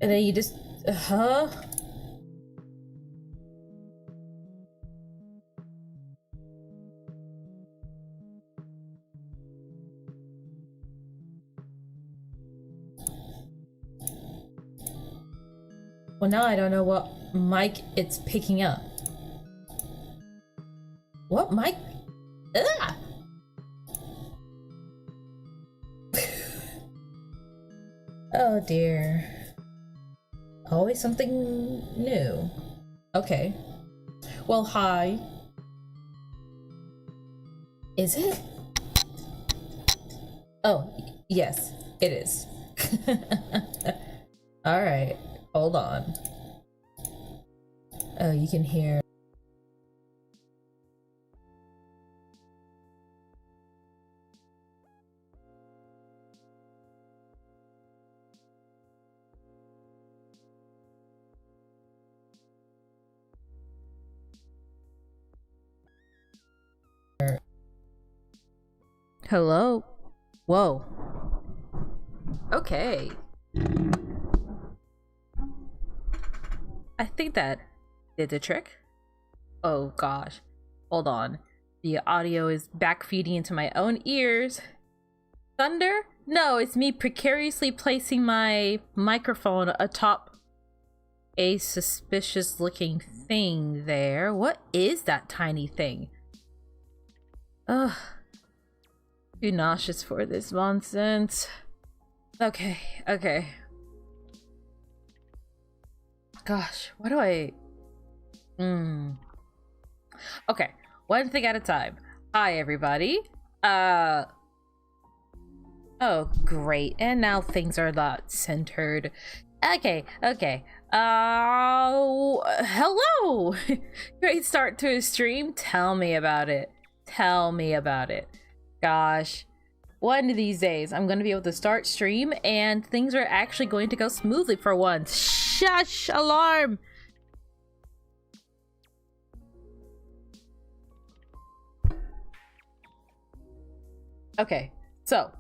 And then you just, huh? Well, now I don't know what mic it's picking up. What mic? Ugh! Oh dear. Always something new. Okay. Well, hi. Is it? Oh, yes, it is. Alright, hold on. Oh, you can hear. Hello? Whoa. Okay. I think that did the trick. Oh gosh. Hold on. The audio is backfeeding into my own ears. Thunder? No, it's me precariously placing my microphone atop a suspicious looking thing there. What is that tiny thing? Ugh. Too nauseous for this nonsense. Okay, okay. Gosh, why do I... Okay, one thing at a time. Hi, everybody. Oh, great. And now things are not centered. Okay, okay. Hello! Great start to a stream. Tell me about it. Tell me about it. Gosh, one of these days I'm going to be able to start stream and things are actually going to go smoothly for once. Shush! Alarm! Okay, so,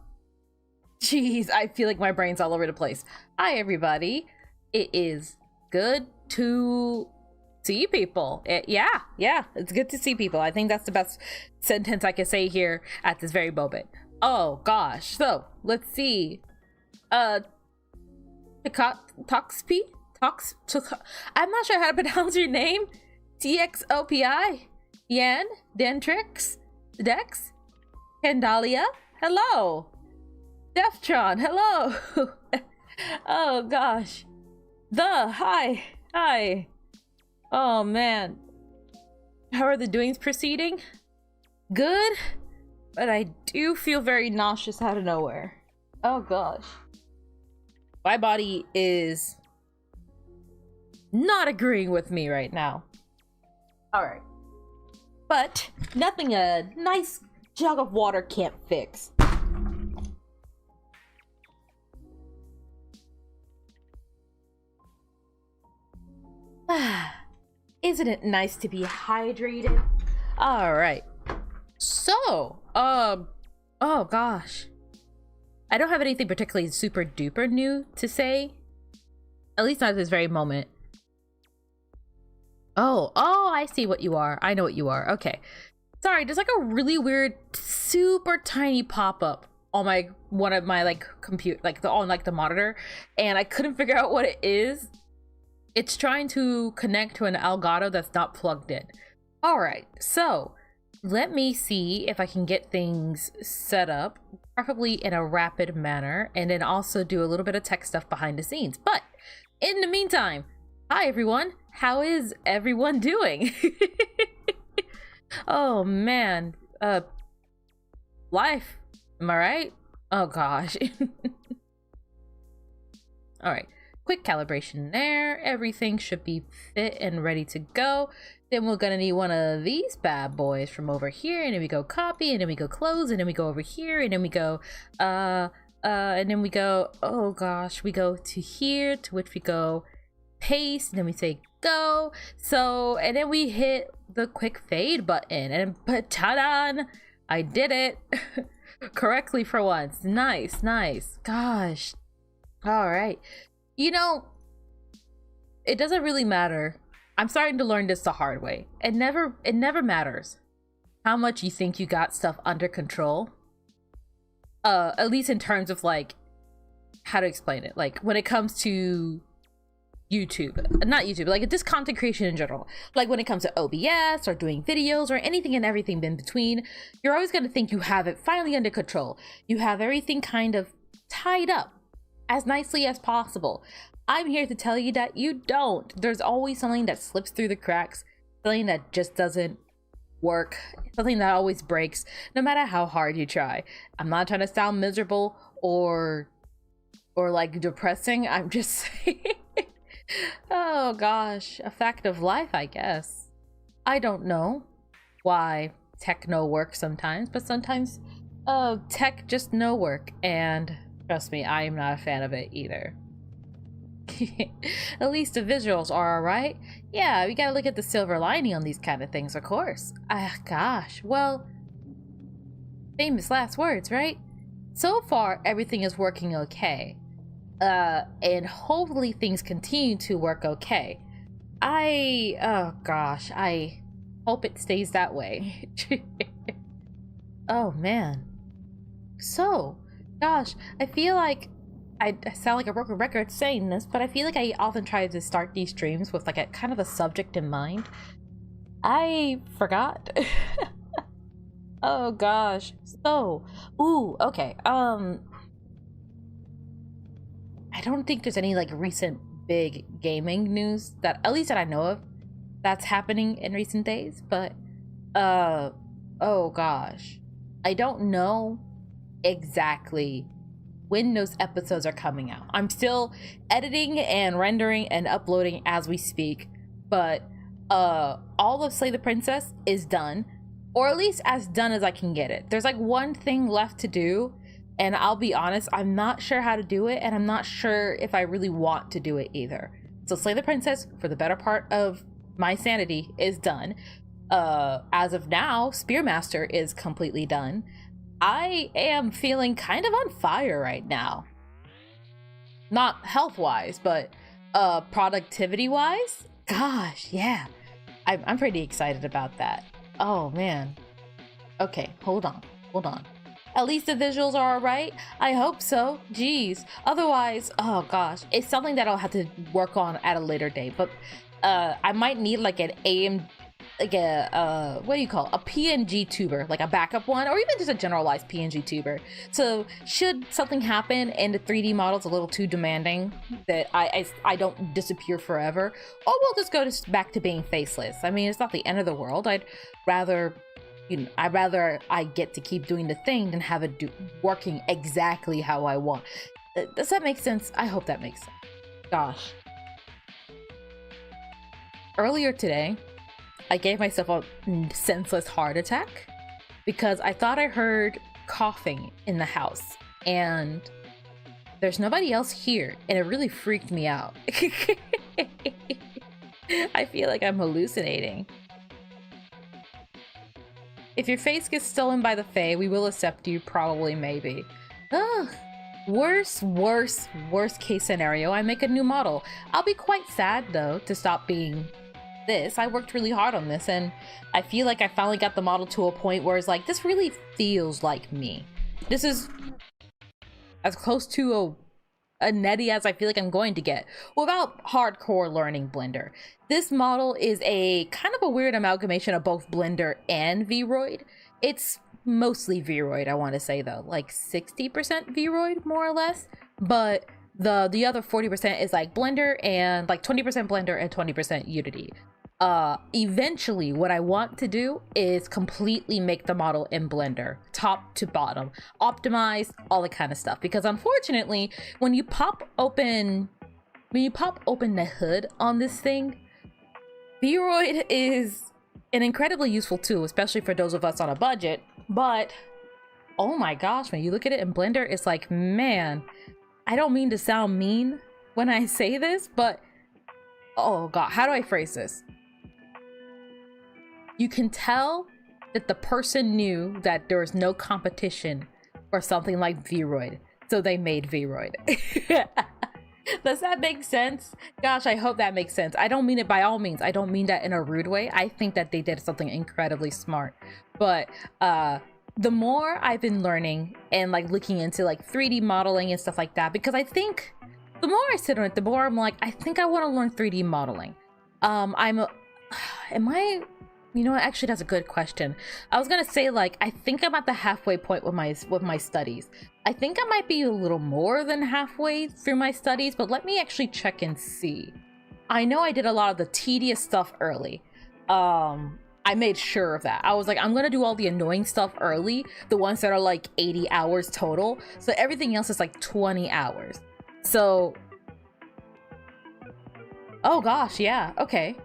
jeez, I feel like my brain's all over the place. Hi, everybody. It is good to see people. Yeah, it's good to see people. I think that's the best sentence I can say here at this very moment. Oh gosh, so let's see. I'm not sure how to pronounce your name. TXOPI, Yan, Dentrix, Dex, Candalia, hello. Deftron, hello. Oh gosh. Hi. Oh man. How are the doings proceeding? Good, but I do feel very nauseous out of nowhere. Oh gosh. My body is not agreeing with me right now. Alright. But nothing a nice jug of water can't fix. Isn't it nice to be hydrated? Alright. So, oh gosh. I don't have anything particularly super duper new to say. At least not at this very moment. Oh, I see what you are. I know what you are. Okay. Sorry, there's like a really weird, super tiny pop-up on one of my like compute, like on the monitor, and I couldn't figure out what it is. It's trying to connect to an Elgato that's not plugged in. All right, so let me see if I can get things set up, preferably in a rapid manner, and then also do a little bit of tech stuff behind the scenes. But in the meantime, hi everyone. How is everyone doing? Oh man, life, am I right? Oh gosh. All right. Quick calibration there. Everything should be fit and ready to go. Then we're gonna need one of these bad boys from over here, and then we go copy, and then we go close, and then we go over here, and then we go and then we go, oh gosh, we go to here, to which we go paste, and then we say go. So, and then we hit the quick fade button, and ta-da! I did it correctly for once. Nice. Gosh. All right. You know, it doesn't really matter. I'm starting to learn this the hard way. It never matters how much you think you got stuff under control. At least in terms of like, how to explain it. Like when it comes to YouTube, not YouTube, like just content creation in general. Like when it comes to OBS or doing videos or anything and everything in between, you're always going to think you have it finally under control. You have everything kind of tied up as nicely as possible. I'm here to tell you that you don't. There's always something that slips through the cracks, something that just doesn't work, something that always breaks, no matter how hard you try. I'm not trying to sound miserable or like depressing. I'm just saying, oh gosh, a fact of life, I guess. I don't know why tech no work sometimes, but sometimes tech just no work, and trust me, I am not a fan of it either. At least the visuals are alright. Yeah, we gotta look at the silver lining on these kind of things, of course. Gosh, well, famous last words, right? So far, everything is working okay. And hopefully things continue to work okay. Oh gosh, I hope it stays that way. Oh man. So, gosh, I feel like I sound like a broken record saying this, but I feel like I often try to start these streams with like a kind of a subject in mind. I forgot. Oh gosh. So, okay. I don't think there's any like recent big gaming news that, at least that I know of, that's happening in recent days, but oh gosh. I don't know exactly when those episodes are coming out. I'm still editing and rendering and uploading as we speak, but all of Slay the Princess is done, or at least as done as I can get it. There's like one thing left to do, and I'll be honest, I'm not sure how to do it, and I'm not sure if I really want to do it either. So Slay the Princess, for the better part of my sanity, is done. As of now, Spearmaster is completely done. I am feeling kind of on fire right now. Not health-wise, but productivity-wise? Gosh, yeah. I'm pretty excited about that. Oh, man. Okay, hold on. At least the visuals are alright? I hope so. Jeez. Otherwise, oh gosh. It's something that I'll have to work on at a later date. But I might need like an AM, like a what do you call it? A PNG tuber, like a backup one, or even just a generalized PNG tuber. So should something happen and the 3D model's a little too demanding that I don't disappear forever, or we'll just go back to being faceless. I mean, it's not the end of the world. I'd rather I get to keep doing the thing than have it working exactly how I want. Does that make sense? I hope that makes sense. Gosh. Earlier today, I gave myself a senseless heart attack because I thought I heard coughing in the house, and there's nobody else here, and it really freaked me out. I feel like I'm hallucinating. If your face gets stolen by the Fae, we will accept you, probably, maybe. Ugh. Worst case scenario, I make a new model. I'll be quite sad, though, to stop being this. I worked really hard on this, and I feel like I finally got the model to a point where it's like, this really feels like me. This is as close to a Netty as I feel like I'm going to get without hardcore learning Blender. This model is a kind of a weird amalgamation of both Blender and Vroid. It's mostly Vroid, I want to say, though, like 60% Vroid more or less, but the other 40% is like Blender, and like 20% Blender and 20% Unity. Eventually what I want to do is completely make the model in Blender, top to bottom, optimized, all that kind of stuff, because unfortunately when you pop open the hood on this thing, Vroid is an incredibly useful tool, especially for those of us on a budget, but oh my gosh, when you look at it in Blender, it's like, man, I don't mean to sound mean when I say this, but oh god, how do I phrase this? You can tell that the person knew that there was no competition for something like Vroid, so they made Vroid. Does that make sense? Gosh, I hope that makes sense. I don't mean it by all means. I don't mean that in a rude way. I think that they did something incredibly smart. But the more I've been learning and like looking into like 3D modeling and stuff like that, because I think the more I sit on it, the more I'm like, I think I want to learn 3D modeling. You know what? Actually, that's a good question. I was gonna say, like, I think I'm at the halfway point with my studies. I think I might be a little more than halfway through my studies, but let me actually check and see. I know I did a lot of the tedious stuff early. I made sure of that. I was like, I'm gonna do all the annoying stuff early, the ones that are like 80 hours total. So everything else is like 20 hours. So, oh gosh, yeah, okay.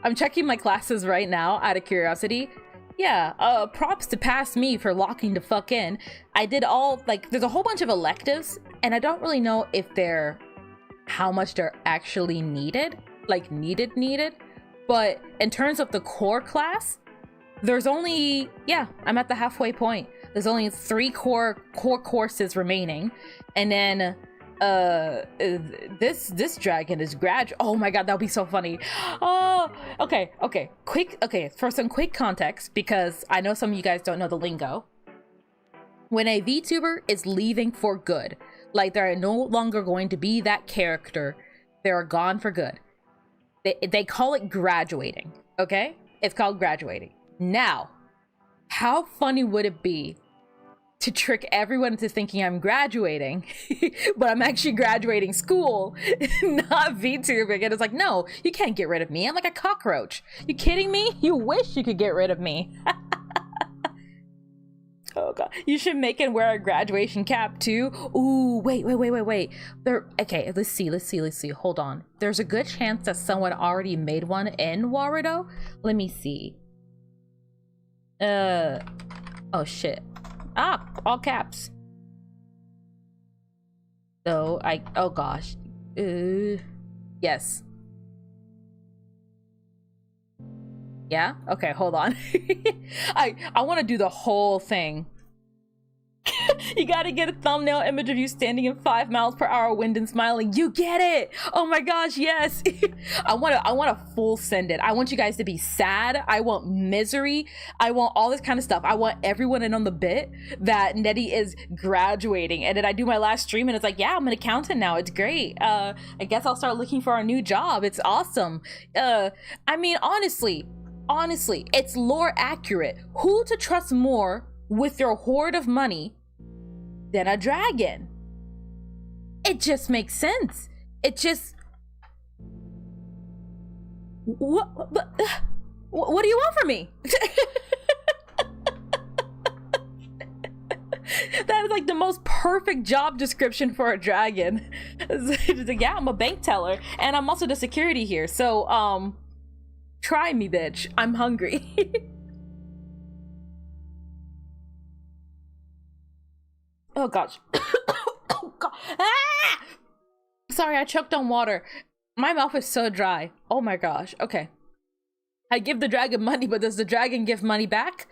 I'm checking my classes right now out of curiosity. Yeah, props to past me for locking the fuck in. I did all, like, there's a whole bunch of electives, and I don't really know if how much they're actually needed. Like, needed. But in terms of the core class, there's only, yeah, I'm at the halfway point. There's only 3 core courses remaining. And then, this dragon is oh my god, that would be so funny. Oh, okay, for some quick context, because I know some of you guys don't know the lingo. When a VTuber is leaving for good, like they're no longer going to be that character, they're gone for good, they call it graduating. Okay, it's called graduating. Now, how funny would it be to trick everyone into thinking I'm graduating, but I'm actually graduating school, not VTubing? And it's like, no, you can't get rid of me. I'm like a cockroach. You kidding me? You wish you could get rid of me. Oh god, you should make it wear a graduation cap too. Ooh, wait. Okay, let's see. Hold on. There's a good chance that someone already made one in Warudo. Let me see. Oh shit. Ah, all caps. So oh gosh. Yes. Yeah? Okay, hold on. I want to do the whole thing. You gotta get a thumbnail image of you standing in 5 miles per hour wind and smiling. You get it. Oh my gosh, yes. I want to full send it. I want you guys to be sad. I want misery. I want all this kind of stuff. I want everyone in on the bit that Netty is graduating. And then I do my last stream and it's like, yeah, I'm an accountant now. It's great. I guess I'll start looking for a new job. It's awesome. I mean, honestly, it's lore accurate. Who to trust more with your hoard of money than a dragon? It just makes sense. It just... What do you want from me? That is like the most perfect job description for a dragon. It's like, yeah, I'm a bank teller and I'm also the security here. So, try me, bitch. I'm hungry. Oh gosh. Oh god. Ah! Sorry, I choked on water. My mouth is so dry. Oh my gosh. Okay. I give the dragon money, but does the dragon give money back?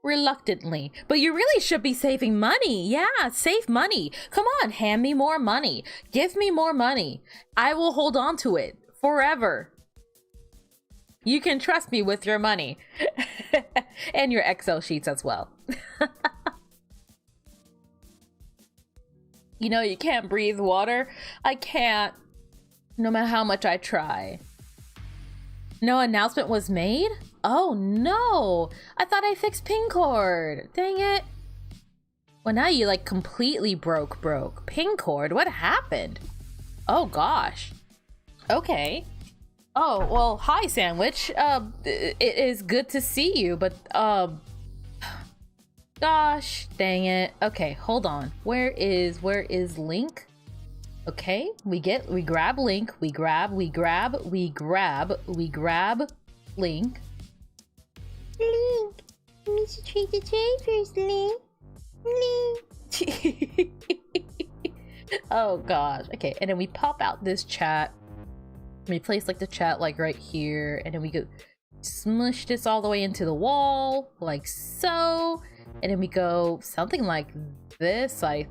Reluctantly. But you really should be saving money. Yeah, save money. Come on, hand me more money. Give me more money. I will hold on to it forever. You can trust me with your money. And your Excel sheets as well. You know, you can't breathe water. I can't, no matter how much I try. No announcement was made? Oh no! I thought I fixed ping cord. Dang it. Well, now you like completely broke. Ping cord? What happened? Oh gosh. Okay. Oh, well, hi Sandwich. It is good to see you, but gosh, dang it. Okay, hold on. Where is Link? Okay, we grab Link, we grab Link. Link, Mr. Treat the Traders, Link. Oh gosh. Okay, and then we pop out this chat. We place like the chat like right here, and then we go smush this all the way into the wall like so, and then we go something like this, I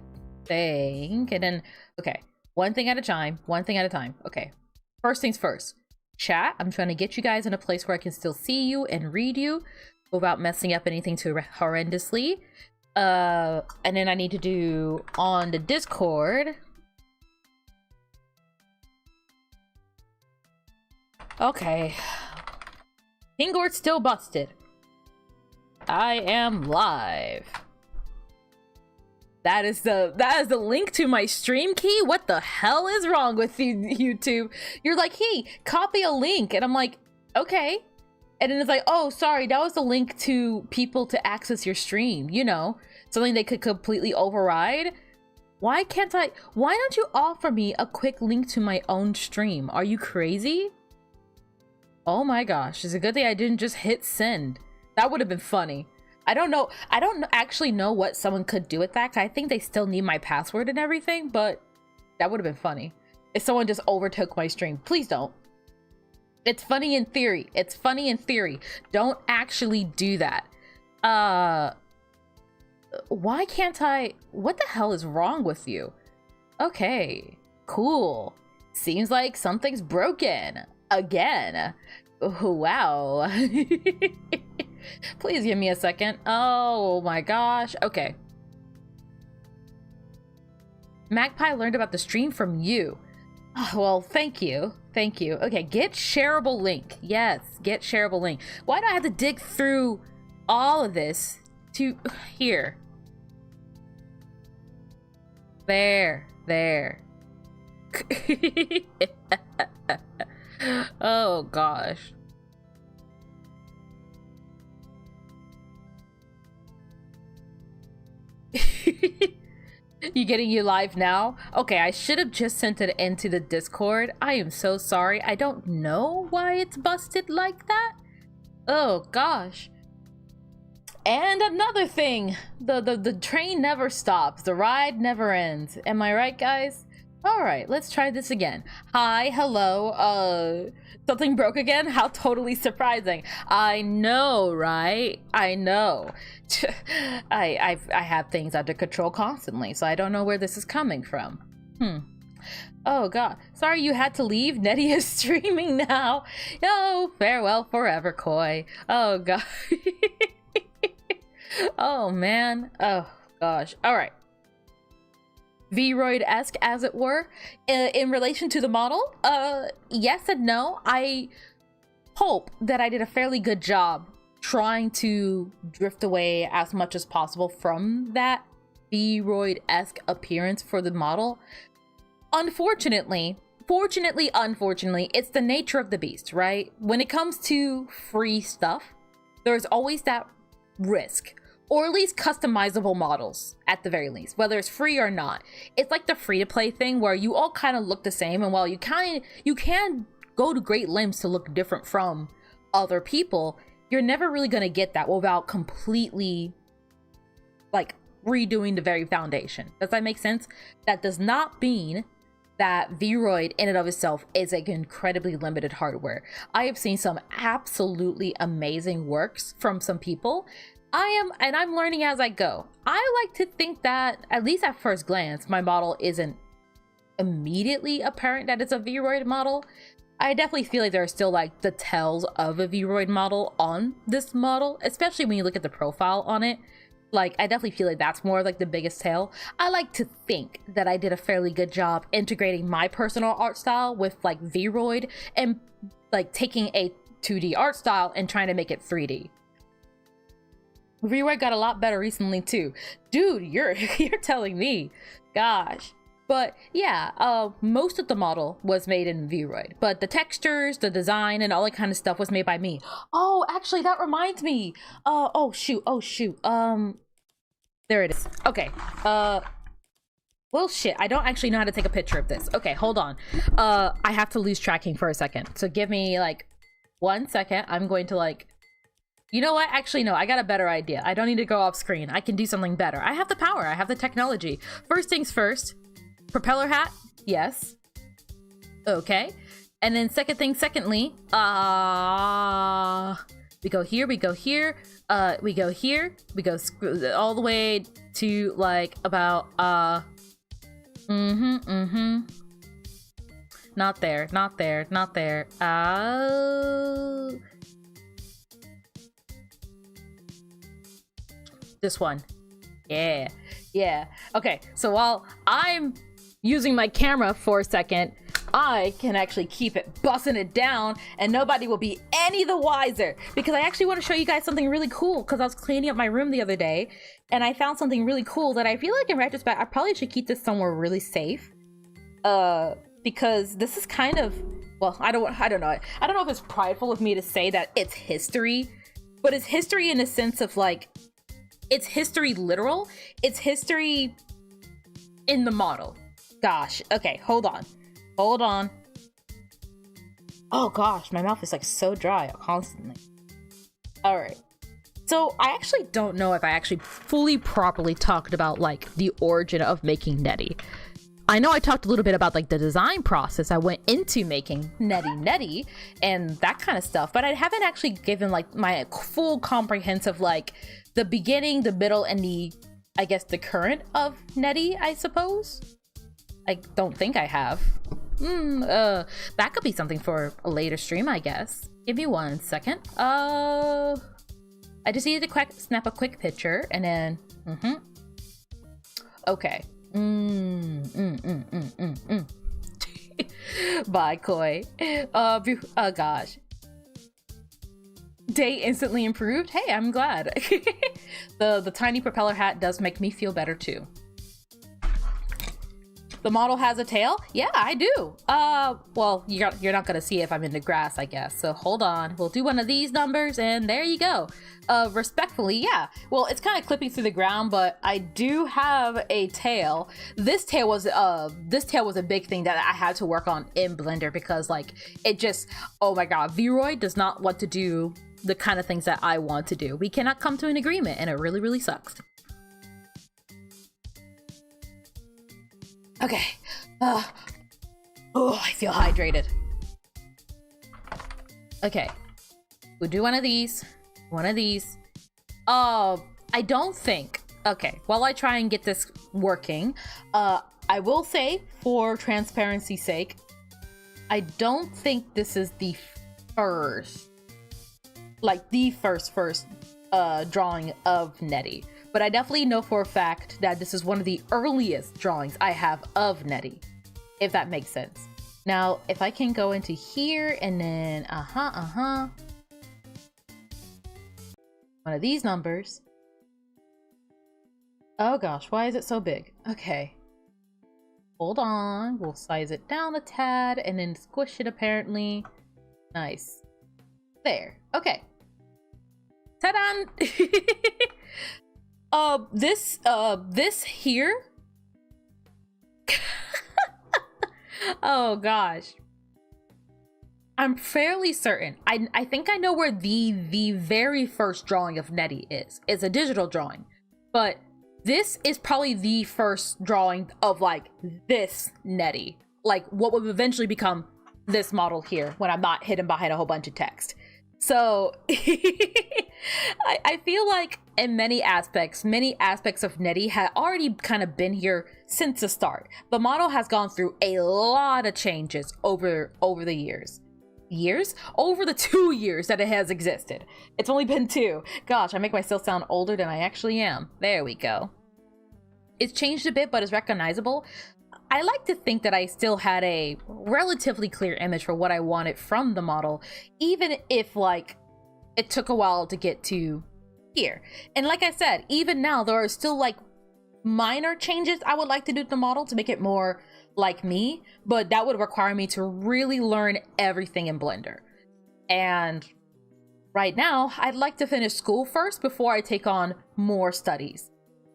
think. And then okay, one thing at a time. Okay, first things first, chat. I'm trying to get you guys in a place where I can still see you and read you without messing up anything too horrendously. And then I need to do on the Discord. Okay. Pingord's still busted. I am live. That is the link to my stream key. What the hell is wrong with you, YouTube? You're like, hey, copy a link, and I'm like, okay. And then it's like, oh, sorry, that was the link to people to access your stream. You know, something they could completely override. Why don't you offer me a quick link to my own stream? Are you crazy? Oh my gosh, it's a good thing I didn't just hit send. That would have been funny. I don't actually know what someone could do with that, 'cause I think they still need my password and everything, but that would have been funny if someone just overtook my stream. Please don't. It's funny in theory. It's funny in theory. Don't actually do that. Why can't I? What the hell is wrong with you? Okay, cool. Seems like something's broken. Again. Wow. Please give me a second. Oh my gosh. Okay. Magpie learned about the stream from you. Oh, well, thank you. Thank you. Okay, get shareable link. Yes, get shareable link. Why do I have to dig through all of this to here? There. Oh gosh. You getting you live now? Okay, I should have just sent it into the Discord. I am so sorry. I don't know why it's busted like that. Oh gosh. And another thing, the train never stops. The ride never ends. Am I right, guys? All right, let's try this again. Hi, hello, something broke again? How totally surprising. I know, right? I know. I have things under control constantly, so I don't know where this is coming from. Oh god, sorry you had to leave. Netty is streaming now. Oh, farewell forever, Koi. Oh god. Oh man. Oh gosh. All right. Vroid-esque, as it were, in relation to the model. Yes and no. I hope that I did a fairly good job trying to drift away as much as possible from that Vroid-esque appearance for the model. Unfortunately, unfortunately, it's the nature of the beast, right? When it comes to free stuff, there's always that risk, or at least customizable models at the very least, whether it's free or not. It's like the free-to-play thing where you all kind of look the same, and while you can go to great lengths to look different from other people, you're never really going to get that without completely like redoing the very foundation. Does that make sense? That does not mean that Vroid in and of itself is an incredibly limited hardware. I have seen some absolutely amazing works from some people. I'm learning as I go. I like to think that, at least at first glance, my model isn't immediately apparent that it's a Vroid model. I definitely feel like there are still like the tells of a Vroid model on this model, especially when you look at the profile on it. Like, I definitely feel like that's more like the biggest tell. I like to think that I did a fairly good job integrating my personal art style with like Vroid and like taking a 2D art style and trying to make it 3D. Vroid got a lot better recently too. Dude, you're telling me. Gosh. But yeah, most of the model was made in Vroid, but the textures, the design, and all that kind of stuff was made by me. Oh, actually, that reminds me. Oh shoot. There it is. Okay. Well, shit. I don't actually know how to take a picture of this. Okay, hold on. I have to lose tracking for a second. So give me like 1 second. I'm going to like. You know what? Actually, no, I got a better idea. I don't need to go off screen. I can do something better. I have the power. I have the technology. First things first. Propeller hat? Yes. Okay. And then secondly, we go here, we go here, we go here, we go all the way to like about, not there, not there, not there. This one. Yeah. Yeah. Okay. So while I'm using my camera for a second, I can actually keep it bussing it down and nobody will be any the wiser, because I actually want to show you guys something really cool, because I was cleaning up my room the other day and I found something really cool that I feel like in retrospect I probably should keep this somewhere really safe, because this is kind of, well, I don't know if it's prideful of me to say that it's history, but it's history in the sense of like, it's history literal, it's history in the model. Gosh, okay, hold on. Oh gosh, my mouth is like so dry constantly. All right. So I actually don't know if I actually fully properly talked about like the origin of making Netty. I know I talked a little bit about like the design process I went into making Netty and that kind of stuff, but I haven't actually given like my full comprehensive like the beginning, the middle, and the, I guess, the current of Netty, I suppose. I don't think I have. That could be something for a later stream, I guess. Give me 1 second. I just needed to snap a quick picture and then, okay. Bye, Koi. Gosh. Day instantly improved. Hey, I'm glad. The tiny propeller hat does make me feel better too. The model has a tail? Yeah, I do. Well, you're not gonna see it if I'm in the grass, I guess. So hold on. We'll do one of these numbers and there you go. Respectfully, yeah. Well, it's kind of clipping through the ground, but I do have a tail. This tail was a big thing that I had to work on in Blender because like it just, oh my god, Vroid does not want to do the kind of things that I want to do. We cannot come to an agreement and it really, really sucks. Okay. Oh, I feel hydrated. Okay. We'll do one of these. One of these. I don't think... Okay, while I try and get this working, I will say, for transparency's sake, I don't think this is the first... Like, the first drawing of Netty. But I definitely know for a fact that this is one of the earliest drawings I have of Netty, if that makes sense. Now, if I can go into here and then, one of these numbers. Oh gosh, why is it so big? Okay. Hold on, we'll size it down a tad and then squish it apparently. Nice. There, okay. Ta-da! This here? Oh gosh. I'm fairly certain. I think I know where the very first drawing of Netty is. It's a digital drawing. But this is probably the first drawing of like this Netty. Like what would eventually become this model here when I'm not hidden behind a whole bunch of text. So I feel like in many aspects of Netty had already kind of been here since the start. The model has gone through a lot of changes over the years. Over the 2 years that it has existed. It's only been 2. Gosh, I make myself sound older than I actually am. There we go. It's changed a bit, but it's recognizable. I like to think that I still had a relatively clear image for what I wanted from the model, even if like it took a while to get to here. And like I said, even now there are still like minor changes I would like to do to the model to make it more like me, but that would require me to really learn everything in Blender. And right now, I'd like to finish school first before I take on more studies.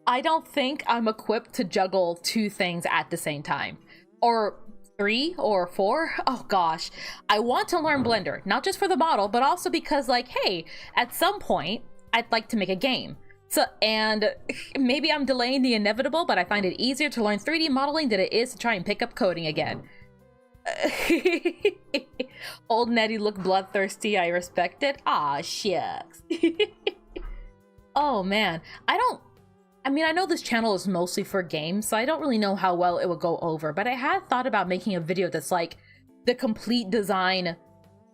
I don't think I'm equipped to juggle 2 things at the same time. Or 3 or 4. Oh gosh. I want to learn Blender, not just for the model, but also because like, hey, at some point, I'd like to make a game. So, and maybe I'm delaying the inevitable, but I find it easier to learn 3D modeling than it is to try and pick up coding again. Old Netty looked bloodthirsty, I respect it. Aw, shucks. Oh man, I know this channel is mostly for games, so I don't really know how well it would go over, but I had thought about making a video that's like the complete design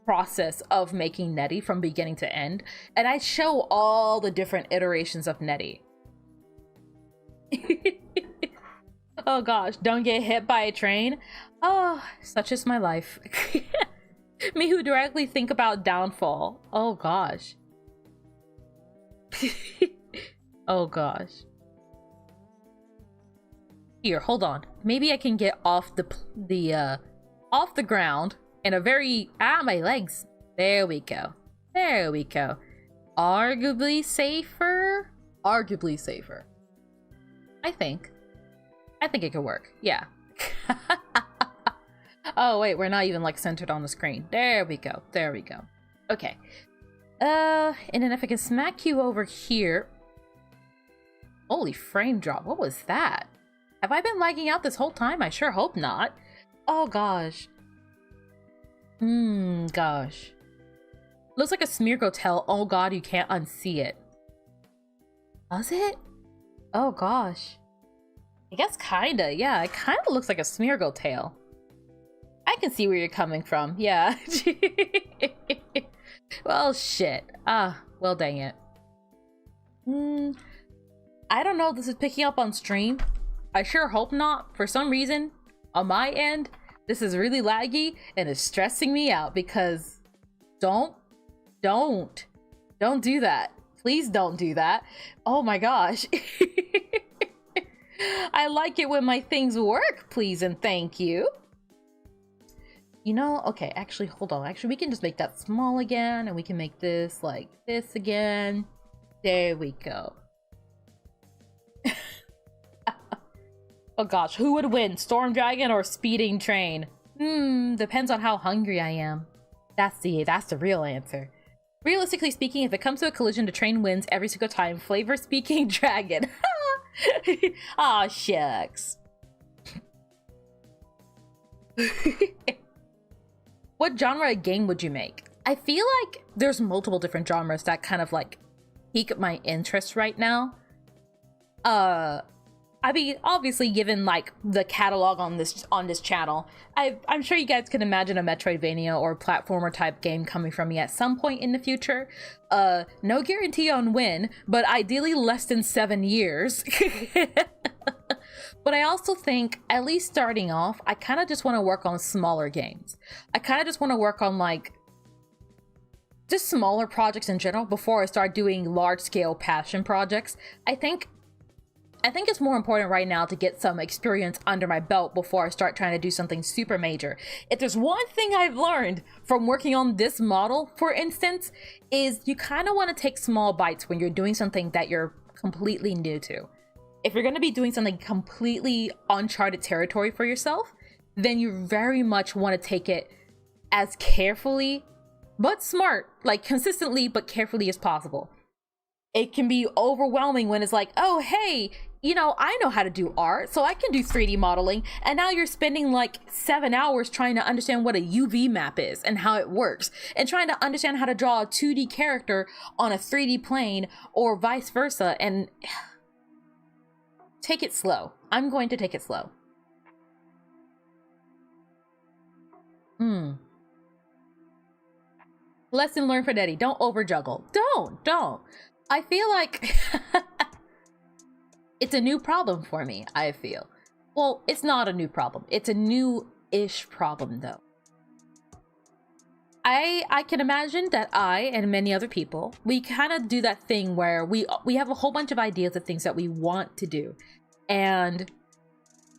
process of making Netty from beginning to end, and I show all the different iterations of Netty. Oh gosh, don't get hit by a train. Oh, such is my life. Me who directly think about downfall. Oh gosh. Oh gosh. Here, hold on. Maybe I can get off off the ground in a very my legs. There we go. There we go. Arguably safer. Arguably safer. I think it could work. Yeah. Oh wait, we're not even like centered on the screen. There we go. There we go. Okay. And then if I can smack you over here. Holy frame drop. What was that? Have I been lagging out this whole time? I sure hope not. Oh gosh. Gosh. Looks like a Smeargle tail. Oh god, you can't unsee it. Does it? Oh gosh. I guess kinda, yeah. It kinda looks like a Smeargle tail. I can see where you're coming from, yeah. Well, shit. Well dang it. I don't know if this is picking up on stream. I sure hope not. For some reason, on my end, this is really laggy and it's stressing me out because don't do that. Please don't do that. Oh my gosh. I like it when my things work, please and thank you. You know, okay, actually, hold on. Actually, we can just make that small again and we can make this like this again. There we go. Oh gosh, who would win? Storm Dragon or Speeding Train? Depends on how hungry I am. That's the real answer. Realistically speaking, if it comes to a collision, the train wins every single time. Flavor Speaking Dragon. Aw, shucks. What genre of game would you make? I feel like there's multiple different genres that kind of like pique my interest right now. I mean, obviously, given like the catalog on this channel, I'm sure you guys can imagine a Metroidvania or platformer type game coming from me at some point in the future. No guarantee on when, but ideally less than 7 years. But I also think, at least starting off, I kind of just want to work on smaller games. I kind of just want to work on like just smaller projects in general before I start doing large-scale passion projects. I think it's more important right now to get some experience under my belt before I start trying to do something super major. If there's one thing I've learned from working on this model, for instance, is you kind of want to take small bites when you're doing something that you're completely new to. If you're going to be doing something completely uncharted territory for yourself, then you very much want to take it as carefully but smart, like consistently but carefully as possible. It can be overwhelming when it's like, oh, hey, you know, I know how to do art, so I can do 3D modeling. And now you're spending like 7 hours trying to understand what a UV map is and how it works, and trying to understand how to draw a 2D character on a 3D plane or vice versa. And take it slow. I'm going to take it slow. Lesson learned for Netty. Don't over juggle. Don't. I feel like it's a new problem for me, I feel. Well, it's not a new problem. It's a new-ish problem, though. I can imagine that I and many other people, we kind of do that thing where we have a whole bunch of ideas of things that we want to do. And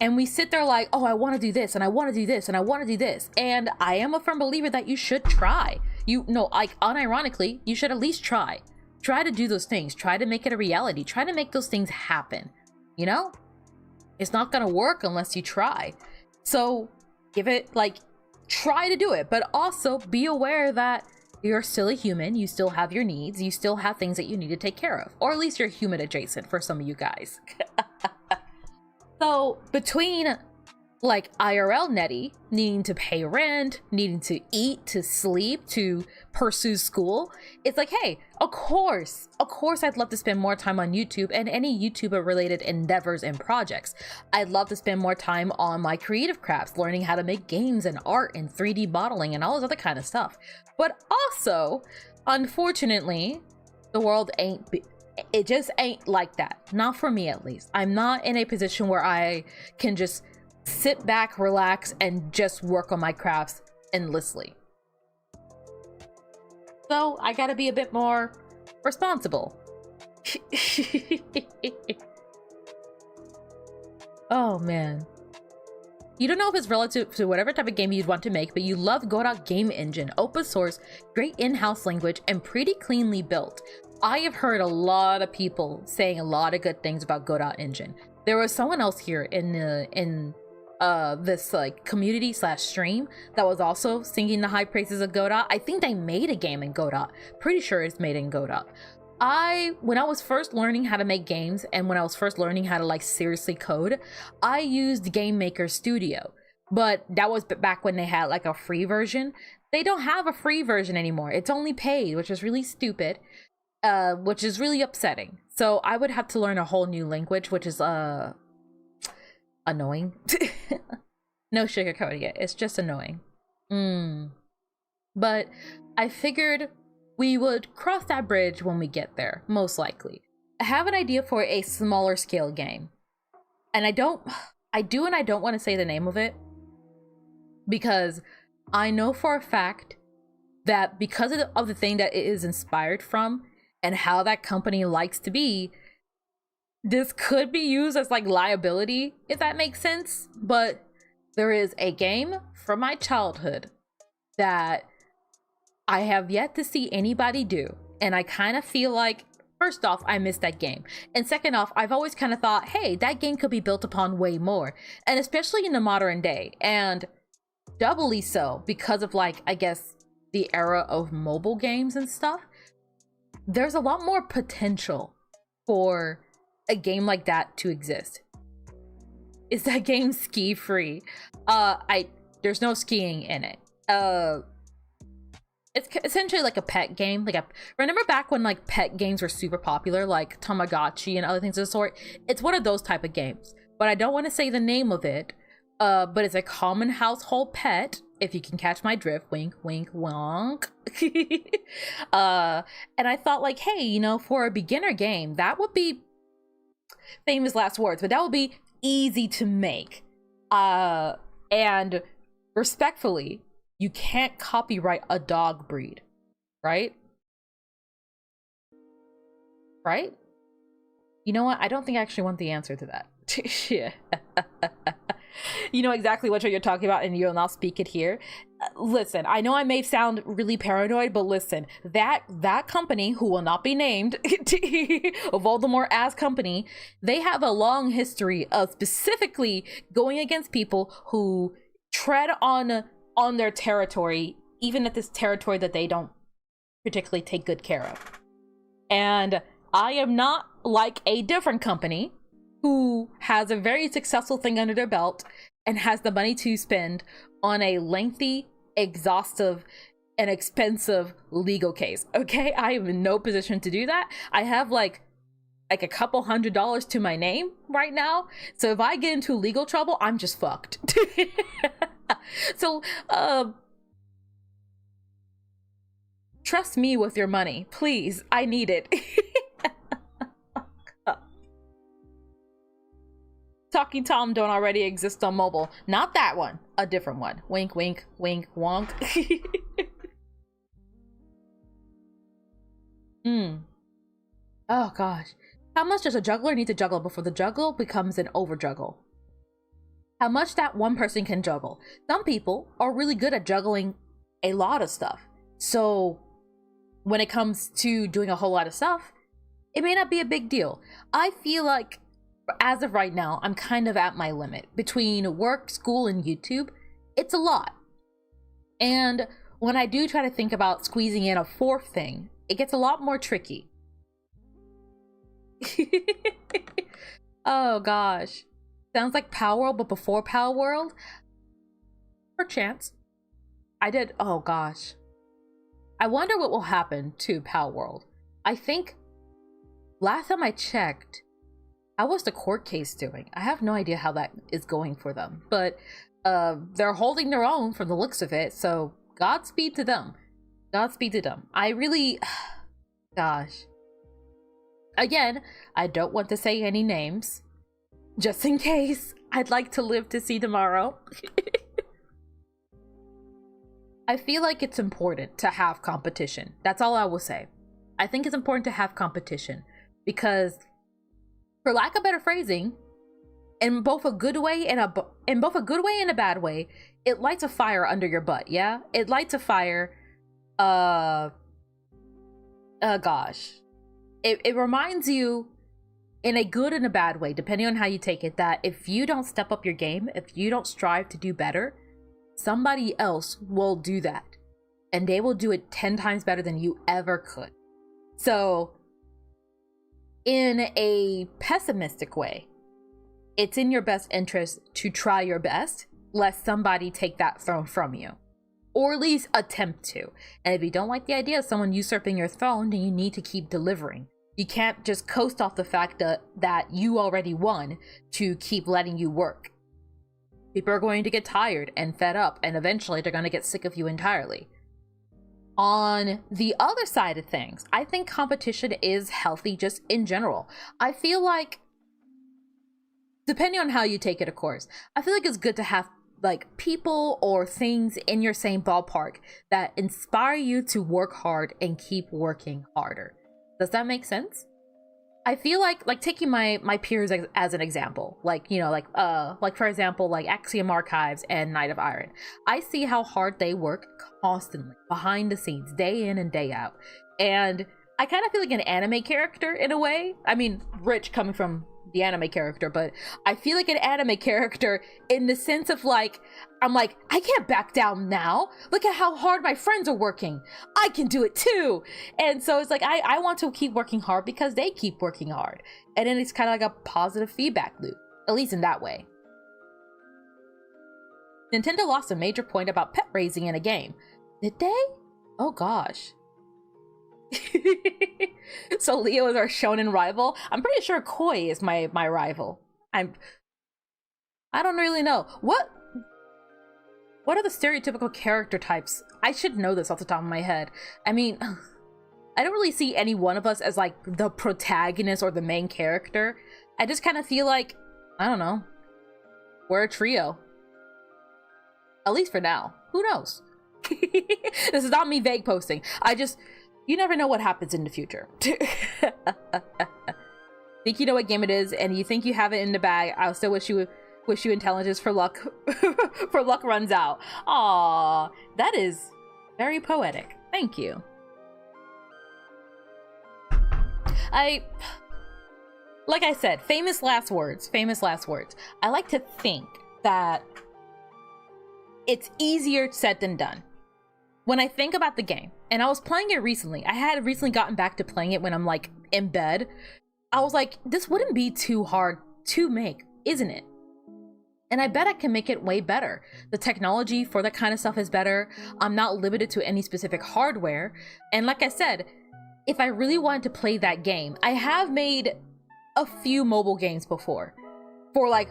we sit there like, oh, I want to do this, and I want to do this, and I want to do this. And I am a firm believer that you should try. Like, unironically, you should at least try. Try to do those things. Try to make it a reality. Try to make those things happen. You know? It's not gonna work unless you try. So, give it, like, try to do it. But also, be aware that you're still a human. You still have your needs. You still have things that you need to take care of. Or at least you're human adjacent for some of you guys. So, between like IRL Netty needing to pay rent, needing to eat, to sleep, to pursue school, it's like, hey, of course I'd love to spend more time on YouTube and any YouTuber related endeavors and projects. I'd love to spend more time on my creative crafts, learning how to make games and art and 3D modeling and all this other kind of stuff. But also, unfortunately, the world it just ain't like that. Not for me, at least. I'm not in a position where I can just sit back, relax, and just work on my crafts endlessly. So I gotta be a bit more responsible. Oh man. You don't know if it's relative to whatever type of game you'd want to make, but you love Godot game engine, open source, great in-house language, and pretty cleanly built. I have heard a lot of people saying a lot of good things about Godot engine. There was someone else here in this like community / stream that was also singing the high praises of Godot. I think they made a game in Godot. Pretty sure it's made in Godot. When I was first learning how to make games and when I was first learning how to like seriously code, I used Game Maker Studio, but that was back when they had like a free version. They don't have a free version anymore. It's only paid, which is really stupid, which is really upsetting. So I would have to learn a whole new language, which is annoying. No sugarcoating it. It's just annoying. But I figured we would cross that bridge when we get there, most likely. I have an idea for a smaller scale game. And I don't want to say the name of it, because I know for a fact that because of the thing that it is inspired from and how that company likes to be, this could be used as like liability, if that makes sense. But there is a game from my childhood that I have yet to see anybody do, and I kind of feel like, first off, I missed that game, and second off, I've always kind of thought, hey, that game could be built upon way more, and especially in the modern day, and doubly so because of like, I guess, the era of mobile games and stuff. There's a lot more potential for a game like that to exist. Is that game ski free? there's no skiing in it. It's essentially like a pet game. Like, remember back when like pet games were super popular, like Tamagotchi and other things of the sort? It's one of those type of games, but I don't want to say the name of it. But it's a common household pet, if you can catch my drift. Wink, wink, wonk. And I thought, like, hey, you know, for a beginner game, that would be famous last words, but that would be easy to make. And respectfully, you can't copyright a dog breed, right? Right? You know what? I don't think I actually want the answer to that. Yeah. You know exactly what you're talking about, and you'll not speak it here. Listen, I know I may sound really paranoid, but listen, that company, who will not be named, Voldemort as company, they have a long history of specifically going against people who tread on their territory, even at this territory that they don't particularly take good care of. And I am not like a different company who has a very successful thing under their belt and has the money to spend on a lengthy, exhaustive, and expensive legal case. Okay, I am in no position to do that. I have like a couple $100 to my name right now, so if I get into legal trouble, I'm just fucked. So trust me with your money, please. I need it. Talking Tom don't already exist on mobile. Not that one. A different one. Wink, wink, wink, wonk. Oh gosh. How much does a juggler need to juggle before the juggle becomes an over juggle? How much that one person can juggle. Some people are really good at juggling a lot of stuff. So when it comes to doing a whole lot of stuff, it may not be a big deal. I feel like as of right now, I'm kind of at my limit. Between work, school, and YouTube, it's a lot. And when I do try to think about squeezing in a fourth thing, it gets a lot more tricky. Oh gosh. Sounds like Power World, but before Power World? Perchance. Oh gosh. I wonder what will happen to Power World. I think last time I checked, how was the court case doing? I have no idea how that is going for them, but they're holding their own from the looks of it, so Godspeed to them. Godspeed to them. I really, gosh. Again, I don't want to say any names, just in case. I'd like to live to see tomorrow. I feel like it's important to have competition. That's all I will say. I think it's important to have competition because, for lack of better phrasing, in both a good way and a bad way, it lights a fire under your butt. Yeah, it lights a fire. Gosh, it reminds you, in a good and a bad way, depending on how you take it, that if you don't step up your game, if you don't strive to do better, somebody else will do that, and they will do it 10 times better than you ever could. So, in a pessimistic way, it's in your best interest to try your best, lest somebody take that throne from you, or at least attempt to. And if you don't like the idea of someone usurping your throne, then you need to keep delivering. You can't just coast off the fact that you already won to keep letting you work. People are going to get tired and fed up, and eventually they're going to get sick of you entirely. On the other side of things, I think competition is healthy just in general. I feel like, depending on how you take it, of course, I feel like it's good to have like people or things in your same ballpark that inspire you to work hard and keep working harder. Does that make sense? I feel like taking my peers as an example, like, you know, like for example, like Axiom Archives and Knight of Iron. I see how hard they work constantly behind the scenes, day in and day out. And I kind of feel like an anime character in a way. I mean, rich coming from the anime character, but I feel like an anime character in the sense of like, I'm like, I can't back down now. Look at how hard my friends are working. I can do it too. And so it's like, I want to keep working hard because they keep working hard. And then it's kind of like a positive feedback loop, at least in that way. Nintendo lost a major point about pet raising in a game. Did they? Oh gosh. So Leo is our shonen rival? I'm pretty sure Koi is my rival. I don't really know. What are the stereotypical character types? I should know this off the top of my head. I mean, I don't really see any one of us as like the protagonist or the main character. I just kind of feel like, I don't know, we're a trio. At least for now. Who knows? This is not me vague posting. You never know what happens in the future. Think you know what game it is, and you think you have it in the bag. I'll still wish you intelligence for luck. For luck runs out. Aww, that is very poetic. Thank you. Like I said, famous last words. Famous last words. I like to think that it's easier said than done. When I think about the game, and I was playing it recently, I had recently gotten back to playing it when I'm like in bed. I was like, this wouldn't be too hard to make, isn't it? And I bet I can make it way better. The technology for that kind of stuff is better. I'm not limited to any specific hardware. And like I said, if I really wanted to play that game, I have made a few mobile games before for like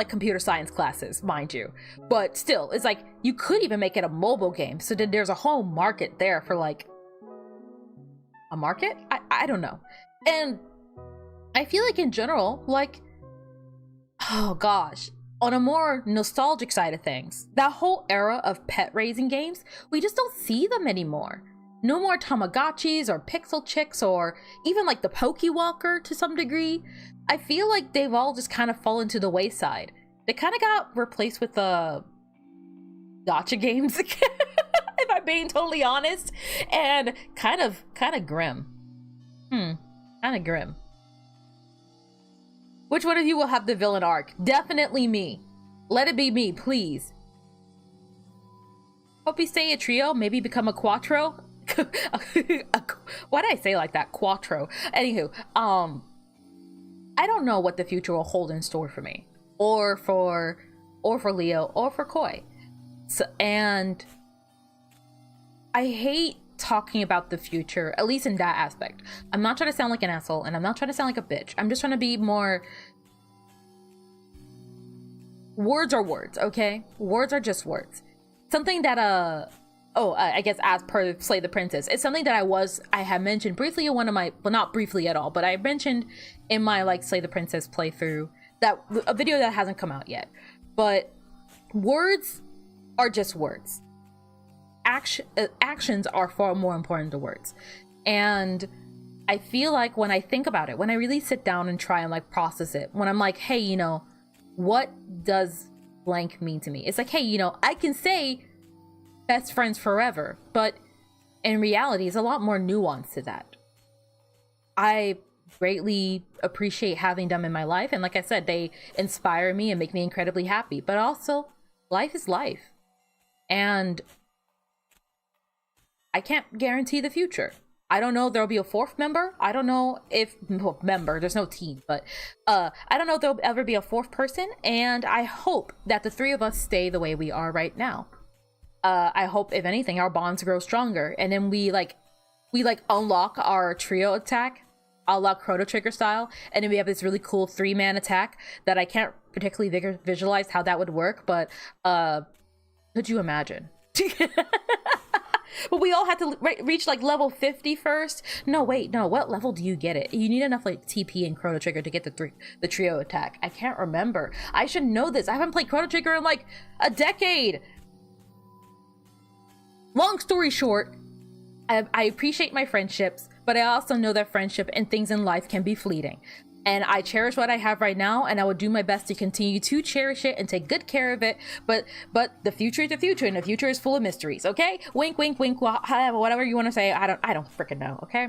computer science classes, mind you. But still, it's like, you could even make it a mobile game. So then there's a whole market there for like, a market? I don't know. And I feel like in general, like, oh gosh, on a more nostalgic side of things, that whole era of pet raising games, we just don't see them anymore. No more Tamagotchis or Pixel Chicks or even like the Pokewalker to some degree. I feel like they've all just kind of fallen to the wayside. They kind of got replaced with the gacha games, if I'm being totally honest, and kind of grim. Kind of grim. Which one of you will have the villain arc? Definitely me. Let it be me, please. Hope we stay a trio, maybe become a quattro. Why did I say like that? Quattro. Anywho, I don't know what the future will hold in store for me, or for Leo, or for Koi. So, and I hate talking about the future, at least in that aspect. I'm not trying to sound like an asshole, and I'm not trying to sound like a bitch. I'm just trying to be more. Words are words, okay? Words are just words. Something that I guess as per Slay the Princess, it's something that I have mentioned briefly in one of my, well, not briefly at all, but I mentioned in my like Slay the Princess playthrough, that a video that hasn't come out yet. But words are just words. Actions are far more important than words. And I feel like when I think about it, when I really sit down and try and like process it, when I'm like, hey, you know, what does blank mean to me? It's like, hey, you know, I can say best friends forever, but in reality, it's a lot more nuance to that. I greatly appreciate having them in my life, and like I said, they inspire me and make me incredibly happy, but also life is life, and I can't guarantee the future. I don't know if there'll be a fourth member. I don't know if there's no team, but I don't know if there'll ever be a fourth person, and I hope that the three of us stay the way we are right now. I hope, if anything, our bonds grow stronger, and then we unlock our trio attack, unlock Chrono Trigger style, and then we have this really cool 3-man attack that I can't particularly visualize how that would work, but could you imagine? But we all had to reach like level 50 first. No, wait, no. What level do you get it? You need enough like TP and Chrono Trigger to get the trio attack. I can't remember. I should know this. I haven't played Chrono Trigger in like a decade. Long story short, I appreciate my friendships, but I also know that friendship and things in life can be fleeting. And I cherish what I have right now, and I will do my best to continue to cherish it and take good care of it. But the future is the future, and the future is full of mysteries, okay? Wink, wink, wink, whatever you want to say. I don't freaking know, okay?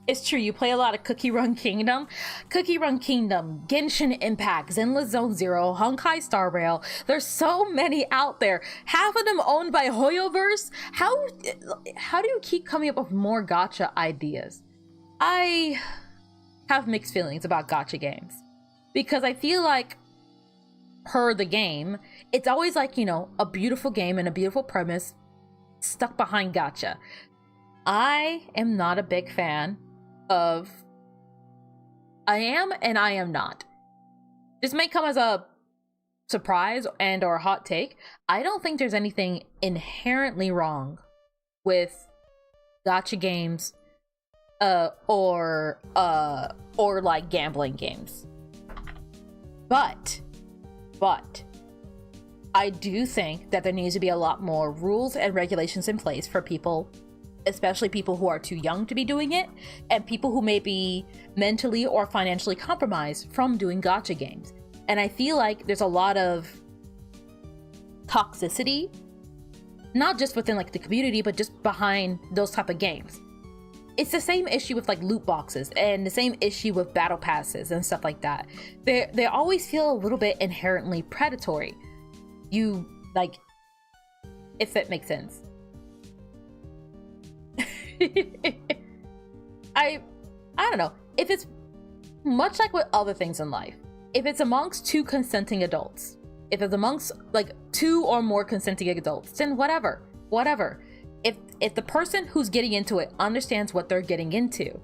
It's true, you play a lot of Cookie Run Kingdom, Genshin Impact, Zenless Zone Zero, Honkai Star Rail. There's so many out there. Half of them owned by Hoyoverse. How do you keep coming up with more gacha ideas? I have mixed feelings about gacha games, because I feel like per the game, it's always like, you know, a beautiful game and a beautiful premise stuck behind gacha. I am not a big fan of... I am and I am not. This may come as a surprise and or a hot take. I don't think there's anything inherently wrong with gacha games or like gambling games. But I do think that there needs to be a lot more rules and regulations in place for people, especially people who are too young to be doing it, and people who may be mentally or financially compromised from doing gacha games. And I feel like there's a lot of toxicity, not just within like the community, but just behind those type of games. It's the same issue with like loot boxes and the same issue with battle passes and stuff like that. They always feel a little bit inherently predatory. You like, if that makes sense. I don't know. If it's much like with other things in life, if it's amongst two consenting adults, if it's amongst like two or more consenting adults, then whatever. If the person who's getting into it understands what they're getting into,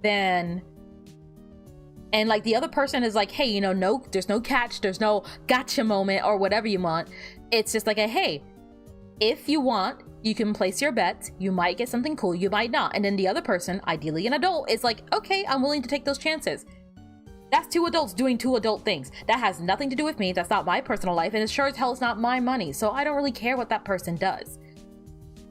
then, and like the other person is like, hey, you know, no, there's no catch, there's no gotcha moment or whatever you want. It's just like a, hey, if you want, you can place your bets. You might get something cool, you might not. And then the other person, ideally an adult, is like, okay, I'm willing to take those chances. That's two adults doing two adult things. That has nothing to do with me. That's not my personal life. And it sure as hell is not my money. So I don't really care what that person does.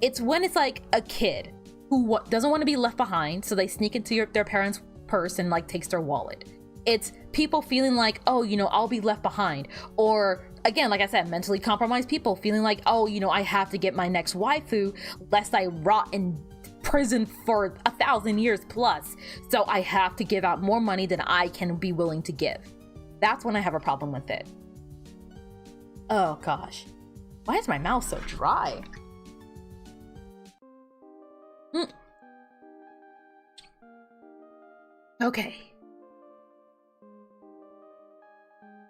It's when it's like a kid who doesn't want to be left behind, so they sneak into their parents' purse and like takes their wallet. It's people feeling like, oh, you know, I'll be left behind. Or again, like I said, mentally compromised people feeling like, oh, you know, I have to get my next waifu lest I rot in prison for 1,000 years plus. So I have to give out more money than I can be willing to give. That's when I have a problem with it. Oh gosh. Why is my mouth so dry? Okay.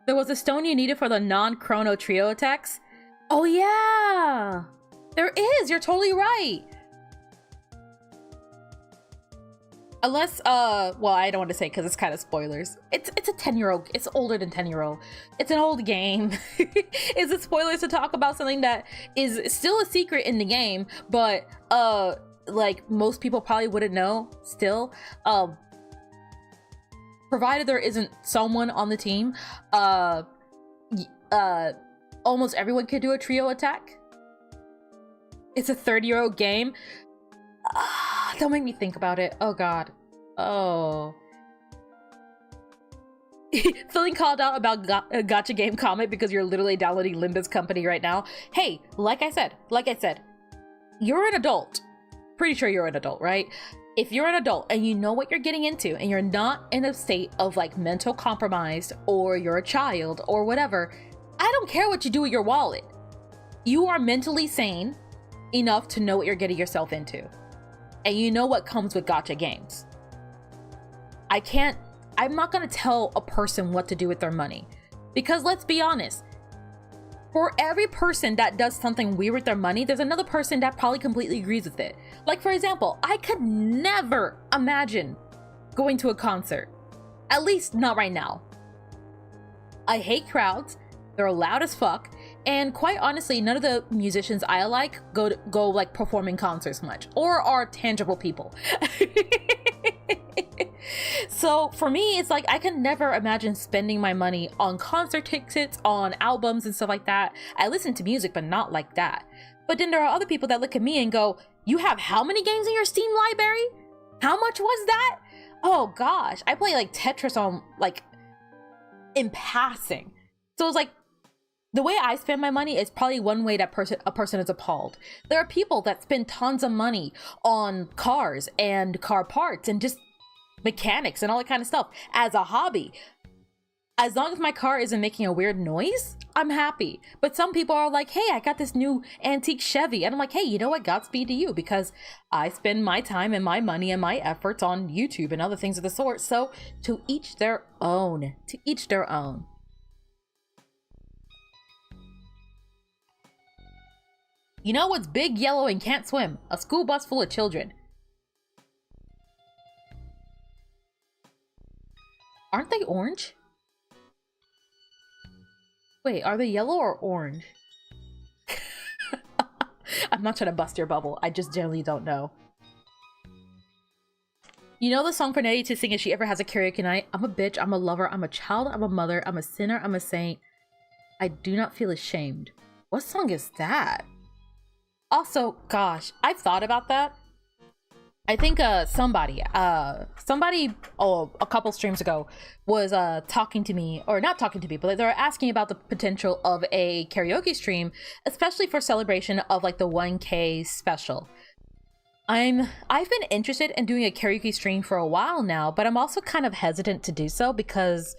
There was a stone you needed for the non-chrono trio attacks? Oh yeah! There is! You're totally right! Unless, well, I don't want to say because it's kind of spoilers. It's a 10-year-old, it's older than 10-year-old. It's an old game. Is it spoilers to talk about something that is still a secret in the game, but, like, most people probably wouldn't know still? Provided there isn't someone on the team, almost everyone could do a trio attack. It's a 30-year-old game. Don't make me think about it. Oh god. Oh. Feeling called out about gacha game comment because you're literally downloading Limba's company right now. Hey, like I said, you're an adult. Pretty sure you're an adult, right? If you're an adult and you know what you're getting into and you're not in a state of like mental compromise, or you're a child or whatever, I don't care what you do with your wallet. You are mentally sane enough to know what you're getting yourself into. And you know what comes with gacha games. I'm not gonna tell a person what to do with their money. Because let's be honest, for every person that does something weird with their money, there's another person that probably completely agrees with it. Like, for example, I could never imagine going to a concert. At least not right now. I hate crowds. They're loud as fuck. And quite honestly, none of the musicians I like go like performing concerts much, or are tangible people. So for me, it's like I can never imagine spending my money on concert tickets, on albums and stuff like that. I listen to music, but not like that. But then there are other people that look at me and go, you have how many games in your Steam library? How much was that? Oh gosh, I play like Tetris on like in passing. So it's like, the way I spend my money is probably one way that a person is appalled. There are people that spend tons of money on cars and car parts and just mechanics and all that kind of stuff as a hobby. As long as my car isn't making a weird noise, I'm happy. But some people are like, hey, I got this new antique Chevy. And I'm like, hey, you know what? Godspeed to you, because I spend my time and my money and my efforts on YouTube and other things of the sort. So to each their own. To each their own. You know what's big, yellow, and can't swim? A school bus full of children. Aren't they orange? Wait, are they yellow or orange? I'm not trying to bust your bubble. I just generally don't know. You know the song for Netty to sing if she ever has a karaoke night? I'm a bitch, I'm a lover, I'm a child, I'm a mother, I'm a sinner, I'm a saint. I do not feel ashamed. What song is that? Also, gosh, I've thought about that. I think somebody a couple streams ago was talking to me, or not talking to me, but they were asking about the potential of a karaoke stream, especially for celebration of like the 1K special. I've been interested in doing a karaoke stream for a while now, but I'm also kind of hesitant to do so because,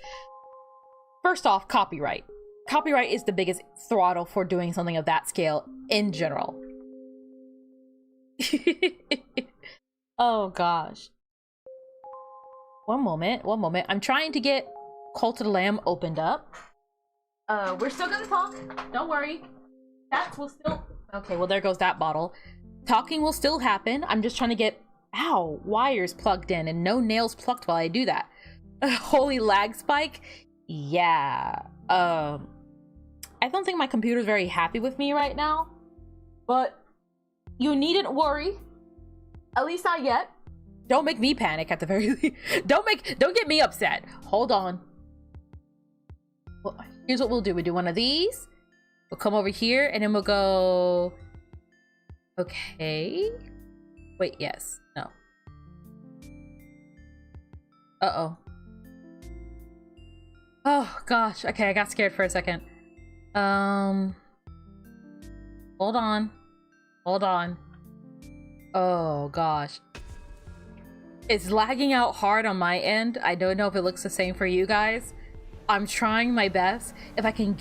first off, copyright. Copyright is the biggest throttle for doing something of that scale in general. Oh gosh. One moment. I'm trying to get Cult of the Lamb opened up. We're still gonna talk. Don't worry. That will still... Okay, well there goes that bottle. Talking will still happen. I'm just trying to get, wires plugged in and no nails plucked while I do that. Holy lag spike. Yeah. I don't think my computer's very happy with me right now, but you needn't worry. At least not yet. Don't make me panic at the very least. Don't get me upset. Hold on. Well, here's what we'll do. We do one of these. We'll come over here and then we'll go... Okay. Wait, yes. No. Uh-oh. Oh, gosh. Okay, I got scared for a second. Hold on. Oh, gosh. It's lagging out hard on my end. I don't know if it looks the same for you guys. I'm trying my best. If I can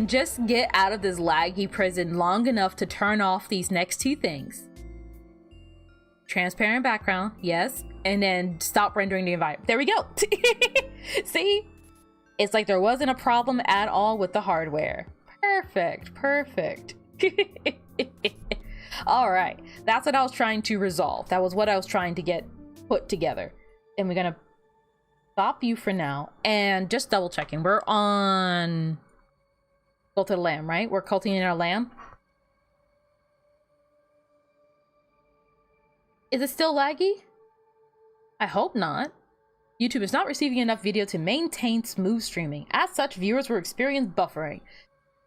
just get out of this laggy prison long enough to turn off these next two things. Transparent background, yes. And then stop rendering the environment. There we go. See? It's like there wasn't a problem at all with the hardware. Perfect. All right. That's what I was trying to resolve. That was what I was trying to get put together. And we're gonna stop you for now. And just double checking. We're on... Cult of the Lamb, right? We're culting our lamb. Is it still laggy? I hope not. YouTube is not receiving enough video to maintain smooth streaming. As such, viewers will experience buffering.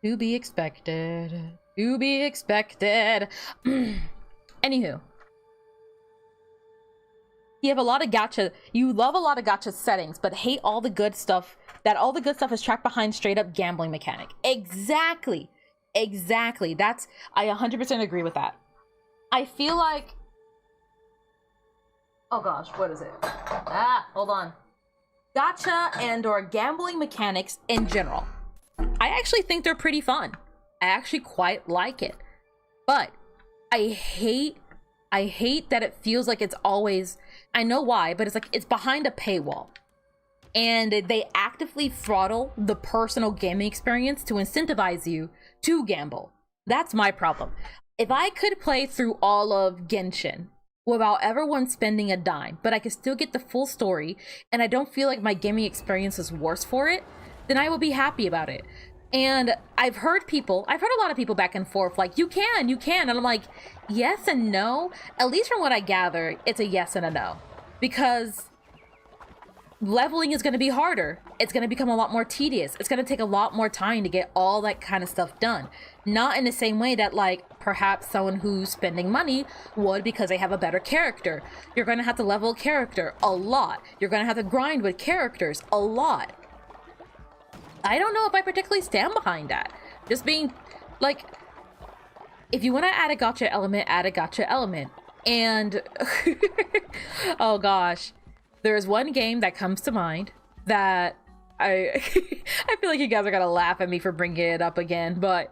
To be expected. To be expected. Anywho. You have a lot of gacha. You love a lot of gacha settings, but hate all the good stuff. That all the good stuff is trapped behind straight up gambling mechanic. Exactly. That's... I 100% agree with that. I feel like... Oh gosh, what is it? Hold on. Gacha and or gambling mechanics in general. I actually think they're pretty fun. I actually quite like it. But I hate that it feels like it's always... I know why, but it's like it's behind a paywall. And they actively throttle the personal gaming experience to incentivize you to gamble. That's my problem. If I could play through all of Genshin without everyone spending a dime, but I could still get the full story, and I don't feel like my gaming experience is worse for it, then I will be happy about it. And I've heard a lot of people back and forth like, you can, and I'm like, yes and no. At least from what I gather, it's a yes and a no. Because leveling is going to be harder. It's going to become a lot more tedious. It's going to take a lot more time to get all that kind of stuff done. Not in the same way that, like, perhaps someone who's spending money would because they have a better character. You're going to have to level a character a lot. You're going to have to grind with characters a lot. I don't know if I particularly stand behind that. Just being, like, if you want to add a gacha element, add a gacha element. And, oh gosh. There's one game that comes to mind that I feel like you guys are gonna laugh at me for bringing it up again, but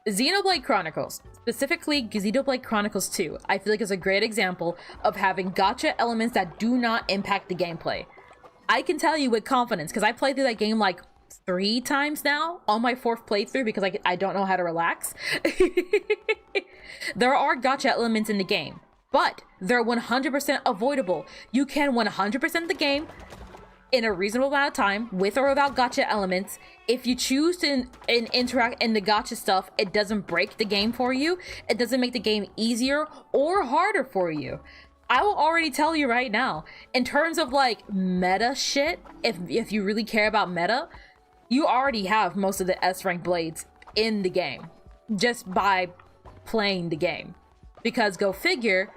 Xenoblade Chronicles, specifically Xenoblade Chronicles 2, I feel like is a great example of having gacha elements that do not impact the gameplay. I can tell you with confidence, because I played through that game like 3 times now on my 4th playthrough because I don't know how to relax. There are gacha elements in the game, but they're 100% avoidable. You can 100% the game in a reasonable amount of time, with or without gacha elements. If you choose to interact in the gacha stuff, it doesn't break the game for you. It doesn't make the game easier or harder for you. I will already tell you right now, in terms of like meta shit, if you really care about meta, you already have most of the S rank blades in the game just by playing the game. Because go figure,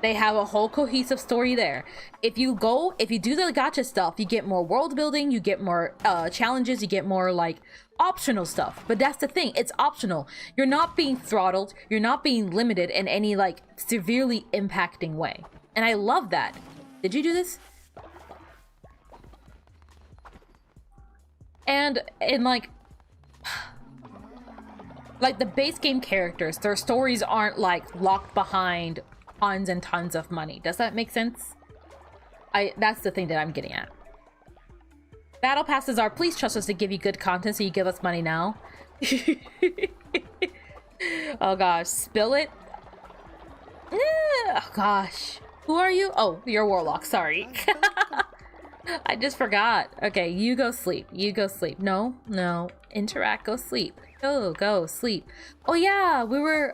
they have a whole cohesive story there. If you do the gacha stuff, you get more world building, you get more challenges, you get more like optional stuff. But that's the thing, it's optional. You're not being throttled, you're not being limited in any like severely impacting way. And I love that. Did you do this? And in like the base game characters, their stories aren't like locked behind tons and tons of money. Does that make sense? That's the thing that I'm getting at. Battle passes are, please trust us to give you good content, so you give us money now. Oh gosh, spill it. Oh gosh, who are you? Oh, you're Warlock, sorry. I just forgot. Okay, you go sleep. You go sleep. No, interact, go sleep. Go sleep. Oh yeah, we were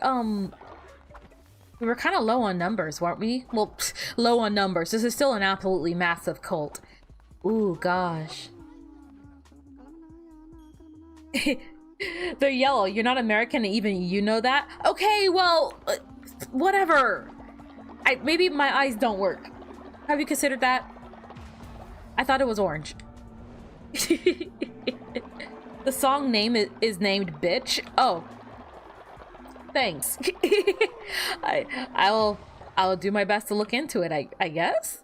kind of low on numbers, weren't we? Well, low on numbers. This is still an absolutely massive cult. Ooh, gosh. They're yellow. You're not American, even you know that? Okay, well, whatever. Maybe my eyes don't work. Have you considered that? I thought it was orange. The song name is named Bitch. Oh. Thanks. I'll do my best to look into it, I guess.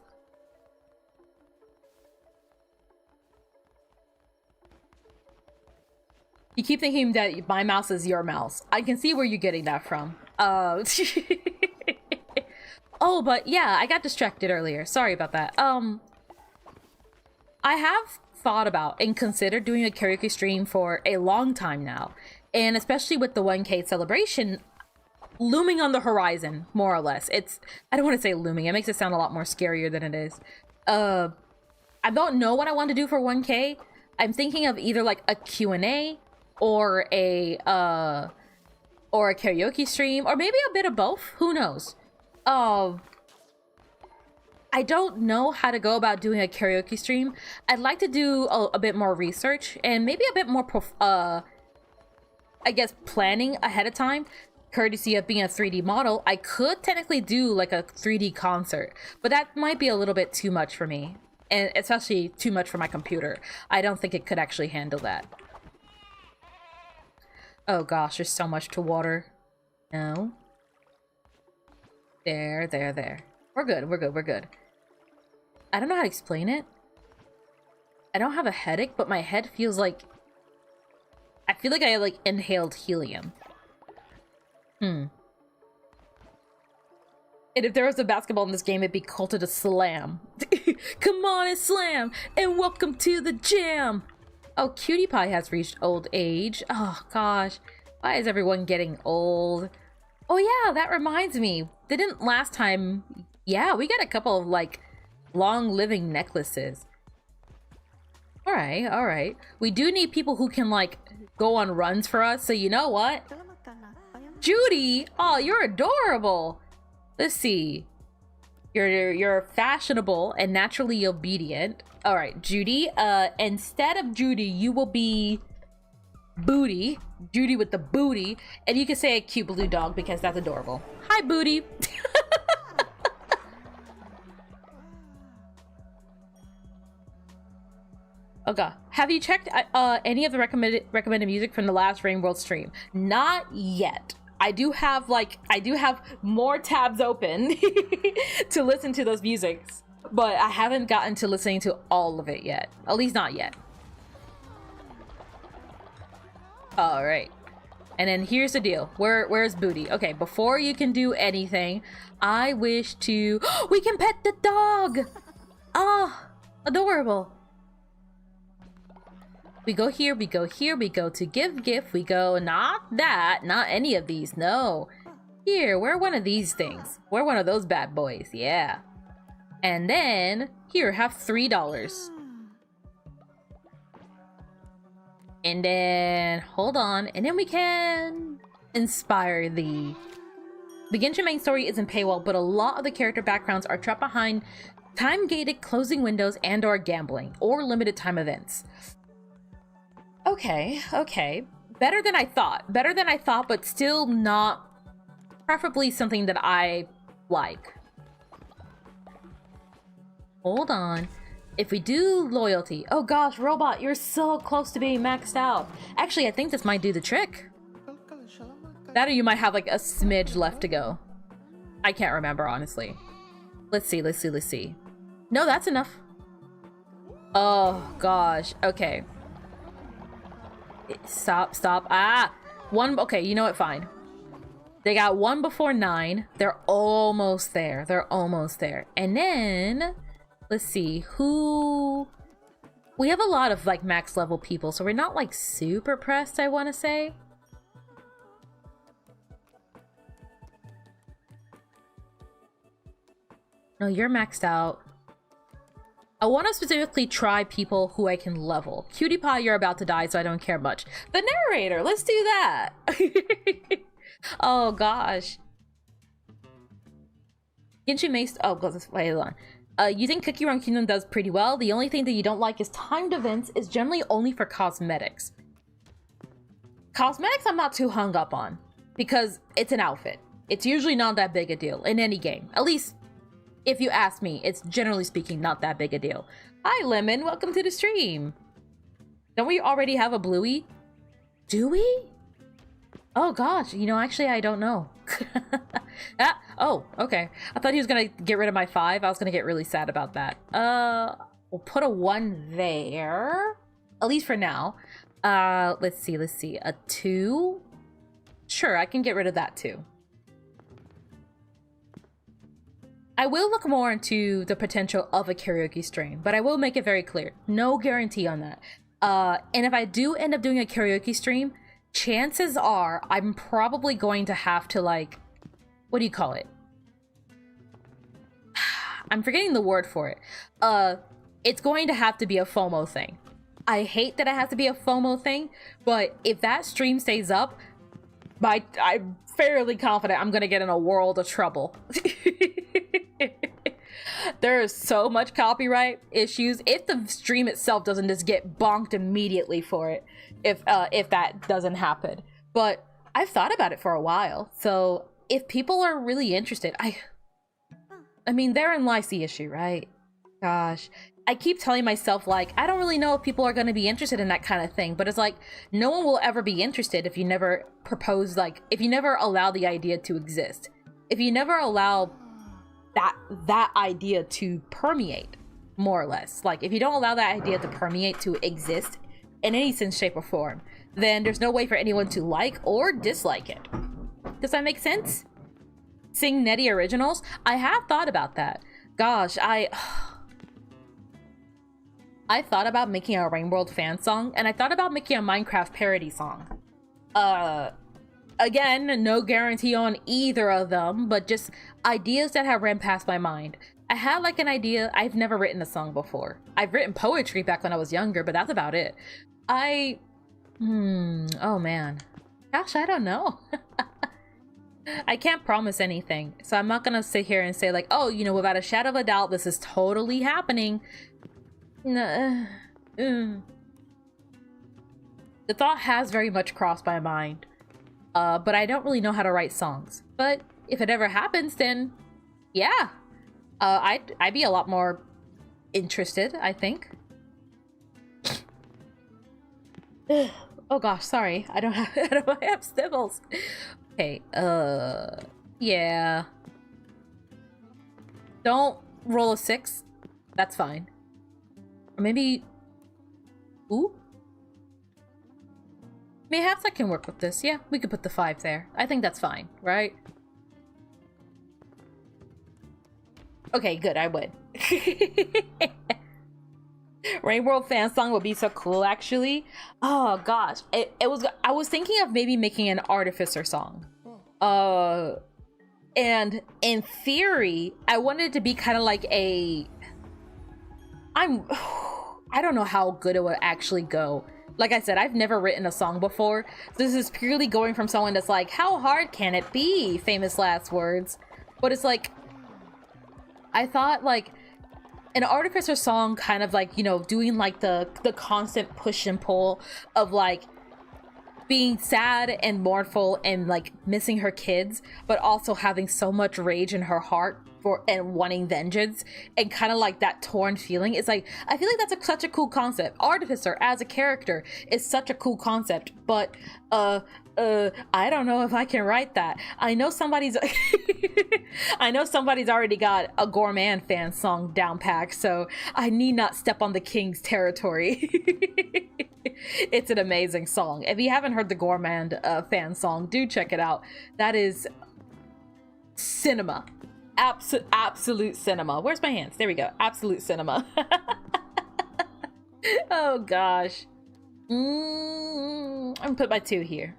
You keep thinking that my mouse is your mouse. I can see where you're getting that from. Oh, but yeah, I got distracted earlier. Sorry about that. I have thought about and considered doing a karaoke stream for a long time now. And especially with the 1K celebration looming on the horizon, more or less. I don't want to say looming. It makes it sound a lot more scarier than it is. I don't know what I want to do for 1K. I'm thinking of either like a Q&A or a karaoke stream, or maybe a bit of both. Who knows? I don't know how to go about doing a karaoke stream. I'd like to do a bit more research and maybe a bit more I guess planning ahead of time, courtesy of being a 3D model. I could technically do like a 3D concert, but that might be a little bit too much for me, and especially too much for my computer. I don't think it could actually handle that. Oh gosh, there's so much to water. No. There. We're good. I don't know how to explain it. I don't have a headache, but my head feels like... I feel like I like inhaled helium. And if there was a basketball in this game, it'd be called a slam. Come on and slam, and welcome to the jam. Oh, Cutie Pie has reached old age. Oh gosh, why is everyone getting old? Oh yeah, that reminds me. Didn't last time... Yeah, we got a couple of like long living necklaces. All right. We do need people who can like go on runs for us. So you know what? Judy, oh, you're adorable. Let's see. You're fashionable and naturally obedient. All right, Judy. Instead of Judy, you will be Booty. Judy with the booty, and you can say a cute blue dog because that's adorable. Hi, Booty. Oh god, have you checked any of the recommended music from the last Rain World stream? Not yet. I do have more tabs open to listen to those musics, but I haven't gotten to listening to all of it yet. At least not yet. All right. And then here's the deal. Where's Booty? Okay, before you can do anything, I wish to... We can pet the dog! Ah, adorable. We go here, we go here, we go to give gift, we go not that, not any of these, no. Here, wear one of these things. Wear one of those bad boys, yeah. And then, here, have $3. And then, hold on, and then we can inspire thee. The Genshin main story isn't paywall, but a lot of the character backgrounds are trapped behind time-gated closing windows and or gambling, or limited time events. Okay, okay. Better than I thought. Better than I thought, but still not preferably something that I like. Hold on. If we do loyalty... Oh gosh, Robot, you're so close to being maxed out. Actually, I think this might do the trick. That or you might have like a smidge left to go. I can't remember, honestly. Let's see, let's see, let's see. No, that's enough. Oh gosh, okay. Stop, stop. Ah! One, okay, you know what, fine. They got one before 9. They're almost there. They're almost there. And then, let's see, who... We have a lot of like max level people, so we're not like super pressed, I want to say. No, you're maxed out. I want to specifically try people who I can level. Cutie Pie, you're about to die, so I don't care much. The narrator, let's do that. Oh gosh. Genshin Mace. Oh, wait, hold on. You think Cookie Run Kingdom does pretty well. The only thing that you don't like is timed events is generally only for cosmetics. Cosmetics I'm not too hung up on because it's an outfit. It's usually not that big a deal in any game. At least if you ask me, it's generally speaking not that big a deal. Hi Lemon, welcome to the stream. Don't we already have a Bluey? Do we? Oh gosh, you know, actually I don't know. Ah, oh, okay. I thought he was gonna get rid of my 5. I was gonna get really sad about that. We'll put a 1 there. At least for now. Let's see, let's see. A 2? Sure, I can get rid of that too. I will look more into the potential of a karaoke stream, but I will make it very clear. No guarantee on that. And if I do end up doing a karaoke stream, chances are I'm probably going to have to like, what do you call it? I'm forgetting the word for it. It's going to have to be a FOMO thing. I hate that it has to be a FOMO thing, but if that stream stays up, I'm fairly confident I'm gonna get in a world of trouble. There is so much copyright issues if the stream itself doesn't just get bonked immediately for it, if that doesn't happen. But I've thought about it for a while, so if people are really interested, I mean, therein lies the issue, right? Gosh, I keep telling myself, like, I don't really know if people are going to be interested in that kind of thing, but it's like, no one will ever be interested if you never propose, like, if you never allow the idea to exist. If you never allow that idea to permeate, more or less. Like, if you don't allow that idea to permeate, to exist in any sense, shape, or form, then there's no way for anyone to like or dislike it. Does that make sense? Sing Netty originals? I have thought about that. Gosh, I thought about making a Rainworld fan song, and I thought about making a Minecraft parody song. Again, no guarantee on either of them, but just ideas that have ran past my mind. I had like an idea. I've never written a song before. I've written poetry back when I was younger, but that's about it. Oh man. Gosh, I don't know. I can't promise anything, so I'm not gonna sit here and say like, oh, you know, without a shadow of a doubt, this is totally happening. The thought has very much crossed my mind, but I don't really know how to write songs. But if it ever happens, then yeah, I'd be a lot more interested, I think. Oh gosh, sorry, I don't have sniffles. Okay, yeah. Don't roll a 6. That's fine. Or maybe... Ooh? Mayhaps I can work with this. Yeah, we could put the 5 there. I think that's fine, right? Okay, good, I would. Rain World fan song would be so cool, actually. Oh gosh, it was. I was thinking of maybe making an Artificer song. And in theory, I wanted it to be kind of like a. I don't know how good it would actually go. Like I said, I've never written a song before. This is purely going from someone that's like, how hard can it be? Famous last words. But it's like, I thought like an Artificer song kind of like, you know, doing like the constant push and pull of like being sad and mournful and like missing her kids, but also having so much rage in her heart for and wanting vengeance, and kind of like that torn feeling. It's like, I feel like that's such a cool concept. Artificer as a character is such a cool concept, but I don't know if I can write that. I know somebody's I know somebody's already got a Gourmand fan song down packed, so I need not step on the king's territory. It's an amazing song. If you haven't heard the Gourmand fan song, do check it out. That is cinema. Absolute cinema. Where's my hands? There we go. Absolute cinema. Oh gosh. I'm gonna put my 2 here.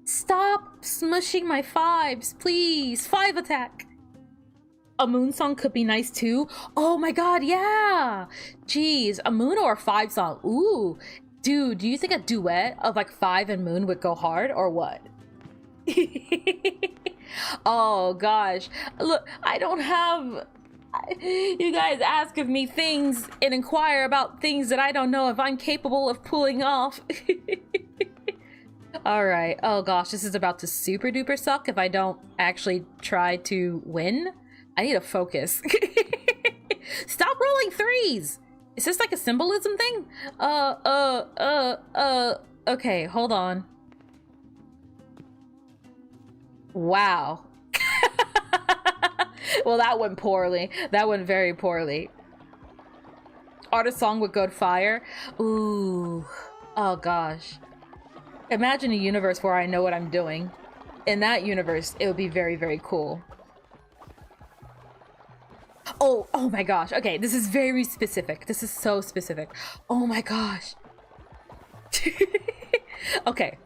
Stop smushing my 5s, please. 5 attack. A moon song could be nice too. Oh my god, yeah. Jeez, a moon or a 5 song. Ooh. Dude, do you think a duet of like 5 and moon would go hard or what? Oh gosh, look, I don't have. You guys ask of me things and inquire about things that I don't know if I'm capable of pulling off. All right. Oh gosh, this is about to super duper suck if I don't actually try to win. I need to focus. Stop rolling 3s. Is this like a symbolism thing? Okay, hold on. Wow. Well, that went poorly. That went very poorly. Artist song with good fire. Ooh. Oh gosh. Imagine a universe where I know what I'm doing. In that universe, it would be very, very cool. Oh my gosh. Okay, this is very specific. This is so specific. Oh my gosh. Okay.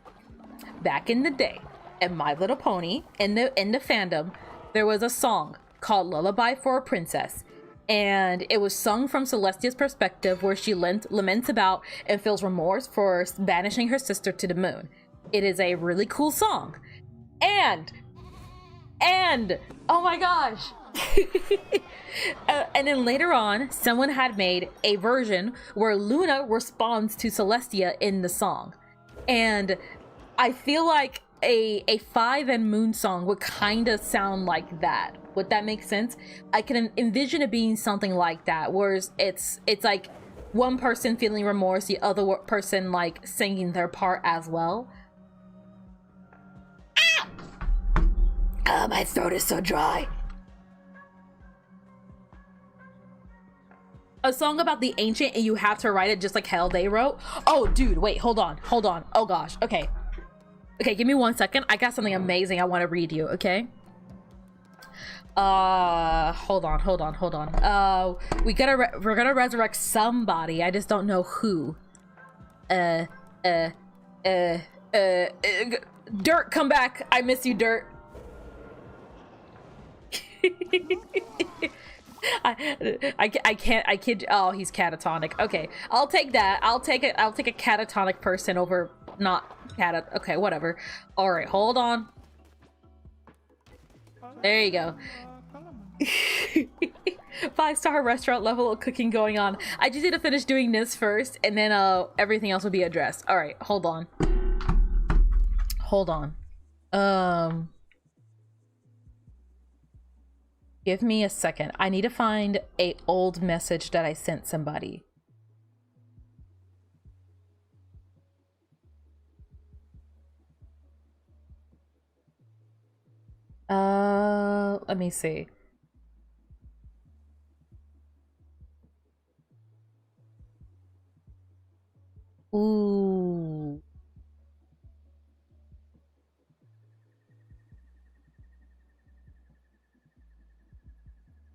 Back in the day, in My Little Pony, in the fandom, there was a song called Lullaby for a Princess. And it was sung from Celestia's perspective, where she laments about and feels remorse for banishing her sister to the moon. It is a really cool song. And oh my gosh. And then later on, someone had made a version where Luna responds to Celestia in the song. And I feel like a 5 and moon song would kind of sound like that. Would that make sense? I can envision it being something like that, where it's like one person feeling remorse, the other person like singing their part as well. Ah, my throat is so dry. A song about the ancient and you have to write it just like hell they wrote. Oh, dude, wait, hold on. Oh gosh, okay. Okay, give me 1 second. I got something amazing I want to read you, okay? Hold on. We're gonna resurrect somebody. I just don't know who. Dirt, come back. I miss you, Dirt. I can't. Oh, he's catatonic. Okay, I'll take that. I'll take a catatonic person over not catat. Okay, whatever. All right, hold on. There you go. 5-star restaurant level of cooking going on. I just need to finish doing this first, and then everything else will be addressed. All right, hold on. Give me a second. I need to find a old message that I sent somebody. Let me see. Ooh.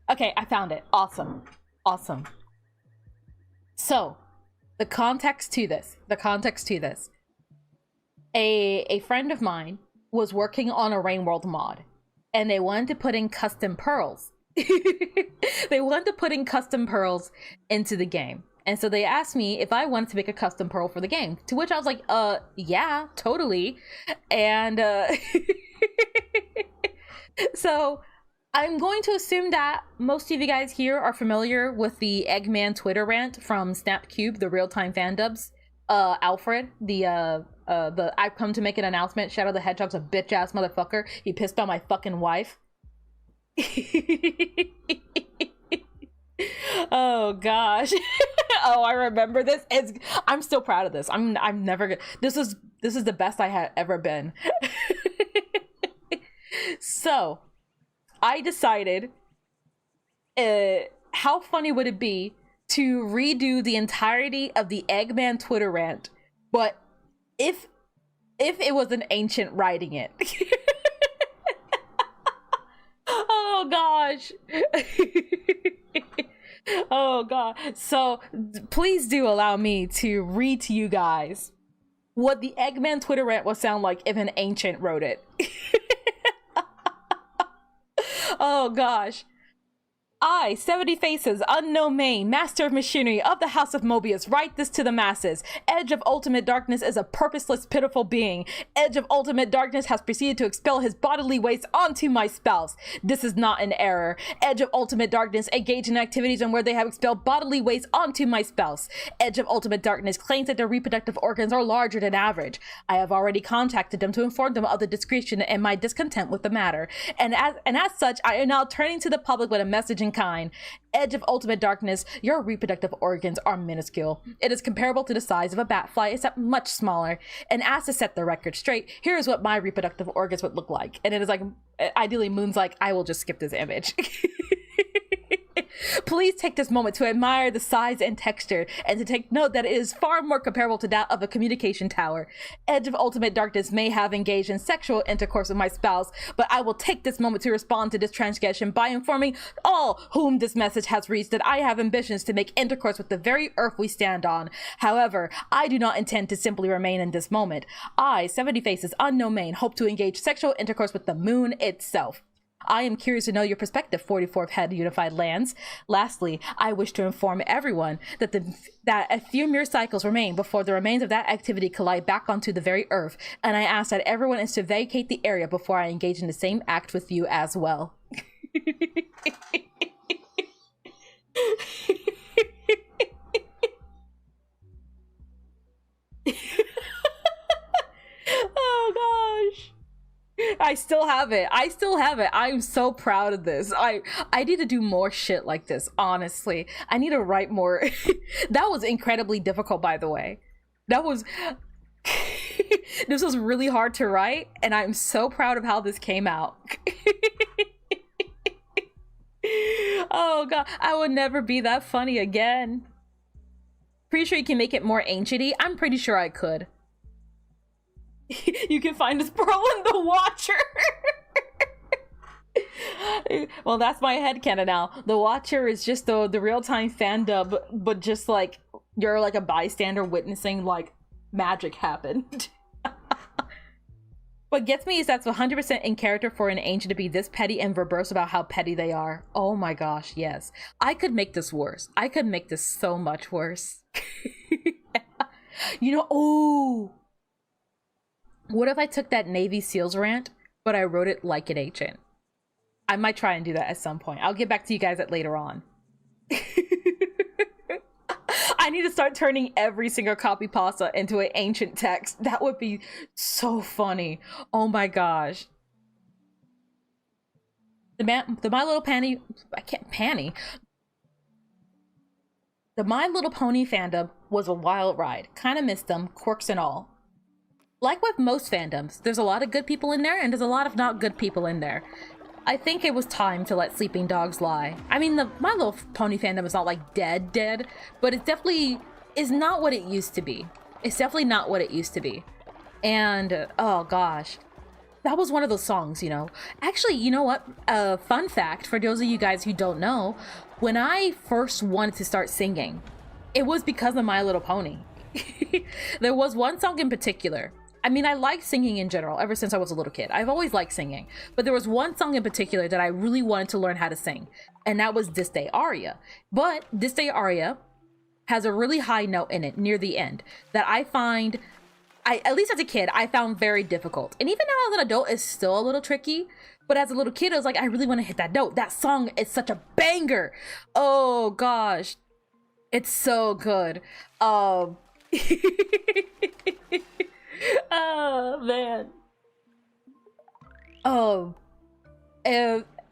Okay, I found it. Awesome. Awesome. So, the context to this. A friend of mine was working on a Rain World mod, and they wanted to put in custom pearls. They wanted to put in custom pearls into the game. And so they asked me if I wanted to make a custom pearl for the game, to which I was like, yeah, totally. And so I'm going to assume that most of you guys here are familiar with the Eggman Twitter rant from Snapcube, the real-time fandubs. Alfred, the I've come to make an announcement, Shadow the Hedgehog's a bitch-ass motherfucker. He pissed on my fucking wife. Oh gosh. Oh, I remember this. I'm still proud of this. I'm never this is the best I had ever been. So I decided, how funny would it be to redo the entirety of the Eggman Twitter rant, but if it was an ancient writing it. Oh gosh. Oh god. So please do allow me to read to you guys what the Eggman Twitter rant would sound like if an ancient wrote it. Oh gosh. I, 70 Faces, unknown main, master of machinery of the House of Mobius, write this to the masses. Edge of Ultimate Darkness is a purposeless, pitiful being. Edge of Ultimate Darkness has proceeded to expel his bodily waste onto my spouse. This is not an error. Edge of Ultimate Darkness engage in activities on where they have expelled bodily waste onto my spouse. Edge of Ultimate Darkness claims that their reproductive organs are larger than average. I have already contacted them to inform them of the discretion and my discontent with the matter. And as such, I am now turning to the public with a message in kind. Edge of Ultimate Darkness, your reproductive organs are minuscule. It is comparable to the size of a bat fly, except much smaller. And as to set the record straight, here is what my reproductive organs would look like. And it is like, ideally Moon's like, I will just skip this image. Please take this moment to admire the size and texture, and to take note that it is far more comparable to that of a communication tower. Edge of Ultimate Darkness may have engaged in sexual intercourse with my spouse, but I will take this moment to respond to this transgression by informing all whom this message has reached that I have ambitions to make intercourse with the very earth we stand on. However, I do not intend to simply remain in this moment. I, 70 Faces, unknown main, hope to engage sexual intercourse with the moon itself. I am curious to know your perspective, 44th Head Unified Lands. Lastly, I wish to inform everyone that a few mere cycles remain before the remains of that activity collide back onto the very earth, and I ask that everyone is to vacate the area before I engage in the same act with you as well. Oh gosh. I still have it. I'm so proud of this. I need to do more shit like this, honestly. I need to write more. That was incredibly difficult, by the way. That was this was really hard to write, and I'm so proud of how this came out. Oh god, I would never be that funny again. Pretty sure you can make it more ancient-y. I'm pretty sure I could. You can find this pearl in the Watcher. Well, that's my headcanon now. The Watcher is just the real-time fandub, but just like you're like a bystander witnessing like magic happen. What gets me is that's 100% in character for an ancient to be this petty and verbose about how petty they are. Oh my gosh, yes. I could make this worse. I could make this so much worse. You know, oh. What if I took that Navy SEALs rant, but I wrote it like an ancient? I might try and do that at some point. I'll get back to you guys at later on. I need to start turning every single copy pasta into an ancient text. That would be so funny. Oh my gosh. The My Little Pony, The My Little Pony fandom was a wild ride. Kind of missed them, quirks and all. Like with most fandoms, there's a lot of good people in there and there's a lot of not good people in there. I think it was time to let sleeping dogs lie. I mean, the My Little Pony fandom is not like dead, but it definitely is not what it used to be. It's definitely not what it used to be. And, oh gosh. That was one of those songs, you know. Actually, you know what? Fun fact, for those of you guys who don't know, when I first wanted to start singing, it was because of My Little Pony. There was one song in particular. I mean, I like singing in general ever since I was a little kid. I've always liked singing, but there was one song in particular that I really wanted to learn how to sing, and that was This Day Aria. But This Day Aria has a really high note in it near the end that I find, at least as a kid, I found very difficult. And even now as an adult, it's still a little tricky. But as a little kid, I was like, I really want to hit that note. That song is such a banger. Oh gosh, it's so good. Oh man.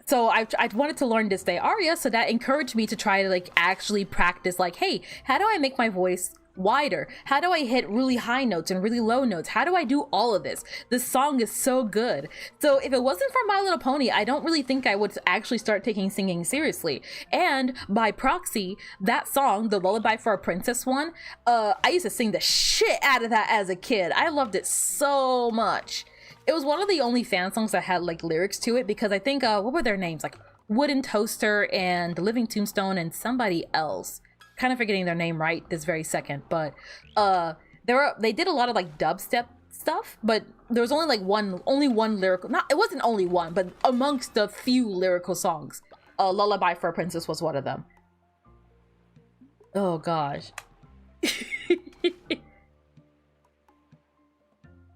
So I wanted to learn This Day Aria, so that encouraged me to try to like actually practice, like, hey, how do I make my voice wider? How do I hit really high notes and really low notes? How do I do all of this? This song is so good. So if it wasn't for My Little Pony, I don't really think I would actually start taking singing seriously. And by proxy, that song, the Lullaby for a Princess one, I used to sing the shit out of that as a kid. I loved it so much. It was one of the only fan songs that had like lyrics to it, because I think, what were their names? Like Wooden Toaster and The Living Tombstone and somebody else. Kind of forgetting their name right this very second, but they did a lot of like dubstep stuff, but there was only one lyrical, it wasn't only one, but amongst the few lyrical songs, Lullaby for a Princess was one of them. Oh gosh.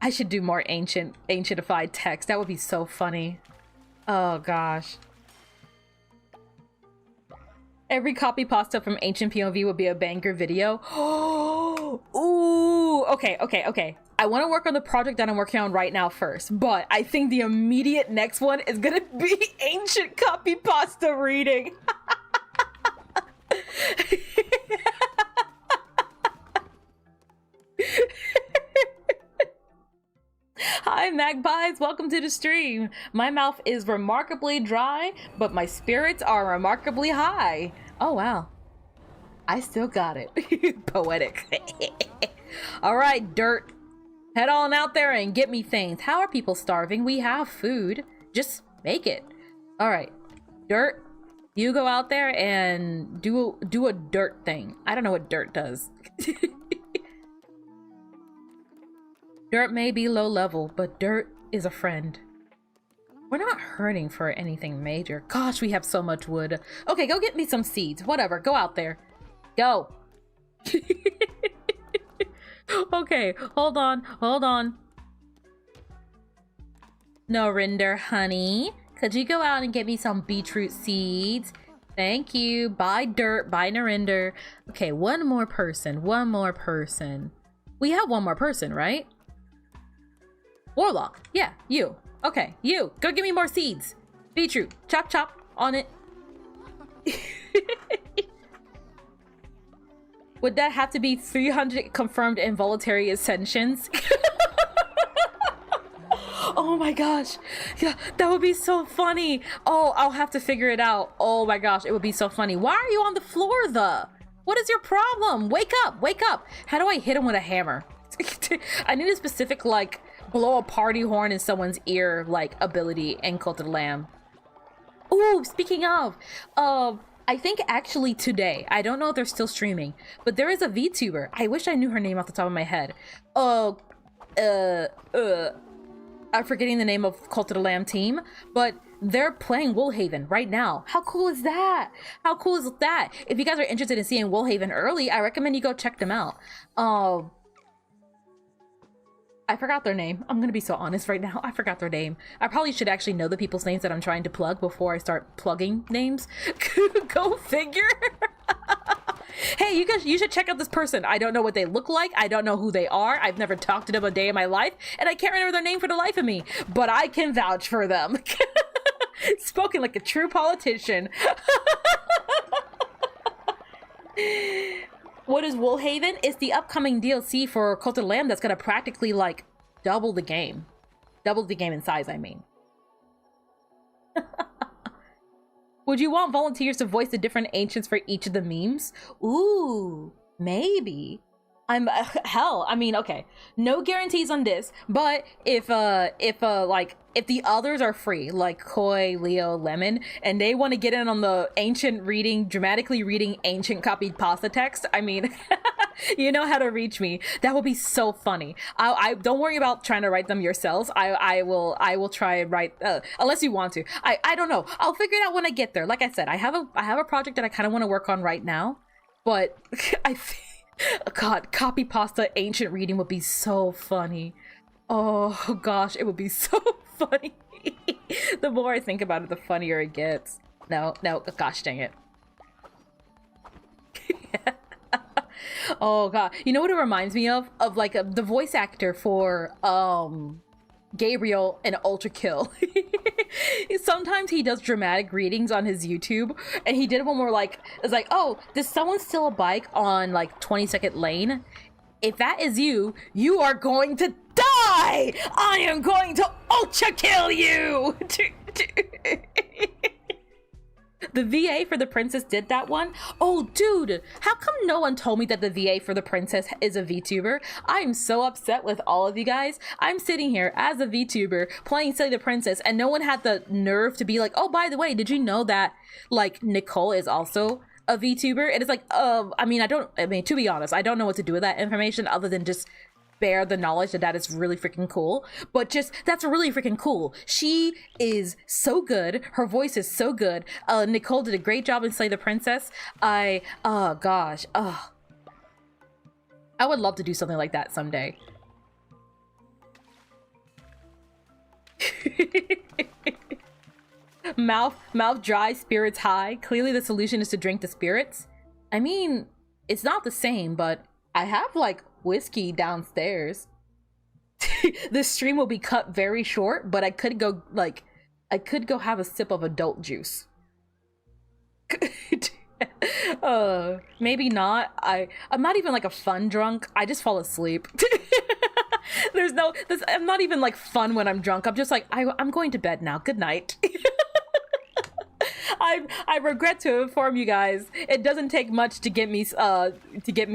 I should do more ancientified text. That would be so funny. Oh gosh. Every copy pasta from Ancient POV would be a banger video. Ooh, okay. I want to work on the project that I'm working on right now first, but I think the immediate next one is gonna be Ancient copy pasta reading. Hi magpies, welcome to the stream. My mouth is remarkably dry, but my spirits are remarkably high. Oh wow, I still got it. Poetic. All right, Dirt, head on out there and get me things. How are people starving? We have food, just make it. All right, Dirt, you go out there and do a dirt thing. I don't know what dirt does. Dirt may be low level, but dirt is a friend. We're not hurting for anything major. Gosh, we have so much wood. Okay, go get me some seeds. Whatever, go out there. Go. Okay, hold on. Narinder, honey, could you go out and get me some beetroot seeds? Thank you. Bye, Dirt. Bye, Narinder. Okay, one more person. We have one more person, right? Warlock, yeah, you. Okay, you, go give me more seeds. Beetroot, chop chop on it. Would that have to be 300 confirmed involuntary ascensions? Oh my gosh, yeah, that would be so funny. Oh, I'll have to figure it out. Oh my gosh, it would be so funny. Why are you on the floor though? What is your problem? Wake up, wake up. How do I hit him with a hammer? I need a specific, like, blow a party horn in someone's ear, like, ability in Cult of the Lamb. Ooh, speaking of, I think actually today, I don't know if they're still streaming, but there is a VTuber. I wish I knew her name off the top of my head. I'm forgetting the name of Cult of the Lamb team, but they're playing Wollhaven right now. How cool is that? How cool is that? If you guys are interested in seeing Wollhaven early, I recommend you go check them out. I forgot their name. I'm gonna be so honest right now. I forgot their name. I probably should actually know the people's names that I'm trying to plug before I start plugging names. Go figure. Hey, you should check out this person. I don't know what they look like. I don't know who they are. I've never talked to them a day in my life, and I can't remember their name for the life of me, but I can vouch for them. Spoken like a true politician. What is Wollhaven? It's the upcoming DLC for Cult of the Lamb that's gonna practically like double the game. Double the game in size, I mean. Would you want volunteers to voice the different ancients for each of the memes? Ooh, maybe. I'm hell. I mean, okay, no guarantees on this, but if the others are free, like Koi, Leo, Lemon, and they want to get in on the dramatically reading ancient copied pasta text, I mean, you know how to reach me. That will be so funny. I don't worry about trying to write them yourselves. I will try and write unless you want to. I don't know. I'll figure it out when I get there. Like I said, I have a project that I kind of want to work on right now, but I think. God, copy pasta ancient reading would be so funny. Oh gosh, it would be so funny. The more I think about it, the funnier it gets. No, gosh dang it. Oh god, you know what it reminds me of? Of like the voice actor for Gabriel and Ultra Kill. Sometimes he does dramatic readings on his YouTube, and he did one where like it's like, oh, does someone steal a bike on like 22nd Lane? If that is you, you are going to die! I am going to Ultra Kill you! The VA for the princess did that one. Oh, dude, how come no one told me that the VA for the princess is a VTuber? I am so upset with all of you guys. I'm sitting here as a VTuber playing Silly the Princess, and no one had the nerve to be like, oh, by the way, did you know that, like, Nicole is also a VTuber? And it's like, I mean, to be honest, I don't know what to do with that information other than just bear the knowledge that is really freaking cool. But just, that's really freaking cool. She is so good. Her voice is so good. Nicole did a great job in Slay the Princess. Oh gosh. Oh. I would love to do something like that someday. Mouth dry, spirits high. Clearly the solution is to drink the spirits. I mean, it's not the same, but I have like whiskey downstairs. This stream will be cut very short, but I could go have a sip of adult juice. Maybe not. I'm not even like a fun drunk. I just fall asleep. I'm not even like fun when I'm drunk. I'm just like, I'm going to bed now. Good night. I regret to inform you guys, it doesn't take much to get me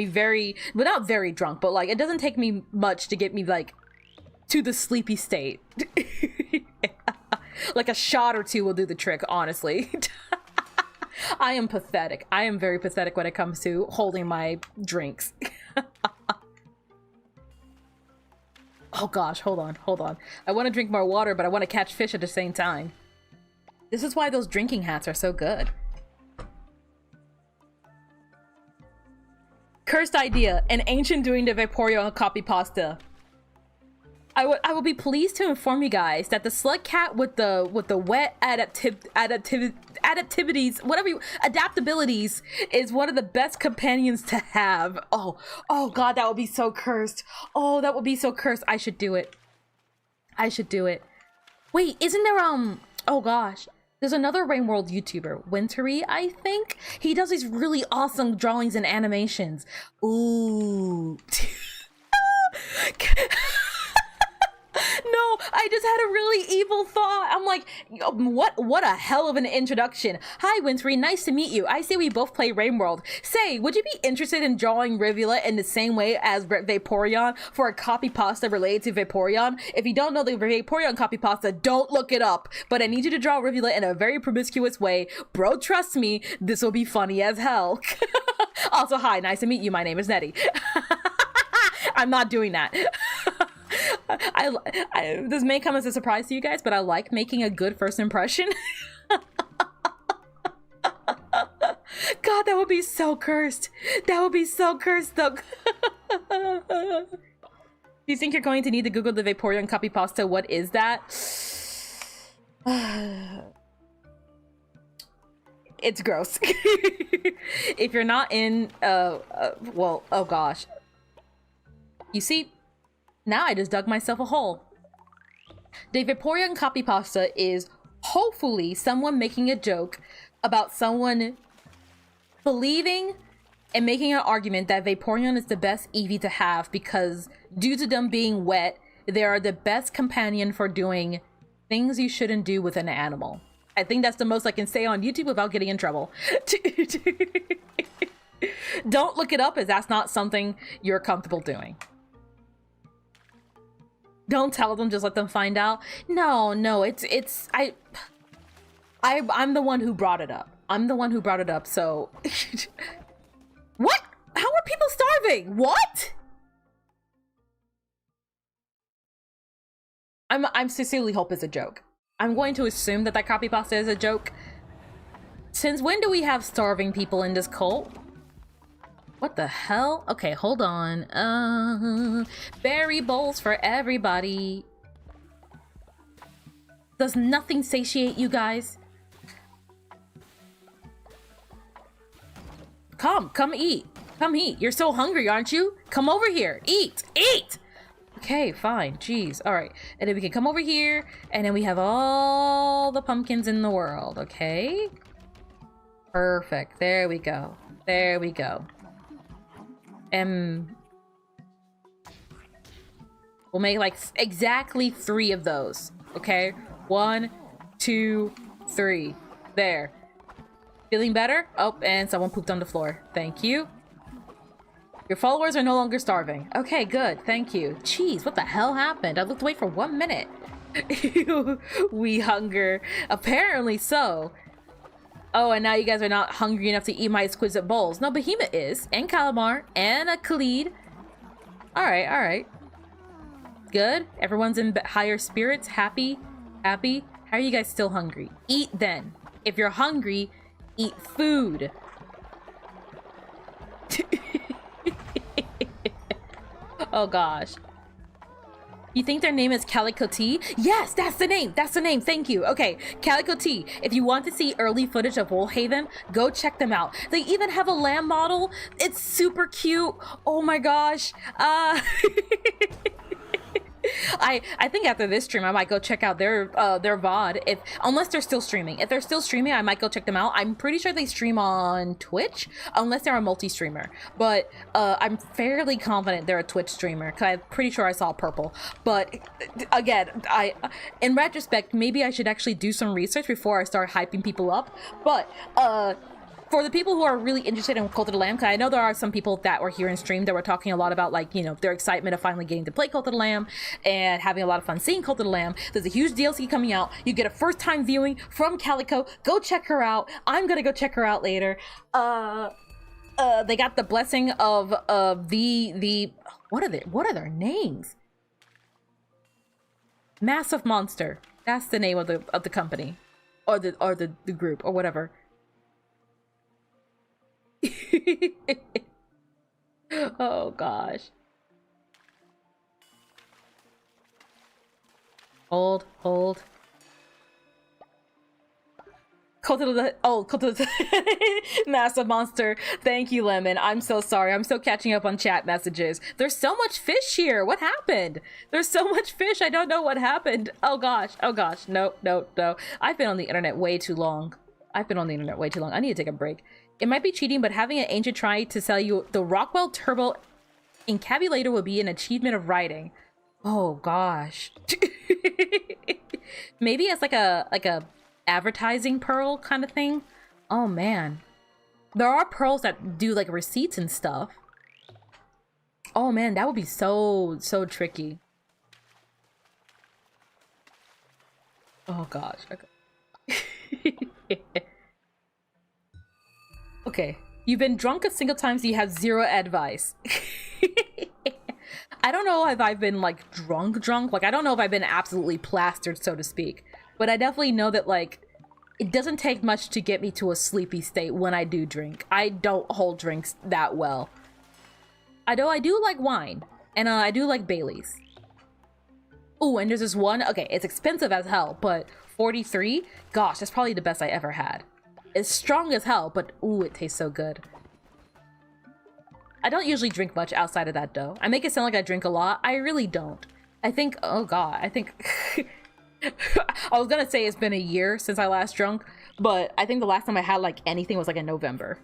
very, well, not very drunk, but like it doesn't take me much to get me like to the sleepy state. Like a shot or two will do the trick, honestly. I am pathetic. I am very pathetic when it comes to holding my drinks. Oh gosh, hold on. I want to drink more water, but I want to catch fish at the same time. This is why those drinking hats are so good. Cursed idea, an ancient doing the Vaporeon copy pasta. I will be pleased to inform you guys that the slug cat with the wet adaptabilities is one of the best companions to have. Oh god, that would be so cursed. Oh, that would be so cursed. I should do it. Wait, isn't there oh gosh. There's another Rain World YouTuber, Wintery, I think. He does these really awesome drawings and animations. Ooh. No, I just had a really evil thought. I'm like, what a hell of an introduction. Hi, Wintery, nice to meet you. I see we both play Rain World. Say, would you be interested in drawing Rivulet in the same way as Vaporeon for a copy pasta related to Vaporeon? If you don't know the Vaporeon copy pasta, don't look it up. But I need you to draw Rivulet in a very promiscuous way. Bro, trust me, this will be funny as hell. Also, hi, nice to meet you. My name is Netty. I'm not doing that. This may come as a surprise to you guys, but I like making a good first impression. God, that would be so cursed. That would be so cursed, though. Do you think you're going to need to Google the Vaporeon copy pasta? What is that? It's gross. If you're not in, well, oh gosh. You see, now I just dug myself a hole. The Vaporeon copy pasta is hopefully someone making a joke about someone believing and making an argument that Vaporeon is the best Eevee to have because due to them being wet, they are the best companion for doing things you shouldn't do with an animal. I think that's the most I can say on YouTube without getting in trouble. Don't look it up, as that's not something you're comfortable doing. Don't tell them, just let them find out. No, I'm the one who brought it up. I'm the one who brought it up, so... What? How are people starving? What? I'm sincerely hope it's a joke. I'm going to assume that copy pasta is a joke. Since when do we have starving people in this cult? What the hell? Okay, hold on. Berry bowls for everybody. Does nothing satiate you guys? Come eat. Come eat. You're so hungry, aren't you? Come over here. Eat. Eat! Okay, fine. Jeez. All right. And then we can come over here, and then we have all the pumpkins in the world, okay? Perfect. There we go. There we go. We'll make like exactly 3 of those, okay? 1, 2, 3. There. Feeling better? Oh, and someone pooped on the floor. Thank you. Your followers are no longer starving. Okay, good. Thank you. Jeez, what the hell happened? I looked away for 1 minute. We hunger. Apparently so. Oh, and now you guys are not hungry enough to eat my exquisite bowls. No, Behemoth is. And Calamar. And a Khalid. Alright, alright. Good. Everyone's in higher spirits. Happy. Happy. How are you guys still hungry? Eat then. If you're hungry, eat food. Oh gosh. You think their name is Calico T? Yes, that's the name. That's the name. Thank you. Okay, Calico T. If you want to see early footage of Wollhaven, go check them out. They even have a lamb model. It's super cute. Oh my gosh. I think after this stream I might go check out their VOD, unless they're still streaming. If they're still streaming, I might go check them out. I'm pretty sure they stream on Twitch, unless they're a multi-streamer. But I'm fairly confident they're a Twitch streamer, because I'm pretty sure I saw purple. But again, in retrospect, maybe I should actually do some research before I start hyping people up. But for the people who are really interested in Cult of the Lamb, because I know there are some people that were here in stream that were talking a lot about, like, you know, their excitement of finally getting to play Cult of the Lamb and having a lot of fun seeing Cult of the Lamb. There's a huge DLC coming out. You get a first-time viewing from Calico. Go check her out. I'm gonna go check her out later. They got the blessing of the what are their names? Massive Monster. That's the name of the company, or the group, or whatever. Oh gosh. Hold. Cult of the Massive Monster. Thank you, Lemon. I'm so sorry. I'm still catching up on chat messages. There's so much fish here. What happened? There's so much fish. I don't know what happened. Oh gosh. No. I've been on the internet way too long. I need to take a break. It might be cheating, but having an ancient try to sell you the Rockwell Turbo encabulator would be an achievement of writing. Oh gosh. Maybe it's like a advertising pearl kind of thing. Oh man. There are pearls that do like receipts and stuff. Oh man, that would be so tricky. Oh gosh. Okay. Okay, you've been drunk a single time, so you have 0 advice. I don't know if I've been like drunk. Like, I don't know if I've been absolutely plastered, so to speak. But I definitely know that, like, it doesn't take much to get me to a sleepy state when I do drink. I don't hold drinks that well. I do like wine, and I do like Baileys. Oh, and there's this one, okay, it's expensive as hell, but 43? Gosh, that's probably the best I ever had. It's strong as hell, but ooh, it tastes so good. I don't usually drink much outside of that, though. I make it sound like I drink a lot. I really don't. I think, oh god, I think... I was gonna say it's been a year since I last drunk, but I think the last time I had, like, anything was, like, in November.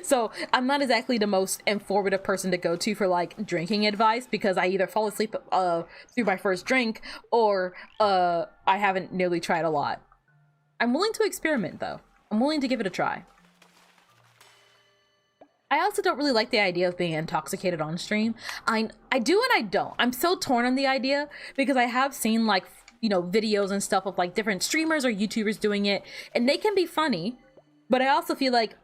So, I'm not exactly the most informative person to go to for, like, drinking advice, because I either fall asleep through my first drink, or I haven't nearly tried a lot. I'm willing to experiment, though. I'm willing to give it a try. I also don't really like the idea of being intoxicated on stream. I do and I don't. I'm so torn on the idea because I have seen like, you know, videos and stuff of like different streamers or YouTubers doing it, and they can be funny, but I also feel like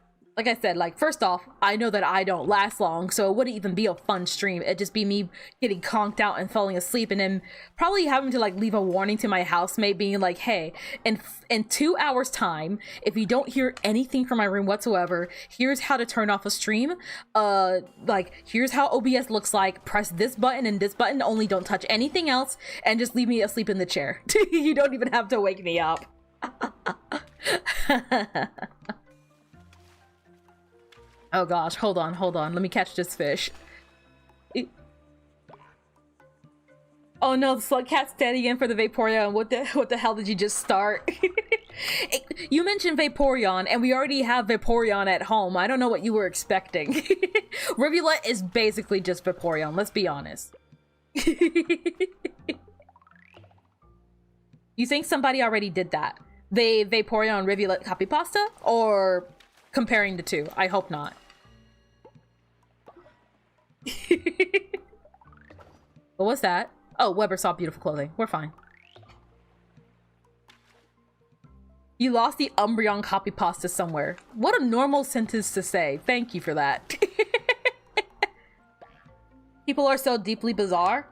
I said, like, first off, I know that I don't last long, so it wouldn't even be a fun stream. It'd just be me getting conked out and falling asleep, and then probably having to like leave a warning to my housemate being like, hey, in 2 hours time, if you don't hear anything from my room whatsoever, here's how to turn off a stream. Like, here's how OBS looks like. Press this button and this button only, don't touch anything else, and just leave me asleep in the chair. You don't even have to wake me up. Oh gosh, hold on. Let me catch this fish. Oh no, the slug cat's standing in for the Vaporeon. What the hell did you just start? You mentioned Vaporeon, and we already have Vaporeon at home. I don't know what you were expecting. Rivulet is basically just Vaporeon, let's be honest. You think somebody already did that? They Vaporeon Rivulet copy pasta? Or comparing the two? I hope not. What was that? Oh, Weber saw beautiful clothing. We're fine. You lost the Umbreon copy pasta somewhere. What a normal sentence to say. Thank you for that. People are so deeply bizarre.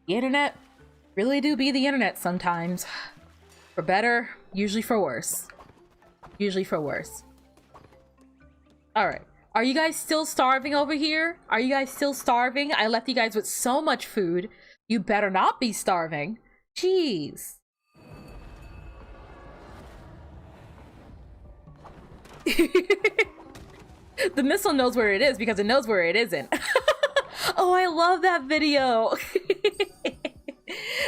The internet really do be the internet sometimes. For better, usually for worse. Usually for worse. Alright. Are you guys still starving over here? Are you guys still starving? I left you guys with so much food. You better not be starving. Jeez. The missile knows where it is because it knows where it isn't. Oh, I love that video.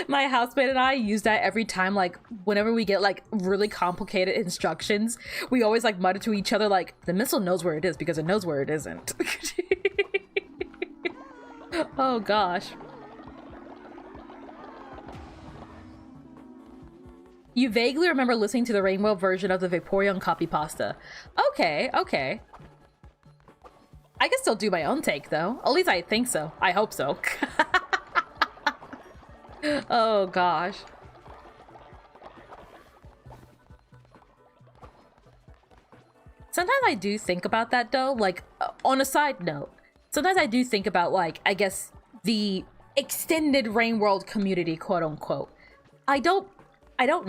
My housemate and I use that every time, like, whenever we get, like, really complicated instructions, we always, like, mutter to each other, like, the missile knows where it is because it knows where it isn't. Oh, gosh. You vaguely remember listening to the rainbow version of the Vaporeon copy pasta. Okay, okay. I can still do my own take, though. At least I think so. I hope so. Oh gosh. Sometimes I do think about that though, like on a side note, sometimes I do think about, like, I guess the extended Rain World community, quote unquote. I don't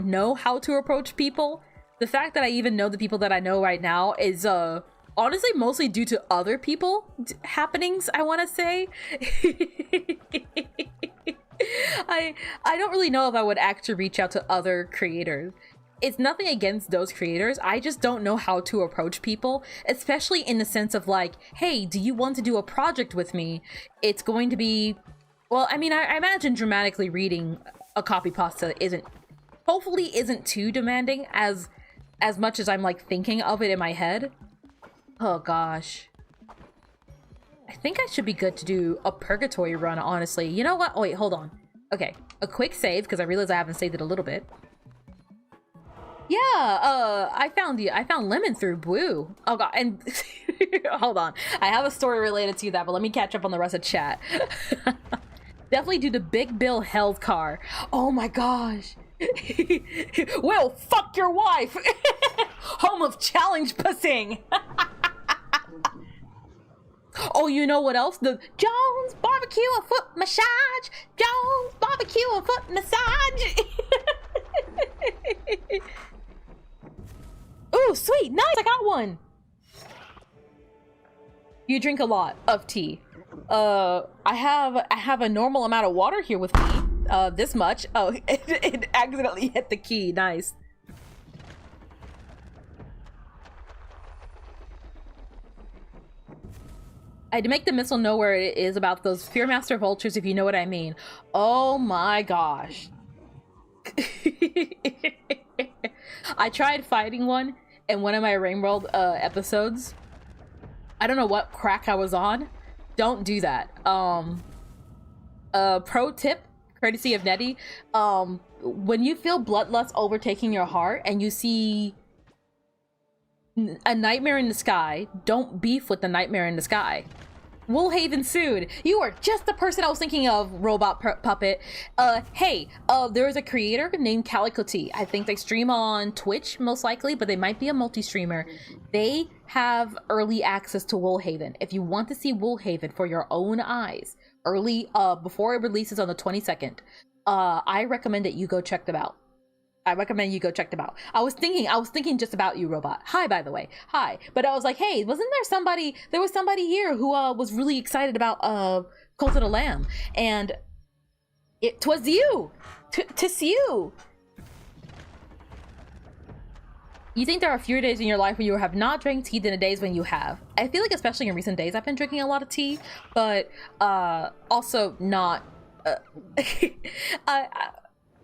know how to approach people. The fact that I even know the people that I know right now is honestly mostly due to other people happenings, I want to say. I don't really know if I would actually reach out to other creators. It's nothing against those creators. I just don't know how to approach people, especially in the sense of like, hey, do you want to do a project with me? It's going to be, well, I mean, I imagine dramatically reading a copy pasta hopefully isn't too demanding as much as I'm like thinking of it in my head. Oh gosh. I think I should be good to do a purgatory run, honestly. You know what? Oh, wait, hold on. Okay, a quick save, because I realize I haven't saved it a little bit. Yeah, I found lemon through Blue. Oh god, and hold on. I have a story related to that, but let me catch up on the rest of chat. Definitely do the Big Bill health car. Oh my gosh. Well, fuck your wife. Home of challenge pussing. Oh, you know what else? The Jones barbecue and foot massage. Jones barbecue and foot massage. Ooh, sweet, nice, I got one. You drink a lot of tea. I have a normal amount of water here with me. This much. Oh, it accidentally hit the key. Nice. I had to make the missile know where it is about those Fearmaster vultures, if you know what I mean. Oh my gosh. I tried fighting one in one of my Rainworld episodes. I don't know what crack I was on. Don't do that. Pro tip, courtesy of Netty. When you feel bloodlust overtaking your heart and you see A Nightmare in the Sky. Don't beef with the Nightmare in the Sky. Woolhaven soon. You are just the person I was thinking of, Robot Puppet. Hey, there is a creator named Calico T. I think they stream on Twitch, most likely, but they might be a multi-streamer. They have early access to Woolhaven. If you want to see Woolhaven for your own eyes, before it releases on the 22nd, I recommend that you go check them out. I was thinking just about you, Robot. Hi, by the way. Hi. But I was like, hey, there was somebody here who was really excited about Cult of the Lamb. And it was you. Tis you. You think there are fewer days in your life where you have not drank tea than the days when you have. I feel like especially in recent days I've been drinking a lot of tea, but also not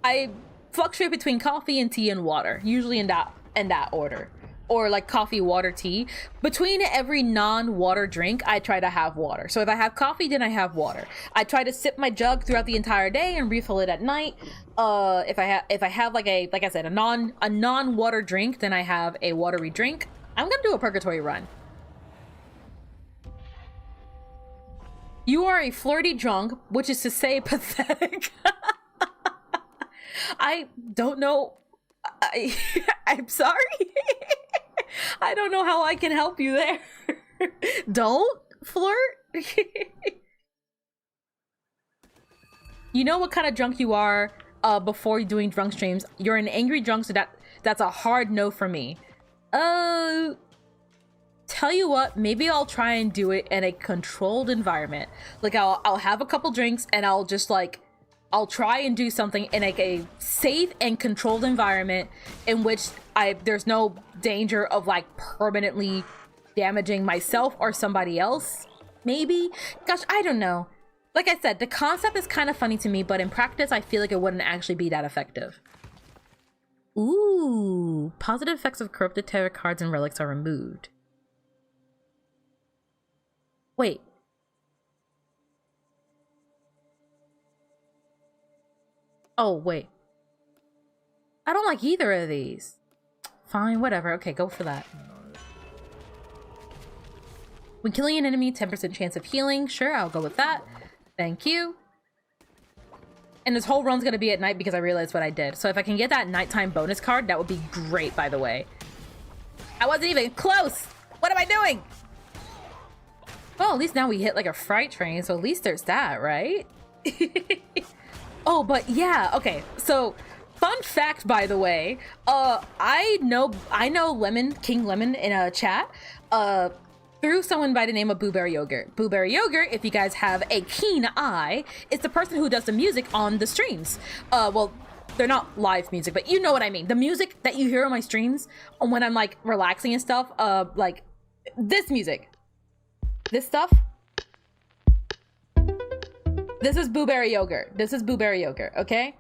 I fluctuate between coffee and tea and water, usually in that order, or like coffee, water, tea. Between every non-water drink, I try to have water. So if I have coffee, then I have water. I try to sip my jug throughout the entire day and refill it at night. If I have like I said, a non-water drink, then I have a watery drink. I'm gonna do a purgatory run. You are a flirty drunk, which is to say pathetic. I don't know. I'm sorry. I don't know how I can help you there. Don't flirt. You know what kind of drunk you are before doing drunk streams. You're an angry drunk, so that's a hard no for me. Tell you what, maybe I'll try and do it in a controlled environment. Like I'll have a couple drinks and I'll just like I'll try and do something in like a safe and controlled environment in which there's no danger of like permanently damaging myself or somebody else. Maybe. Gosh, I don't know. Like I said, the concept is kind of funny to me, but in practice, I feel like it wouldn't actually be that effective. Ooh, positive effects of corrupted tarot cards and relics are removed. Wait. Oh, wait. I don't like either of these. Fine, whatever. Okay, go for that. When killing an enemy, 10% chance of healing. Sure, I'll go with that. Thank you. And this whole run's gonna be at night because I realized what I did. So if I can get that nighttime bonus card, that would be great, by the way. I wasn't even close! What am I doing? Well, at least now we hit like a freight train, so at least there's that, right? Oh, but yeah, okay. So, fun fact, by the way, I know King Lemon in a chat, through someone by the name of Blueberry Yogurt. Blueberry Yogurt, if you guys have a keen eye, is the person who does the music on the streams. Well, they're not live music, but you know what I mean. The music that you hear on my streams when I'm like relaxing and stuff, like this music, this stuff. This is Blueberry Yogurt. Okay?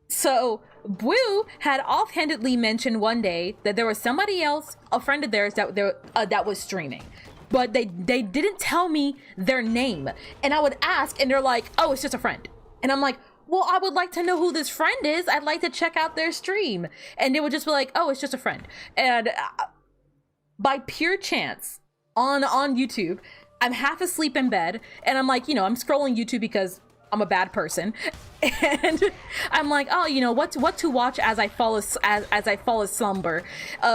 So Boo had offhandedly mentioned one day that there was somebody else, a friend of theirs, that was streaming. But they didn't tell me their name. And I would ask, and they're like, oh, it's just a friend. And I'm like, well, I would like to know who this friend is. I'd like to check out their stream. And they would just be like, oh, it's just a friend. And by pure chance, on YouTube, I'm half asleep in bed, and I'm like, I'm scrolling YouTube because I'm a bad person, and I'm like, oh, what to watch as I fall slumber,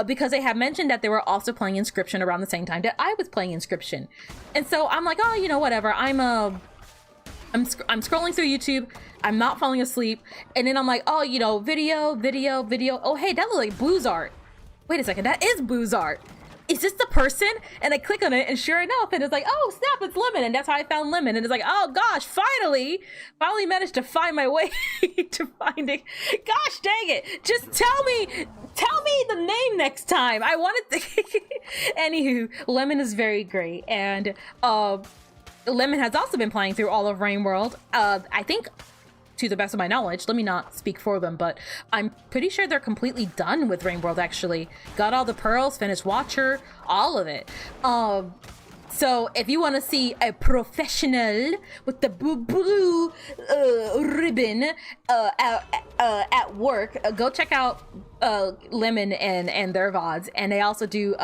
because they have mentioned that they were also playing Inscription around the same time that I was playing Inscription, and so I'm like, oh, whatever. I'm scrolling through YouTube. I'm not falling asleep, and then I'm like, oh, video. Oh, hey, that looks like Boo's art. Wait a second, that is Boo's art. Is this the person? And I click on it, and sure enough, and it's like, oh snap, it's Lemon, and that's how I found Lemon. And it's like, oh gosh, finally managed to find my way to finding. Gosh dang it! Just tell me the name next time. I wanted to. Anywho, Lemon is very great, and Lemon has also been playing through all of Rain World. I think, to the best of my knowledge, let me not speak for them, but I'm pretty sure they're completely done with Rain World, actually. Got all the pearls, finished Watcher, all of it. So if you want to see a professional with the blue ribbon at work, go check out Lemon and their VODs. And they also do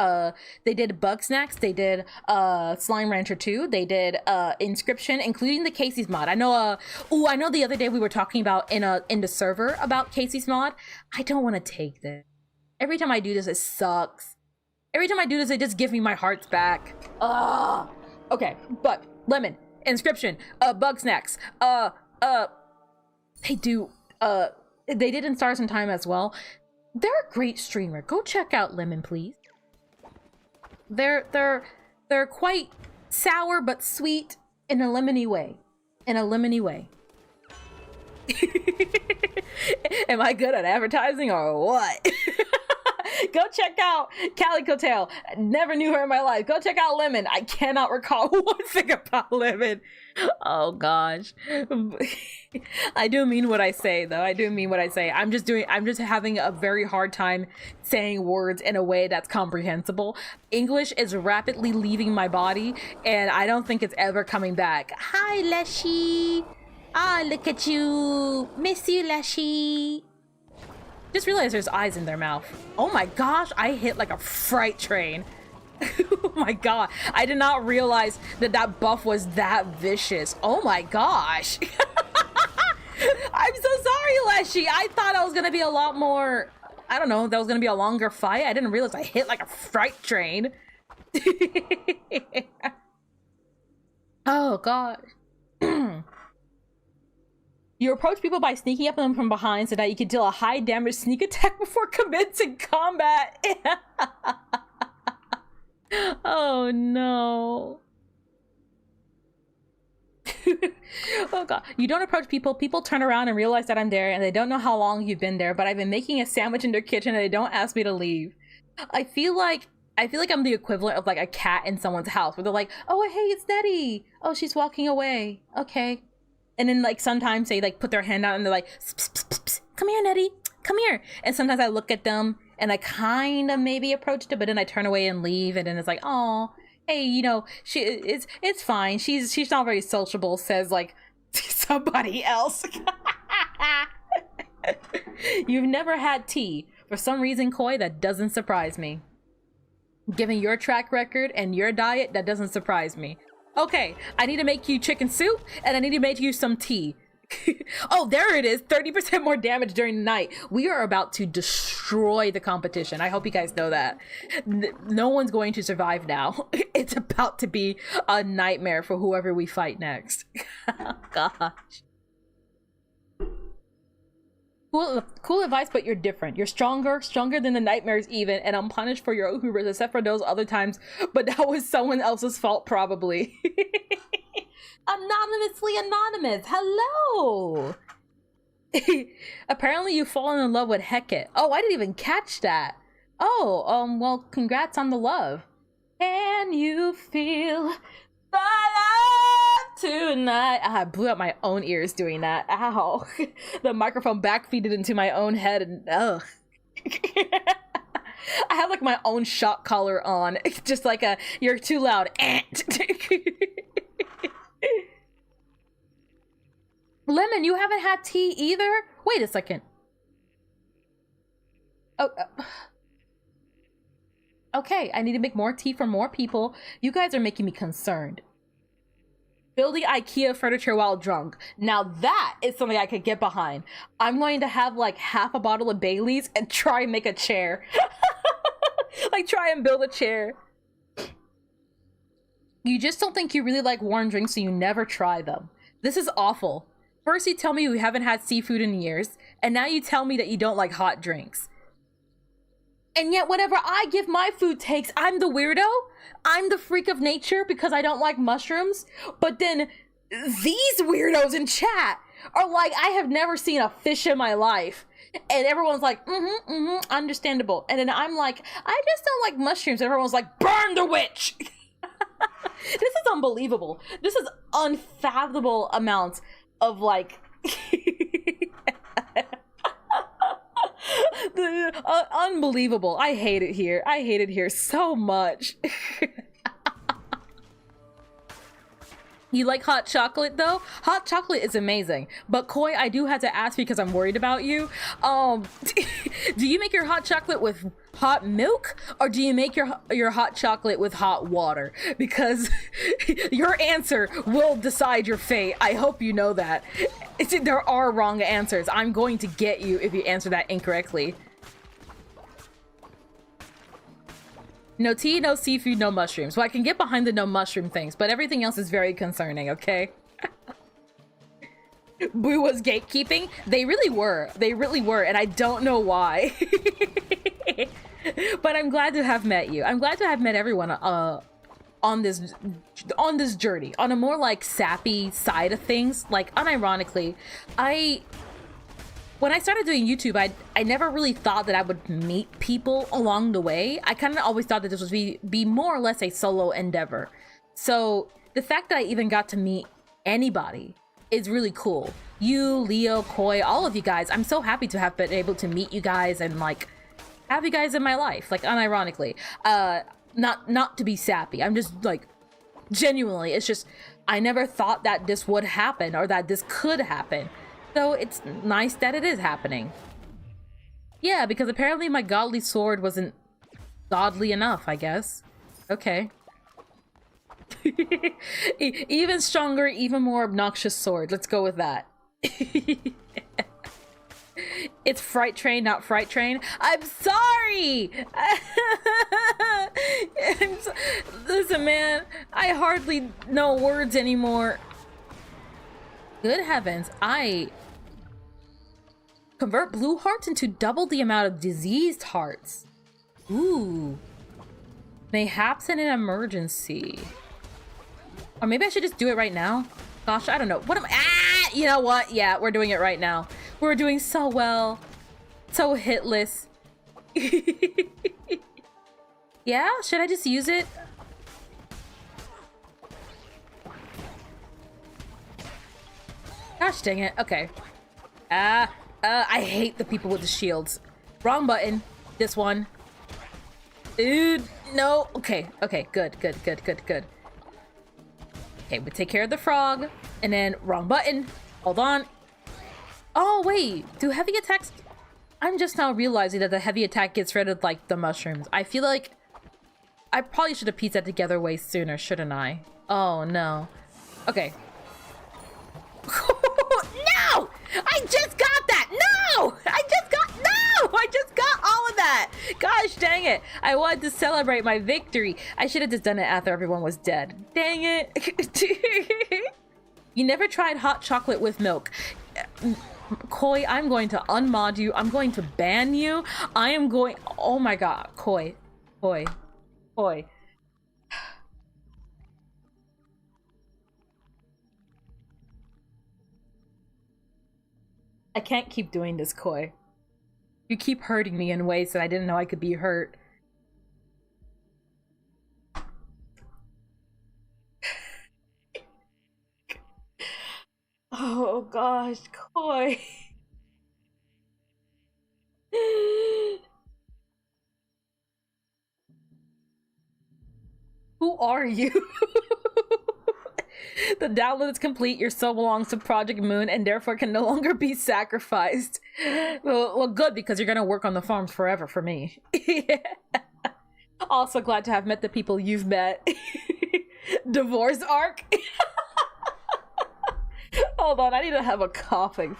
they did Bug Snacks, they did Slime Rancher 2, they did Inscription, including the Casey's mod. I know I know the other day we were talking about in the server about Casey's mod. I don't want to take this. Every time I do this, it sucks. Every time I do this, they just give me my hearts back. Okay, but Lemon, Inscription, Bug Snacks, they do, they did in Stars in Time as well. They're a great streamer. Go check out Lemon, please. They're quite sour but sweet in a lemony way. In a lemony way. Am I good at advertising or what? Go check out Calico Tail. Never knew her in my life. Go check out Lemon. I cannot recall one thing about Lemon. Oh gosh. I do mean what I say though. I do mean what I say. I'm just having a very hard time saying words in a way that's comprehensible. English is rapidly leaving my body and I don't think it's ever coming back. Hi Leshy. Ah, look at you. Miss you, Leshy. Just realized there's eyes in their mouth. Oh my gosh, I hit like a freight train. Oh my god, I did not realize that buff was that vicious. Oh my gosh. I'm so sorry, Leshy. I thought I was gonna be a lot more, I don't know, that was gonna be a longer fight. I didn't realize I hit like a freight train. Oh god. You approach people by sneaking up on them from behind so that you can deal a high damage sneak attack before commencing combat. Oh no. Oh god. You don't approach people. People turn around and realize that I'm there and they don't know how long you've been there, but I've been making a sandwich in their kitchen and they don't ask me to leave. I feel like I'm the equivalent of like a cat in someone's house where they're like, oh hey, it's Netty. Oh, she's walking away. Okay. And then like sometimes they like put their hand out and they're like, pss, pss, pss, pss. Come here, Netty, come here. And sometimes I look at them and I kind of maybe approached it, but then I turn away and leave. And then it's like, oh, hey, you know, it's fine. She's not very sociable, says like somebody else. You've never had tea. For some reason, Koi, that doesn't surprise me. Given your track record and your diet, that doesn't surprise me. Okay, I need to make you chicken soup, and I need to make you some tea. Oh, there it is. 30% more damage during the night. We are about to destroy the competition. I hope you guys know that. No one's going to survive now. It's about to be a nightmare for whoever we fight next. Gosh. Cool advice, but you're different. You're stronger than the nightmares even, and I'm punished for your hubris except for those other times, but that was someone else's fault probably. Anonymously anonymous, hello! Apparently you've fallen in love with Hecate. Oh, I didn't even catch that. Oh, well, congrats on the love. Can you feel the love tonight? I blew out my own ears doing that. Ow. The microphone backfeeded into my own head and ugh. I have like my own shock collar on. Just like a, you're too loud. Lemon, you haven't had tea either? Wait a second. Oh, okay, I need to make more tea for more people. You guys are making me concerned. Building IKEA furniture while drunk. Now that is something I could get behind. I'm going to have like half a bottle of Bailey's and try and make a chair. Like try and build a chair. You just don't think you really like warm drinks, so you never try them. This is awful. First you tell me you haven't had seafood in years, and now you tell me that you don't like hot drinks. And yet whenever I give my food takes, I'm the weirdo. I'm the freak of nature because I don't like mushrooms. But then these weirdos in chat are like, I have never seen a fish in my life. And everyone's like, understandable. And then I'm like, I just don't like mushrooms. Everyone's like, burn the witch. This is unbelievable. This is unfathomable amounts of like unbelievable. I hate it here. I hate it here so much. You like hot chocolate though? Hot chocolate is amazing. But Koi, I do have to ask because I'm worried about you. Do you make your hot chocolate with hot milk, or do you make your hot chocolate with hot water? Because your answer will decide your fate. I hope you know that. There are wrong answers. I'm going to get you if you answer that incorrectly. No tea, no seafood, no mushrooms. Well, I can get behind the no mushroom things, but everything else is very concerning, okay? Boo was gatekeeping? They really were. They really were, and I don't know why. But I'm glad to have met you. I'm glad to have met everyone on this journey. On a more, like, sappy side of things. Like, unironically, when I started doing YouTube, I never really thought that I would meet people along the way. I kind of always thought that this would be more or less a solo endeavor. So the fact that I even got to meet anybody is really cool. You, Leo, Koi, all of you guys, I'm so happy to have been able to meet you guys and like have you guys in my life, like unironically. Not to be sappy. I'm just like, genuinely, it's just, I never thought that this would happen or that this could happen. So it's nice that it is happening. Yeah, because apparently my godly sword wasn't godly enough, I guess. Okay. Even stronger, even more obnoxious sword. Let's go with that. It's Fright Train, not Fright Train. I'm sorry! Listen, man, I hardly know words anymore. Good heavens, I convert blue hearts into double the amount of diseased hearts. Ooh. Mayhaps in an emergency. Or maybe I should just do it right now. Gosh, I don't know. What am I? You know what? Yeah, we're doing it right now. We're doing so well. So hitless. Yeah, should I just use it? Gosh dang it. Okay. I hate the people with the shields. Wrong button. This one. Dude, no. Okay, okay, good. Okay, we take care of the frog. And then wrong button. Hold on. Oh, wait. Do heavy attacks... I'm just now realizing that the heavy attack gets rid of, like, the mushrooms. I feel like I probably should have pieced that together way sooner, shouldn't I? Oh, no. Okay. No! I just got that! No! I just got all of that! Gosh dang it. I wanted to celebrate my victory. I should have just done it after everyone was dead. Dang it. You never tried hot chocolate with milk. Koi, I'm going to unmod you. I'm going to ban you. I am going... Oh my god. Koi. I can't keep doing this, Koi. You keep hurting me in ways that I didn't know I could be hurt. Oh gosh, Koi. Who are you? The download is complete. Your soul belongs to Project Moon and therefore can no longer be sacrificed. Well, good, because you're gonna work on the farms forever for me. Yeah. Also glad to have met the people you've met. Divorce arc. Hold on, I need to have a coughing.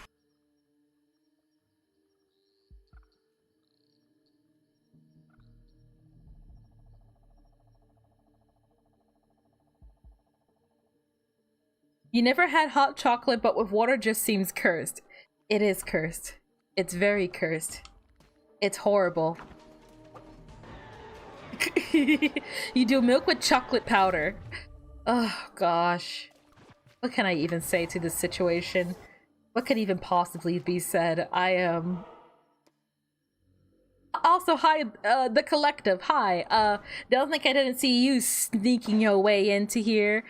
You never had hot chocolate, but with water just seems cursed. It is cursed. It's very cursed. It's horrible. You do milk with chocolate powder. Oh, gosh. What can I even say to this situation? What could even possibly be said? I am... Also, hi, the collective, hi. Don't think I didn't see you sneaking your way into here.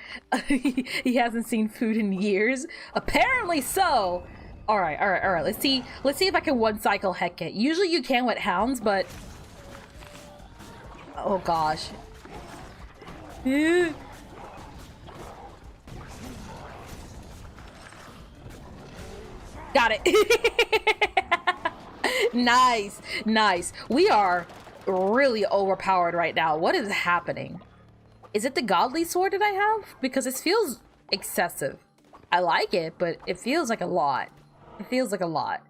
He hasn't seen food in years. Apparently so. All right. Let's see if I can one cycle heck it. Usually you can with hounds, but... Oh, gosh. Got it. Nice, nice. We are really overpowered right now. What is happening? Is it the godly sword that I have? Because it feels excessive. I like it, but it feels like a lot. It feels like a lot.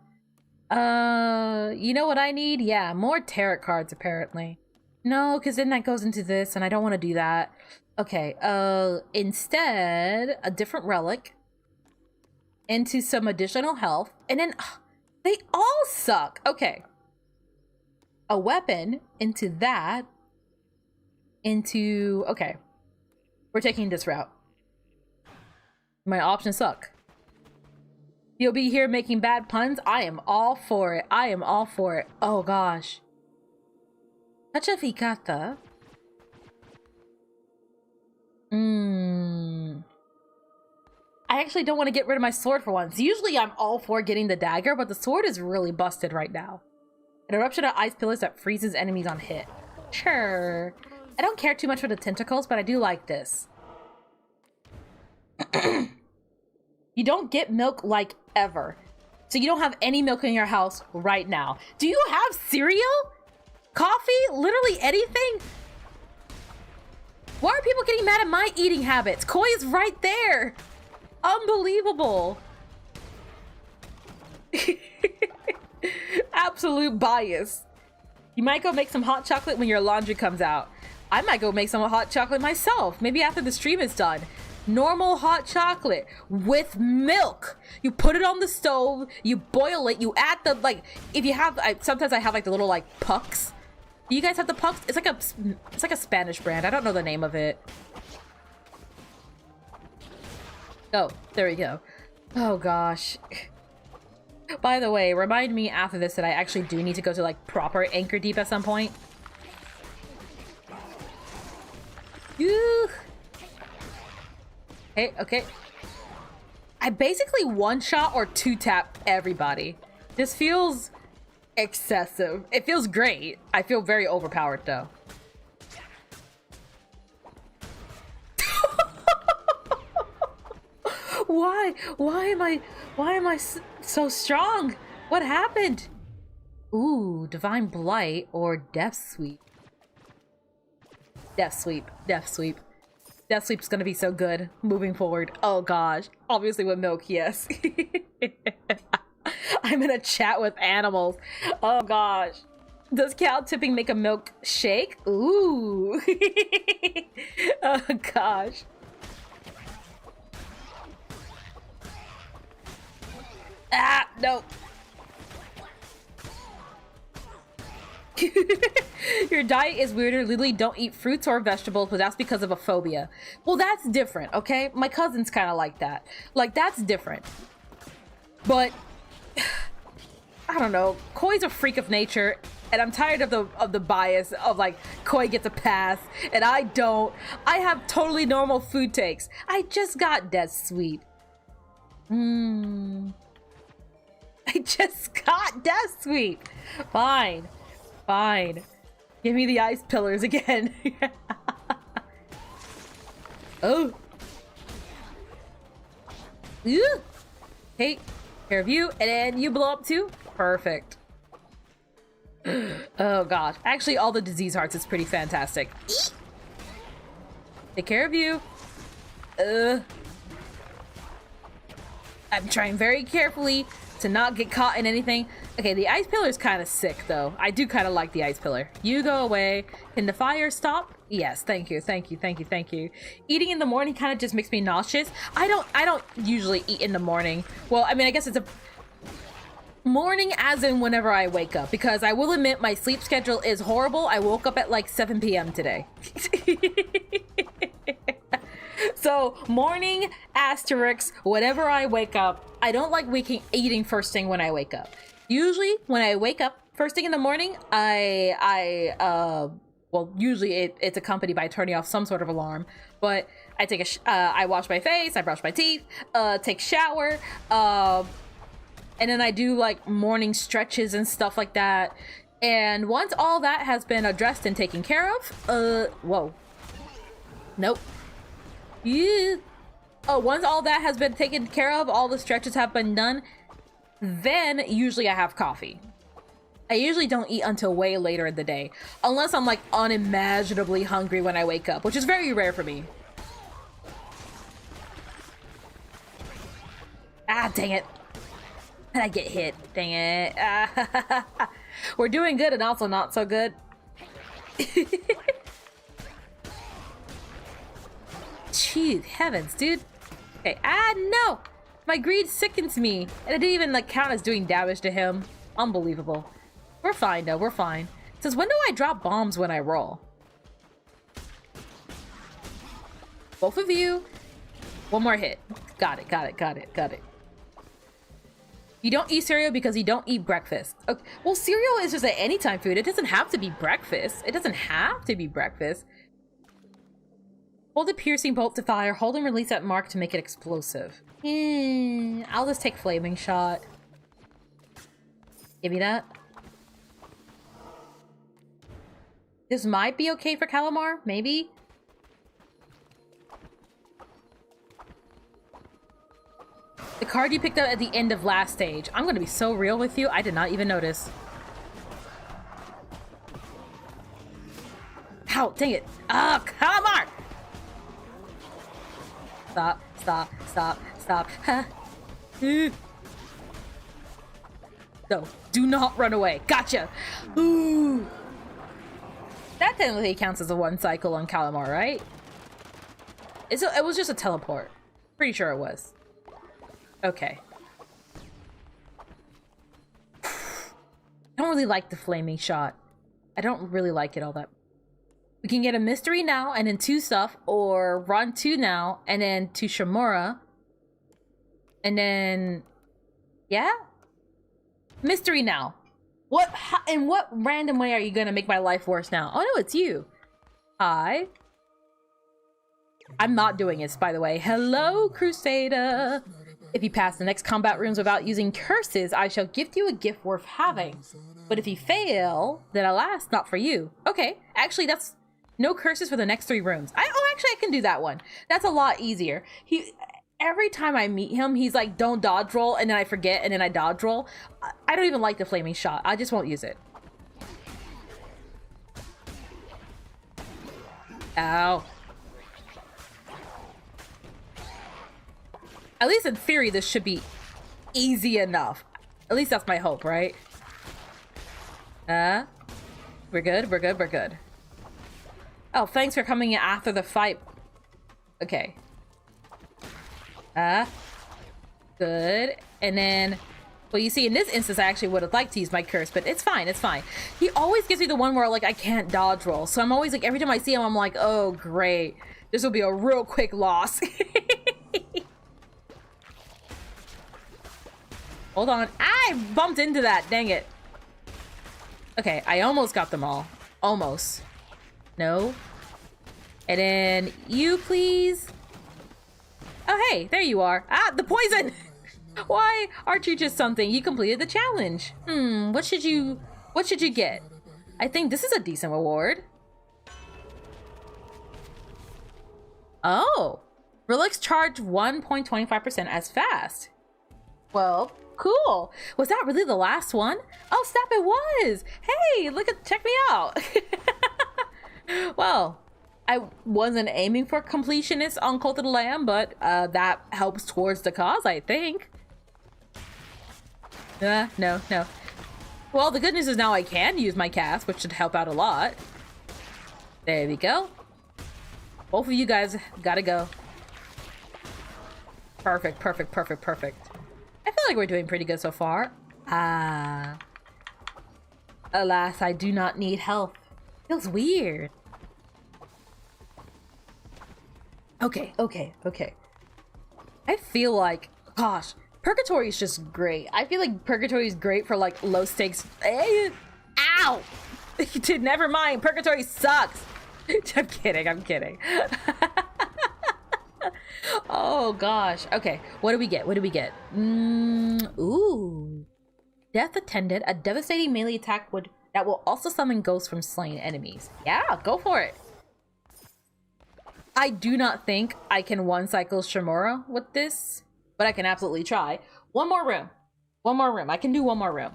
You know what I need? Yeah, more tarot cards, apparently. No, because then that goes into this, and I don't want to do that. Okay, instead, a different relic. Into some additional health. And then, they all suck. Okay. A weapon into that. Into, okay. We're taking this route. My options suck. You'll be here making bad puns? I am all for it. I am all for it. Oh gosh. Hachafikata. I actually don't want to get rid of my sword for once. Usually I'm all for getting the dagger, but the sword is really busted right now. An eruption of ice pillars that freezes enemies on hit. Sure. I don't care too much for the tentacles, but I do like this. You don't get milk like ever. So you don't have any milk in your house right now. Do you have cereal? Coffee? Literally anything? Why are people getting mad at my eating habits? Koi is right there. Unbelievable. Absolute bias. You might go make some hot chocolate when your laundry comes out. I might go make some hot chocolate myself. Maybe after the stream is done. Normal hot chocolate with milk. You put it on the stove, you boil it, you add the, like, if you have, sometimes I have like the little like pucks. Do you guys have the pucks? It's like a Spanish brand. I don't know the name of it. Oh, there we go. Oh gosh. By the way, remind me after this that I actually do need to go to like proper anchor deep at some point. Okay, okay. I basically one-shot or two-tap everybody. This feels excessive. It feels great. I feel very overpowered though. Why am I so strong? What happened? Ooh, Divine Blight or Death Sweep. Death Sweep, Death Sweep. Death Sweep's gonna be so good moving forward. Oh gosh. Obviously with milk, yes. I'm in a chat with animals. Oh gosh. Does cow tipping make a milk shake? Ooh. Oh gosh. Ah, no. Your diet is weirder. Literally don't eat fruits or vegetables, but that's because of a phobia. Well, that's different, okay? My cousin's kind of like that. Like, that's different. But I don't know. Koi's a freak of nature, and I'm tired of the bias of like Koi gets a pass and I don't. I have totally normal food takes. I just got Death Sweet. I just got Death Sweet. Fine. Fine. Give me the ice pillars again. Oh. Ooh. Hey, care of you, and then you blow up too? Perfect. Oh gosh. Actually, all the disease hearts is pretty fantastic. Take care of you. I'm trying very carefully to not get caught in anything. Okay, the ice pillar is kind of sick though. I do kind of like the ice pillar. You go away. Can the fire stop? Yes, thank you, thank you, thank you, thank you. Eating in the morning kind of just makes me nauseous. I don't usually eat in the morning. Well, I mean, I guess it's a morning as in whenever I wake up, because I will admit my sleep schedule is horrible. I woke up at like 7 p.m. today. So morning asterisk, whenever I wake up. I don't like eating first thing when I wake up. Usually when I wake up first thing in the morning, well, usually it's accompanied by turning off some sort of alarm, but I take I wash my face, I brush my teeth, take shower, and then I do like morning stretches and stuff like that. And once all that has been addressed and taken care of, whoa. Nope. Yeah. Oh, once all that has been taken care of, all the stretches have been done, Then usually I have coffee. I usually don't eat until way later in the day, unless I'm like unimaginably hungry when I wake up, which is very rare for me. Ah, dang it. I get hit. Dang it. We're doing good and also not so good. Gee, heavens, dude. Okay, no! My greed sickens me. And it didn't even like count as doing damage to him. Unbelievable. We're fine though, we're fine. It says, when do I drop bombs when I roll? Both of you. One more hit. Got it, got it, got it, got it. You don't eat cereal because you don't eat breakfast. Okay. Well, cereal is just an anytime food. It doesn't have to be breakfast. It doesn't have to be breakfast. Hold the piercing bolt to fire. Hold and release that mark to make it explosive. I'll just take flaming shot. Give me that. This might be okay for Calamar, maybe. The card you picked up at the end of last stage. I'm gonna be so real with you, I did not even notice. Ow, dang it. Ah, Calamar! Stop, stop, stop, stop. No, do not run away. Gotcha. Ooh. That technically counts as a one cycle on Calamar, right? It was just a teleport. Pretty sure it was. Okay. I don't really like the flaming shot. I don't really like it all that. We can get a mystery now and then 2 stuff, or run 2 now and then 2 Shimura. And then, yeah? Mystery now. In what random way are you gonna make my life worse now? Oh no, it's you. Hi. I'm not doing this, by the way. Hello, Crusader. If you pass the next combat rooms without using curses, I shall gift you a gift worth having. But if you fail, then alas, not for you. Okay, actually that's no curses for the next 3 rooms. Actually I can do that one. That's a lot easier. Every time I meet him, he's like, don't dodge roll, and then I forget, and then I dodge roll. I don't even like the flaming shot. I just won't use it. Ow. At least in theory, this should be easy enough. At least that's my hope, right? We're good, we're good, we're good. Oh, thanks for coming in after the fight. Okay. Good. And then, well, you see, in this instance, I actually would have liked to use my curse, but it's fine, it's fine. He always gives me the one where, like, I can't dodge roll. So I'm always, like, every time I see him, I'm like, oh, great. This will be a real quick loss. Hold on. I bumped into that. Dang it. Okay, I almost got them all. Almost. No. And then you, please. Oh, hey, there you are. Ah, the poison! Why aren't you just something? You completed the challenge. What should you get? I think this is a decent reward. Oh. Relics charge 1.25% as fast. Well, cool. Was that really the last one? Oh, snap, it was. Hey, check me out. Well, I wasn't aiming for completionist on Cult of the Lamb, but that helps towards the cause, I think. No. Well, the good news is now I can use my cast, which should help out a lot. There we go. Both of you guys gotta go. Perfect. I feel like we're doing pretty good so far. Alas, I do not need health. Feels weird. Okay. I feel like, gosh, Purgatory is just great. I feel like Purgatory is great for like low stakes. Ow! Dude, never mind. Purgatory sucks. I'm kidding. Oh gosh. Okay, what do we get? Ooh. Death Attendant, a devastating melee attack that will also summon ghosts from slain enemies. Yeah, go for it. I do not think I can one cycle Shimura with this, but I can absolutely try. One more room. One more room. I can do one more room.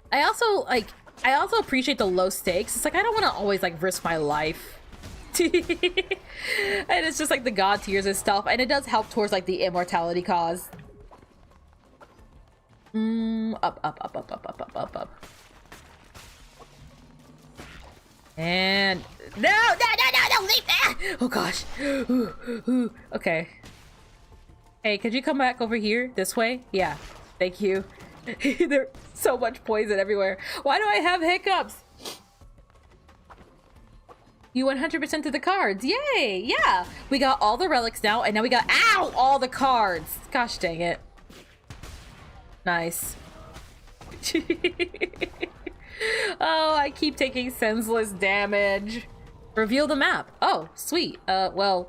I also appreciate the low stakes. It's like I don't want to always like risk my life. And it's just like the god tiers and stuff, and it does help towards like the immortality cause. Up. And no, leave that! Oh gosh. Okay. Hey, could you come back over here this way? Yeah, thank you. There's so much poison everywhere. Why do I have hiccups? You 100% to the cards. Yay! Yeah, we got all the relics now, and now we got all the cards. Gosh dang it. Nice. Oh, I keep taking senseless damage. Reveal the map. Oh, sweet. Well,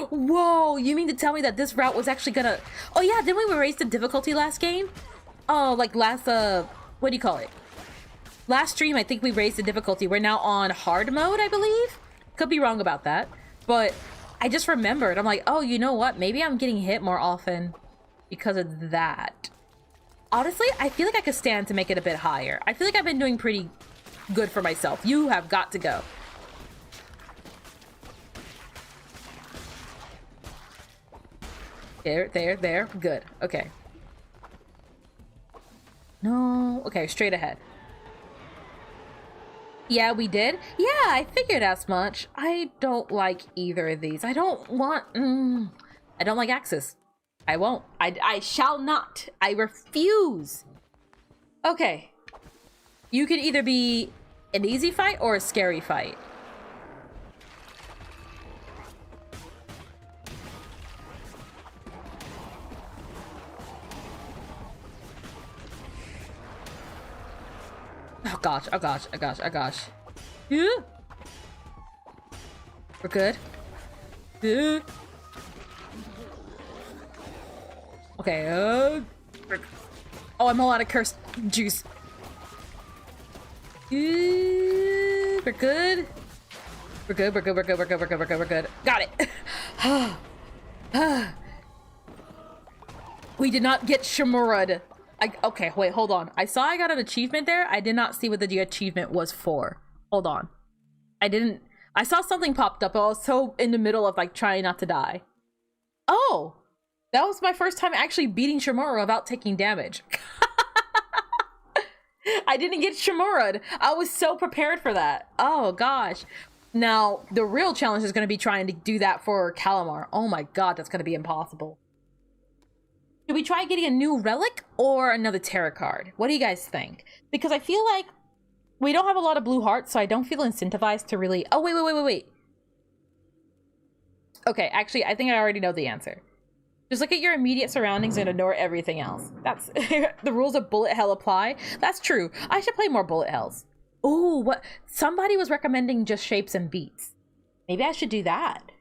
whoa, you mean to tell me that this route was actually gonna... Oh yeah, didn't we raise the difficulty last game? Oh, like last, what do you call it? Last stream, I think we raised the difficulty. We're now on hard mode, I believe? Could be wrong about that. But I just remembered. I'm like, oh, you know what? Maybe I'm getting hit more often because of that. Honestly, I feel like I could stand to make it a bit higher. I feel like I've been doing pretty good for myself. You have got to go. There. Good. Okay. No. Okay, straight ahead. Yeah, we did. Yeah, I figured as much. I don't like either of these. I don't want... I don't like Axis. I won't. I shall not. I refuse. Okay. You can either be an easy fight or a scary fight. Oh gosh, oh gosh, oh gosh, oh gosh. Yeah. We're good. Yeah. Okay, oh, I'm all out of cursed juice. We're good. We're good. Got it. We did not get Shimura'd. Okay, wait, hold on. I saw I got an achievement there. I did not see what the achievement was for. Hold on. I saw something popped up, but I was so in the middle of like trying not to die. Oh! That was my first time actually beating Shimura without taking damage. I didn't get Shimura'd. I was so prepared for that. Oh gosh. Now, the real challenge is going to be trying to do that for Calamar. Oh my god, that's going to be impossible. Should we try getting a new relic or another tarot card? What do you guys think? Because I feel like we don't have a lot of blue hearts, so I don't feel incentivized to really... Oh, wait. Okay, actually, I think I already know the answer. Just look at your immediate surroundings and ignore everything else. That's the rules of bullet hell apply. That's true. I should play more bullet hells. Ooh, what? Somebody was recommending just shapes and beats. Maybe I should do that.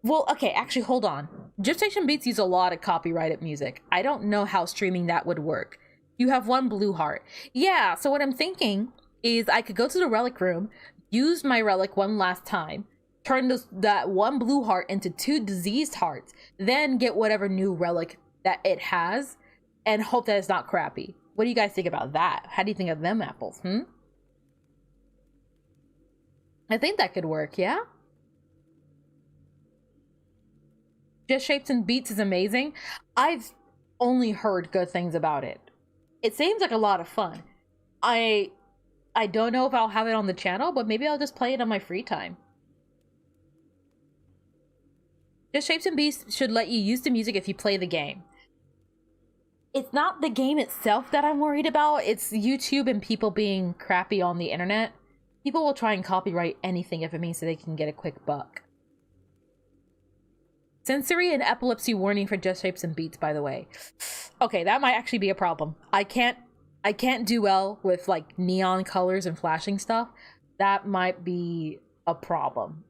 Well, okay, actually, hold on. Just shapes and beats use a lot of copyrighted music. I don't know how streaming that would work. You have one blue heart. Yeah, so what I'm thinking is I could go to the relic room, use my relic one last time, turn that one blue heart into 2 diseased hearts, then get whatever new relic that it has, and hope that it's not crappy. What do you guys think about that? How do you think of them apples, I think that could work, yeah? Just Shapes and Beats is amazing. I've only heard good things about it. It seems like a lot of fun. I don't know if I'll have it on the channel, but maybe I'll just play it on my free time. Just Shapes and Beats should let you use the music if you play the game. It's not the game itself that I'm worried about. It's YouTube and people being crappy on the internet. People will try and copyright anything if it means that they can get a quick buck. Sensory and epilepsy warning for Just Shapes and Beats, by the way. Okay, that might actually be a problem. I can't do well with like neon colors and flashing stuff. That might be a problem.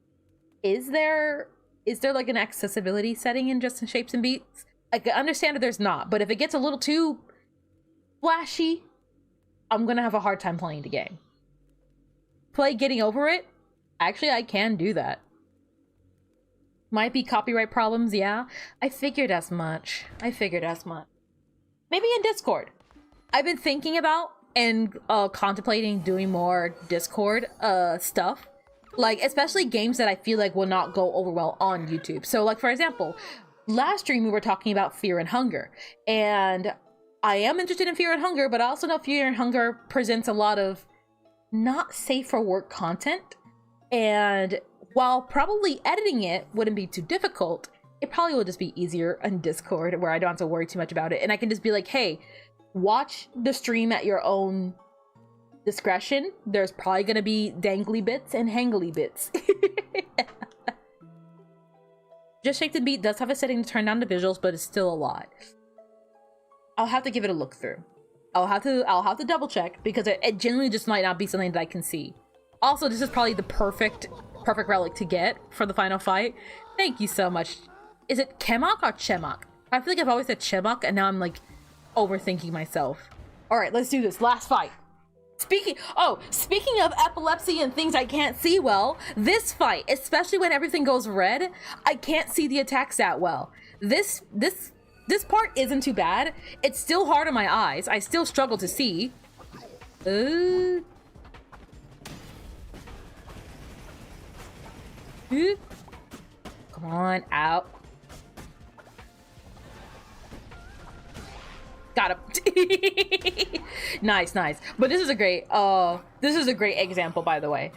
Is there like an accessibility setting in Just Shapes and Beats? I can understand if there's not, but if it gets a little too flashy, I'm gonna have a hard time playing the game. Play Getting Over It? Actually, I can do that. Might be copyright problems, yeah. I figured as much. Maybe in Discord. I've been thinking about and contemplating doing more Discord stuff. Like, especially games that I feel like will not go over well on YouTube. So, like, for example, last stream we were talking about Fear and Hunger. And I am interested in Fear and Hunger, but I also know Fear and Hunger presents a lot of not safe for work content. And while probably editing it wouldn't be too difficult, it probably will just be easier on Discord where I don't have to worry too much about it. And I can just be like, hey, watch the stream at your own discretion. There's probably going to be dangly bits and hangly bits. Just Shake the Beat does have a setting to turn down the visuals, but it's still a lot. I'll have to give it a look through. I'll have to double check because it genuinely just might not be something that I can see. Also, this is probably the perfect relic to get for the final fight. Thank you so much. Is it Kemok or Chemok? I feel like I've always said Chemok, and now I'm like overthinking myself. All right, let's do this. Last fight. Speaking of epilepsy and things I can't see well, this fight, especially when everything goes red, I can't see the attacks that well. This part isn't too bad. It's still hard on my eyes. I still struggle to see. Come on, out. Got him. Nice. But this is a great example, by the way.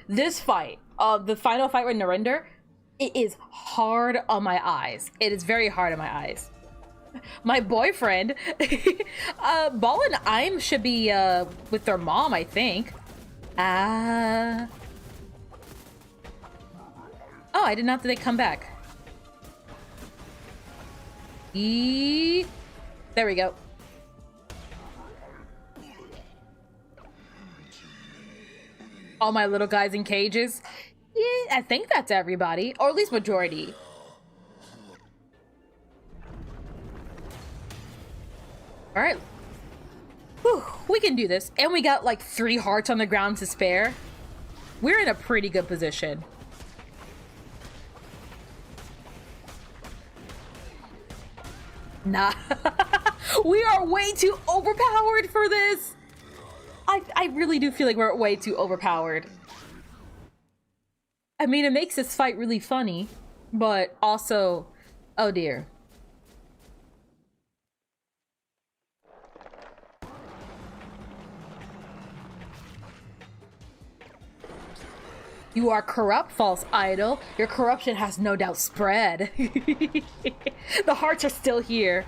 This fight, the final fight with Narinder, it is hard on my eyes. It is very hard on my eyes. My boyfriend, Ball and Im should be with their mom, I think. Oh, I did not think they come back. There we go. All my little guys in cages. Yeah, I think that's everybody, or at least majority. All right. Whew, we can do this. And we got like 3 hearts on the ground to spare. We're in a pretty good position. Nah. We are way too overpowered for this. I really do feel like we're way too overpowered. I mean, it makes this fight really funny, but also, oh dear. You are corrupt, false idol. Your corruption has no doubt spread. The hearts are still here.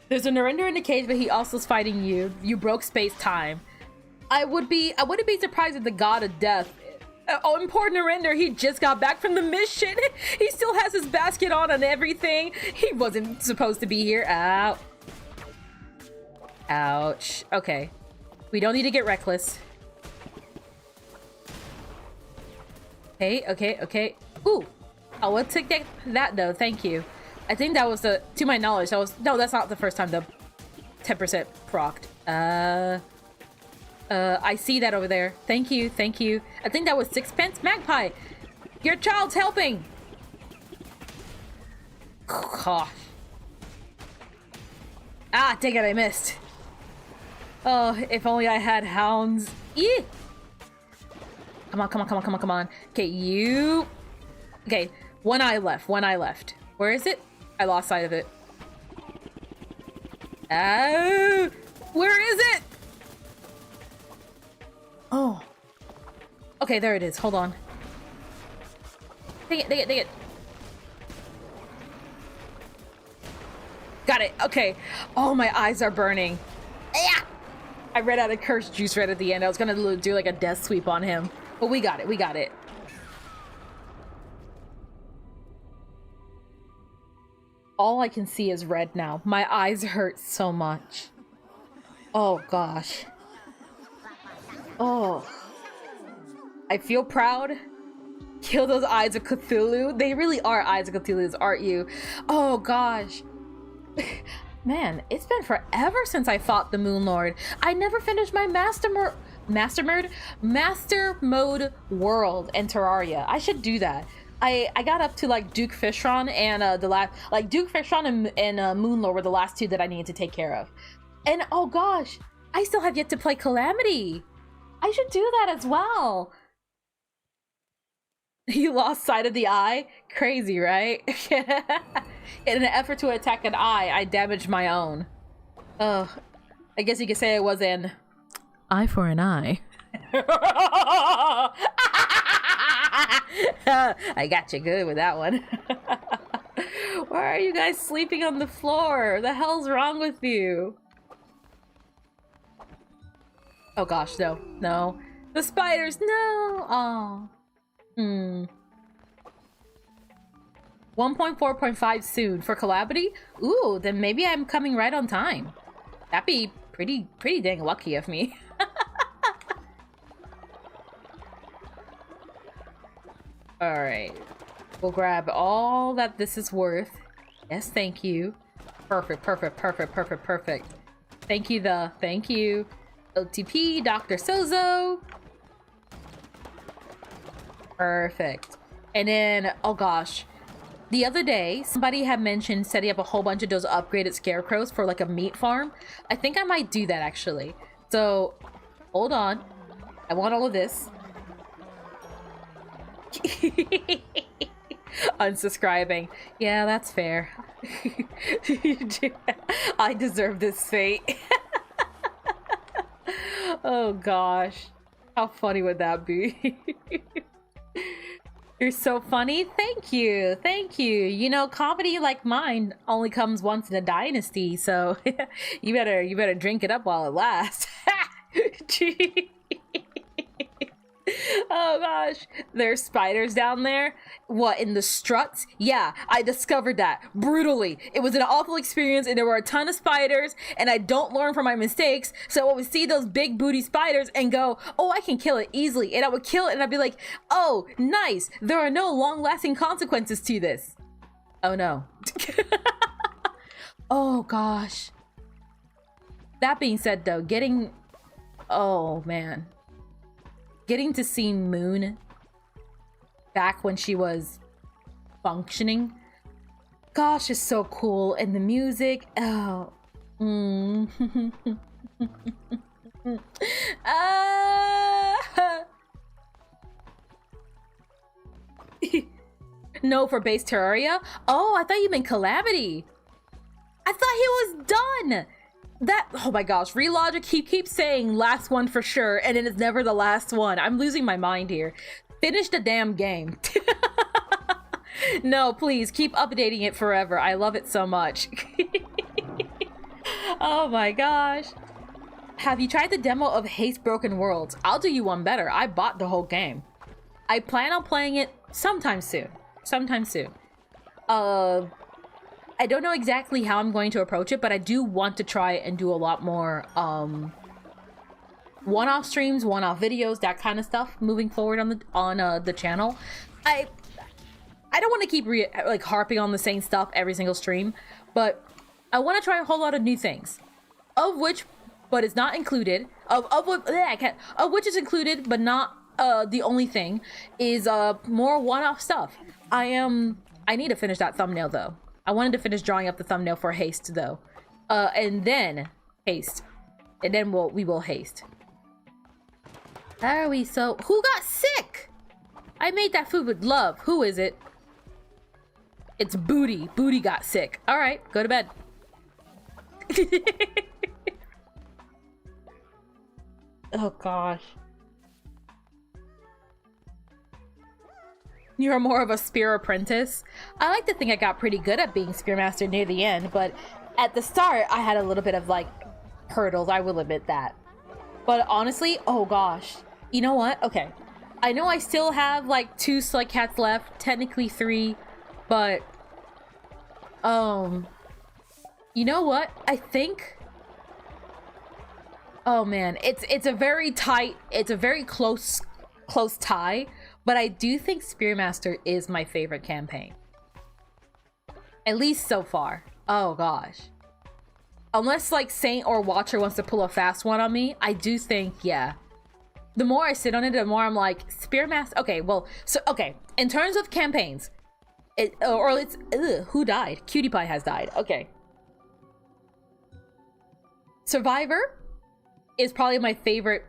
There's a Narinder in the cage, but he also is fighting you. You broke space-time. I wouldn't be surprised if the god of death. Oh, poor Narinder, he just got back from the mission. He still has his basket on and everything. He wasn't supposed to be here. Ow. Ouch. Okay. We don't need to get reckless. Okay. Ooh. I will take that though, thank you. I think that was to my knowledge, no, that's not the first time the 10% procced. I see that over there. Thank you. I think that was Sixpence Magpie. Your child's helping. Gosh. Ah, dang it, I missed. Oh, if only I had hounds. Eee! Come on. Okay, you... Okay, one eye left. Where is it? I lost sight of it. Oh! Where is it? Oh. Okay, there it is. Hold on. Take it. Got it. Okay. Oh, my eyes are burning. Yeah! I ran out of cursed juice right at the end. I was gonna do like a death sweep on him. But we got it. All I can see is red now. My eyes hurt so much. Oh gosh. Oh. I feel proud. Kill those eyes of Cthulhu. They really are eyes of Cthulhu's, aren't you? Oh gosh. Man, it's been forever since I fought the Moon Lord. I never finished my Master mode world and Terraria. I should do that. I got up to like Duke Fishron and the last, like Duke Fishron and Moonlord were the last two that I needed to take care of. And oh gosh, I still have yet to play Calamity. I should do that as well. You lost sight of the eye? Crazy, right? In an effort to attack an eye, I damaged my own. I guess you could say it was an eye for an eye. I got you good with that one. Why are you guys sleeping on the floor? The hell's wrong with you? Oh gosh, no, no. The spiders, no! Aw. 1.4.5 soon for Calamity? Ooh, then maybe I'm coming right on time. That'd be pretty dang lucky of me. Alright. We'll grab all that this is worth. Yes, thank you. Perfect. Thank you. OTP, Dr. Sozo. Perfect. And then, oh gosh. The other day, somebody had mentioned setting up a whole bunch of those upgraded scarecrows for like a meat farm. I think I might do that actually. So, hold on. I want all of this. Unsubscribing. Yeah, that's fair. I deserve this fate. Oh gosh. How funny would that be? You're so funny. Thank you. You know, comedy like mine only comes once in a dynasty, so you better drink it up while it lasts. Oh gosh, there's spiders down there. What, in the struts? Yeah, I discovered that brutally. It was an awful experience and there were a ton of spiders and I don't learn from my mistakes, so I would see those big booty spiders and go, oh, I can kill it easily, and I would kill it and I'd be like, oh, nice, there are no long-lasting consequences to this. Oh no. Oh gosh. That being said though, oh man, getting to see Moon back when she was functioning, gosh, is so cool. And the music, oh. No, for base Terraria? Oh, I thought you meant Calamity. I thought he was done. That, oh my gosh, Relogic, he keeps saying last one for sure, and it is never the last one. I'm losing my mind here. Finish the damn game. No, please, keep updating it forever. I love it so much. Oh my gosh. Have you tried the demo of Haste Broken Worlds? I'll do you one better. I bought the whole game. I plan on playing it sometime soon. I don't know exactly how I'm going to approach it, but I do want to try and do a lot more one-off streams, one-off videos, that kind of stuff moving forward on the channel. I don't want to keep like harping on the same stuff every single stream, but I want to try a whole lot of new things, of which but is not included, of which is included but not the only thing is more one-off stuff. I need to finish that thumbnail though. I wanted to finish drawing up the thumbnail for Haste though. And then Haste. And then we will Haste. Are we so... Who got sick? I made that food with love. Who is it? It's Booty. Booty got sick. Alright, go to bed. Oh gosh. You're more of a spear apprentice. I like to think I got pretty good at being spearmaster near the end, but at the start I had a little bit of like hurdles, I will admit that. But honestly, oh gosh, you know what? Okay, I know I still have like 2 Slug Cats left, technically 3, but you know what? I think, oh man, it's a very tight, it's a very close tie. But I do think Spearmaster is my favorite campaign. At least so far. Oh gosh. Unless like Saint or Watcher wants to pull a fast one on me, I do think, yeah. the more I sit on it, the more I'm like, Spearmaster. Okay, well, so okay. In terms of campaigns, who died? Cutie Pie has died. Okay. Survivor is probably my favorite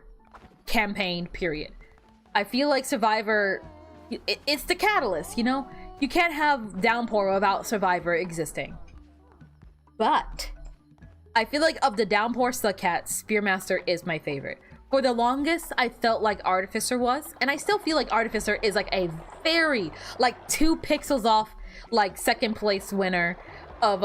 campaign, period. I feel like Survivor, it's the catalyst, you know? You can't have Downpour without Survivor existing. But I feel like of the Downpour Slugcats, Spearmaster is my favorite. For the longest, I felt like Artificer was, and I still feel like Artificer is like a very, like 2 pixels off, like second place winner of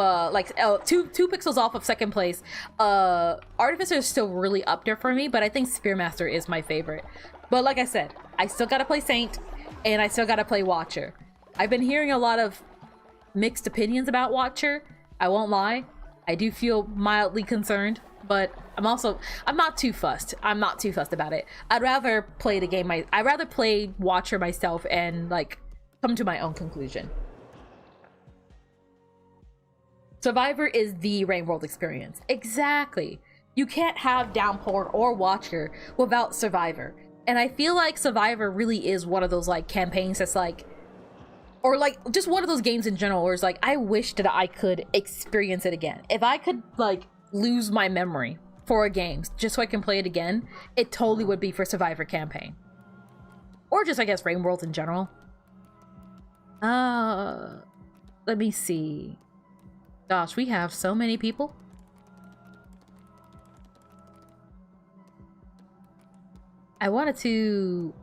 two pixels off of second place. Artificer is still really up there for me, but I think Spearmaster is my favorite. But like I said, I still gotta play Saint, and I still gotta play Watcher. I've been hearing a lot of mixed opinions about Watcher. I won't lie, I do feel mildly concerned, but I'm not too fussed. I'm not too fussed about it. I'd rather play the game. I'd rather play Watcher myself and like come to my own conclusion. Survivor is the Rain World experience. Exactly. You can't have Downpour or Watcher without Survivor. And I feel like Survivor really is one of those like campaigns that's like, or like just one of those games in general where it's like, I wish that I could experience it again. If I could like lose my memory for a game just so I can play it again, it totally would be for Survivor campaign. Or just, I guess, Rain World in general. Let me see. Gosh, we have so many people. I wanted to...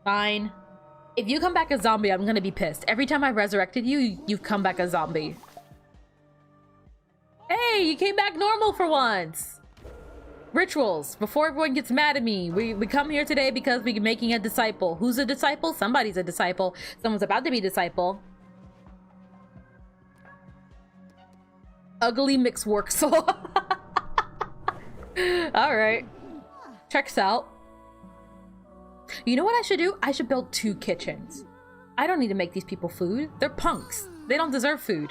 Fine. If you come back a zombie, I'm gonna be pissed. Every time I resurrected you, you've come back a zombie. Hey, you came back normal for once. Rituals. Before everyone gets mad at me, we come here today because we're making a disciple. Who's a disciple? Somebody's a disciple. Someone's about to be a disciple. Ugly mixed work soul. Alright. Checks out. You know what I should do? I should build 2 kitchens. I don't need to make these people food. They're punks. They don't deserve food.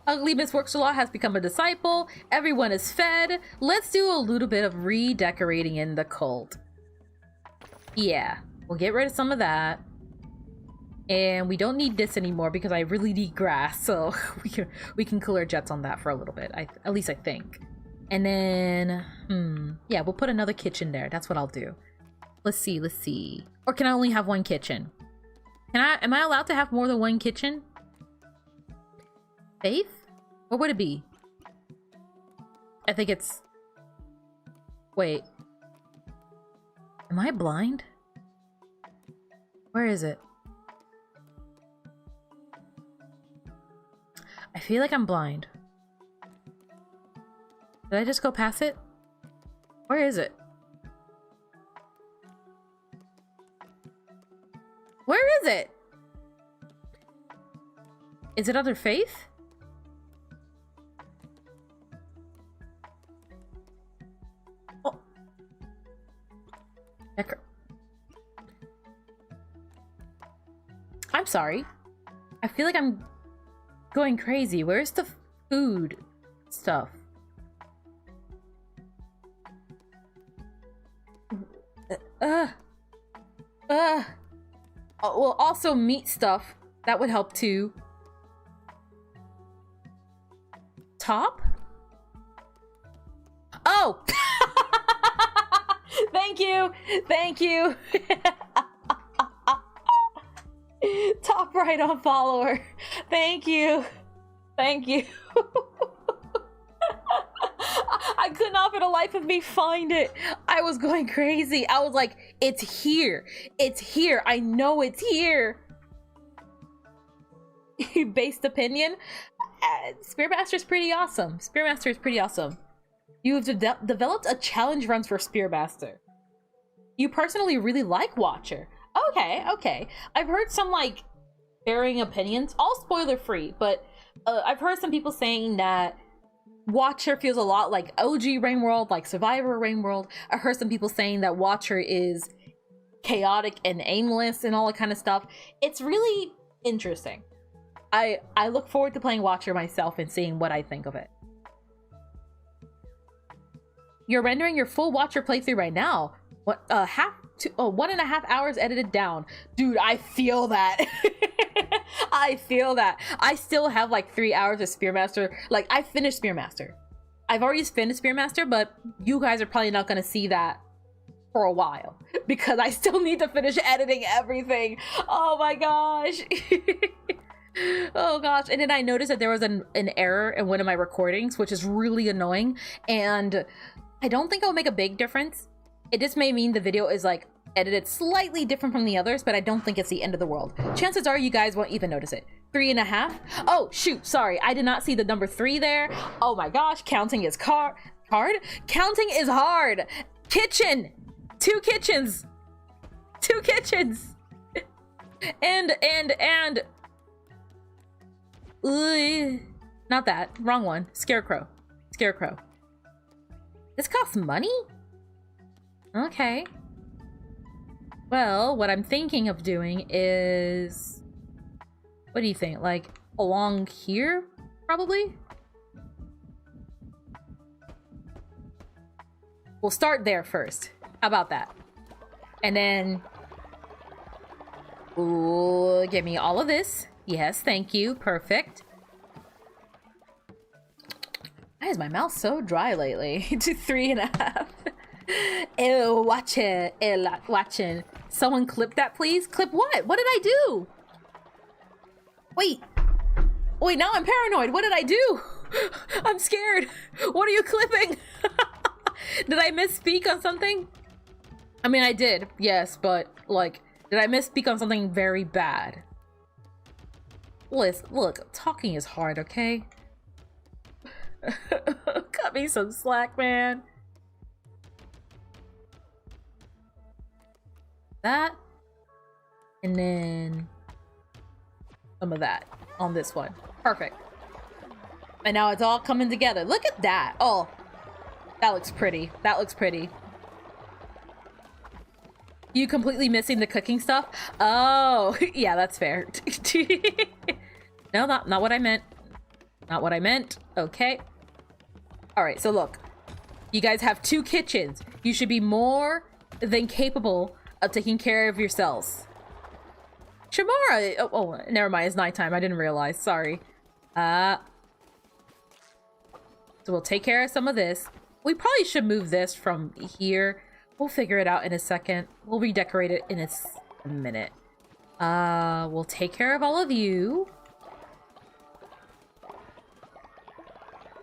Ugly Miss Works-a-Lot has become a disciple. Everyone is fed. Let's do a little bit of redecorating in the cult. Yeah, we'll get rid of some of that. And we don't need this anymore because I really need grass. So we can cool our jets on that for a little bit. At least I think. And then, yeah, we'll put another kitchen there. That's what I'll do. Let's see. Or can I only have 1 kitchen? Am I allowed to have more than 1 kitchen? Faith? What would it be? I think it's... Wait. Am I blind? Where is it? I feel like I'm blind. Did I just go past it? Where is it? Where is it? Is it under Faith? Oh. I'm sorry. I feel like I'm going crazy. Where's the food stuff? Oh, well, also meat stuff. That would help too. Top? Oh! Thank you! Thank you! Top right on follower. Thank you. Thank you. I could not for the life of me find it. I was going crazy. I was like, it's here. It's here. I know it's here. Based opinion? Spearmaster is pretty awesome. Spearmaster is pretty awesome. You've developed a challenge runs for Spearmaster. You personally really like Watcher. Okay. I've heard some like varying opinions, all spoiler free, but I've heard some people saying that Watcher feels a lot like OG Rain World, like Survivor Rain World. I heard some people saying that Watcher is chaotic and aimless and all that kind of stuff. It's really interesting. I look forward to playing Watcher myself and seeing what I think of it. You're rendering your full Watcher playthrough right now. What 1.5 hours edited down. Dude, I feel that. I feel that. I still have like 3 hours of Spearmaster. Like, I finished Spearmaster. I've already finished Spearmaster, but you guys are probably not gonna see that for a while because I still need to finish editing everything. Oh my gosh. Oh gosh. And then I noticed that there was an error in one of my recordings, which is really annoying, and I don't think it'll make a big difference. It just may mean the video is like edited slightly different from the others, but I don't think it's the end of the world. Chances are you guys won't even notice it. 3.5. Oh shoot, sorry, I did not see the number 3 there. Oh my gosh, counting is hard. Counting is hard. Kitchen. 2 kitchens. 2 kitchens. and not that. Wrong one. Scarecrow. Scarecrow. This costs money? Okay. Well, what I'm thinking of doing is... What do you think? Like, along here? Probably? We'll start there first. How about that? And then... Ooh, give me all of this. Yes, thank you. Perfect. Why is my mouth so dry lately? To 3.5. Ew, watch it. Ew, watching. Someone clip that, please. Clip what? What did I do? Wait. Wait, now I'm paranoid. What did I do? I'm scared. What are you clipping? Did I misspeak on something? I mean, I did, yes, but, like, did I misspeak on something very bad? Listen, look, talking is hard, okay? Cut me some slack, man. That. And then some of that on this one. Perfect. And now it's all coming together. Look at that. Oh, that looks pretty. That looks pretty. You completely missing the cooking stuff? Oh, yeah, that's fair. No, not what I meant. Not what I meant. Okay. All right, so look. You guys have 2 kitchens. You should be more than capable of taking care of yourselves. Shamara! Oh, never mind. It's nighttime. I didn't realize. Sorry. So we'll take care of some of this. We probably should move this from here. We'll figure it out in a second. We'll redecorate it in a minute. We'll take care of all of you.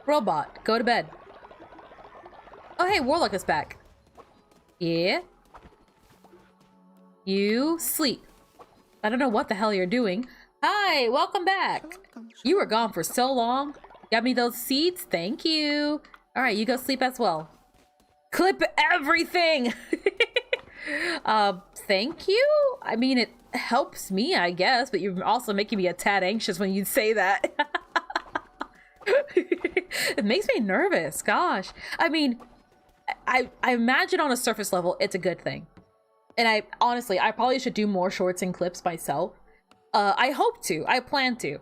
Robot, go to bed. Oh, hey, Warlock is back. Yeah. You sleep. I don't know what the hell you're doing. Hi, welcome back. You were gone for so long. Got me those seeds? Thank you. All right, you go sleep as well. Clip everything. Thank you. I mean, it helps me, I guess, but you're also making me a tad anxious when you say that. It makes me nervous. Gosh. I mean, I imagine on a surface level, it's a good thing. And I probably should do more shorts and clips myself. I hope to. I plan to.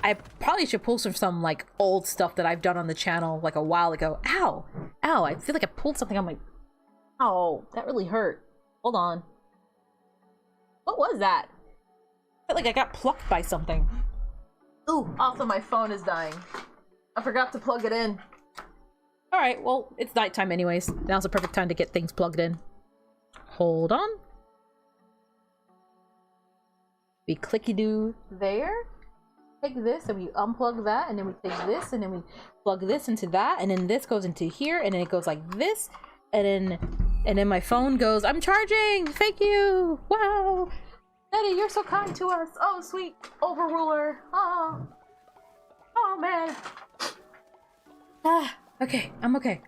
I probably should pull some like old stuff that I've done on the channel like a while ago. Ow! Ow, I feel like I pulled something on my... Oh, that really hurt. Hold on. What was that? I felt like I got plucked by something. Ooh, also my phone is dying. I forgot to plug it in. Alright, well, it's nighttime anyways. Now's the perfect time to get things plugged in. Hold on. We clicky-do there. Take this and we unplug that, and then we take this and then we plug this into that, and then this goes into here, and then it goes like this, and then my phone goes, I'm charging! Thank you! Wow! Netty, you're so kind to us! Oh, sweet overruler! Oh! Oh, man! Ah, okay, I'm okay.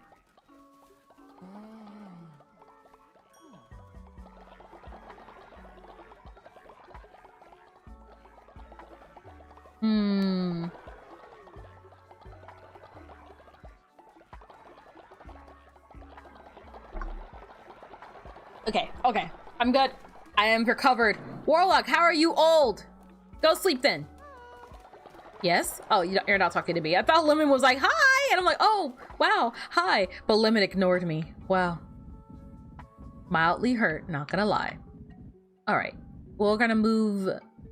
Okay, I'm good. I am recovered. Warlock, how are you old? Go sleep then. Yes? Oh, you're not talking to me. I thought Lemon was like, hi! And I'm like, oh, wow, hi. But Lemon ignored me. Wow. Mildly hurt, not gonna lie. All right. We're gonna move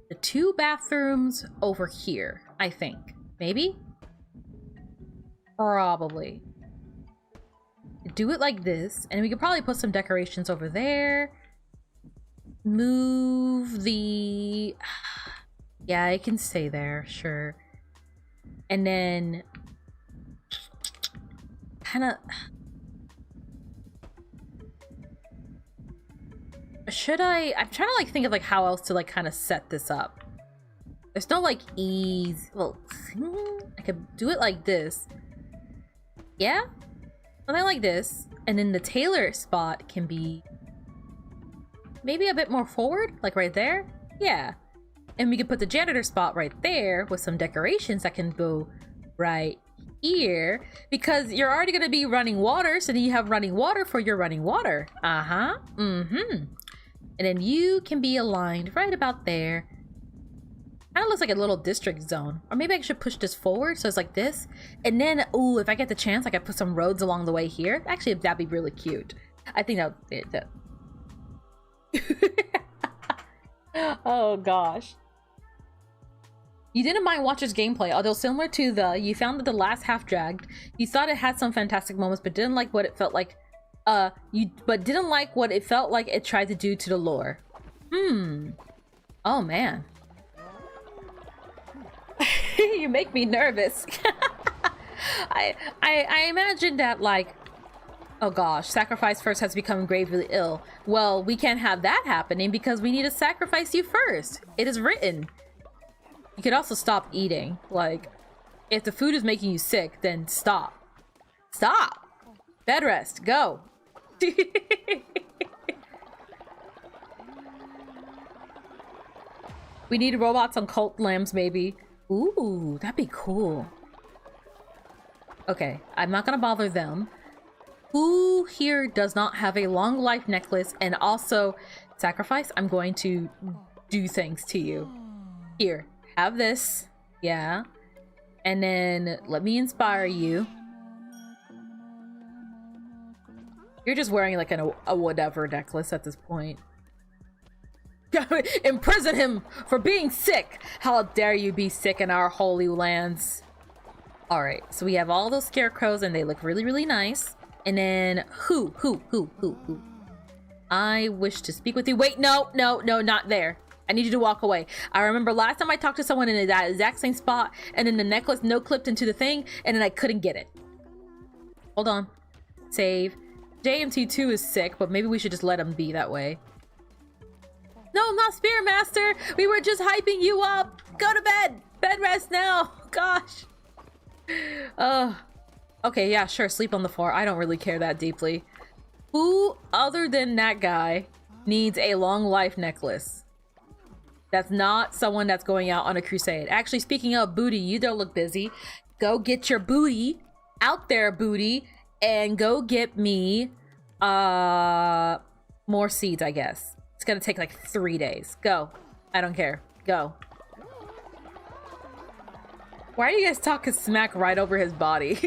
the 2 bathrooms over here, I think. Maybe? Probably. Do it like this, and we could probably put some decorations over there. Move the... Yeah, it can stay there, sure. And then... kind of... Should I'm trying to like think of like how else to like kind of set this up. There's no like ease. Well, I could do it like this. Yeah? Something like this. And then the tailor spot can be maybe a bit more forward, like right there. Yeah. And we could put the janitor spot right there with some decorations that can go right here, because you're already going to be running water, so then you have running water for your running water. And then you can be aligned right about there. Kind of looks like a little district zone. Or maybe I should push this forward so it's like this. And then, ooh, if I get the chance, I could put some roads along the way here. Actually, that'd be really cute. I think that oh gosh. You didn't mind Watcher's gameplay, although similar to you found that the last half dragged. You thought it had some fantastic moments, but didn't like what it felt like. Didn't like what it felt like it tried to do to the lore. Oh man. You make me nervous. I imagine that like, oh gosh, sacrifice first has become gravely ill. Well, we can't have that happening because we need to sacrifice you first. It is written. You could also stop eating. Like, if the food is making you sick, then stop. Stop! Bed rest, go! We need robots on cult lambs, maybe. Ooh, that'd be cool. Okay, I'm not gonna bother them. Who here does not have a long life necklace and also sacrifice? I'm going to do things to you. Here. Have this, yeah, and then let me inspire you. You're just wearing like a whatever necklace at this point. Imprison him for being sick. How dare you be sick in our holy lands. All right, so we have all those scarecrows and they look really, really nice. And then who? I wish to speak with you. Wait, no, not there. I need you to walk away. I remember last time I talked to someone in that exact same spot, and then the necklace no-clipped into the thing, and then I couldn't get it. Hold on. Save. JMT2 is sick, but maybe we should just let him be that way. No, not Spearmaster! We were just hyping you up! Go to bed! Bed rest now! Gosh! Okay, yeah, sure, sleep on the floor. I don't really care that deeply. Who, other than that guy, needs a long life necklace? That's not someone that's going out on a crusade. Actually, speaking of booty, you don't look busy. Go get your booty out there, booty, and go get me more seeds, I guess. It's gonna take like 3 days. Go. I don't care. Go. Why are you guys talking smack right over his body?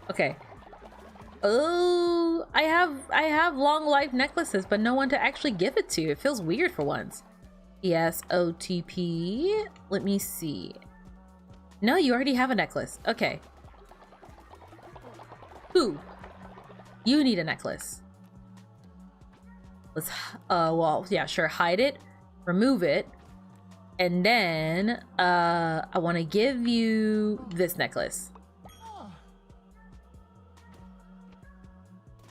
Okay. Oh, I have long life necklaces, but no one to actually give it to. It feels weird for once. Yes, OTP. Let me see. No, you already have a necklace. Okay. Who? You need a necklace. Let's, well, yeah, sure. Hide it. Remove it. And then, I want to give you this necklace.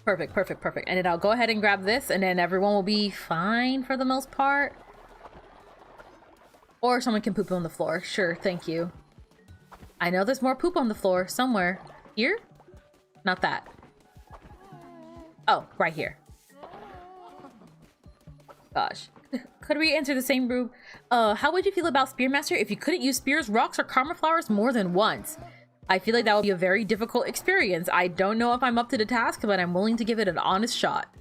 Perfect. And then I'll go ahead and grab this, and then everyone will be fine for the most part. Or someone can poop on the floor. Sure, thank you. I know there's more poop on the floor somewhere. Here? Not that. Oh, right here. Gosh. Could we enter the same room? How would you feel about Spearmaster if you couldn't use spears, rocks, or karma flowers more than once? I feel like that would be a very difficult experience. I don't know if I'm up to the task, but I'm willing to give it an honest shot.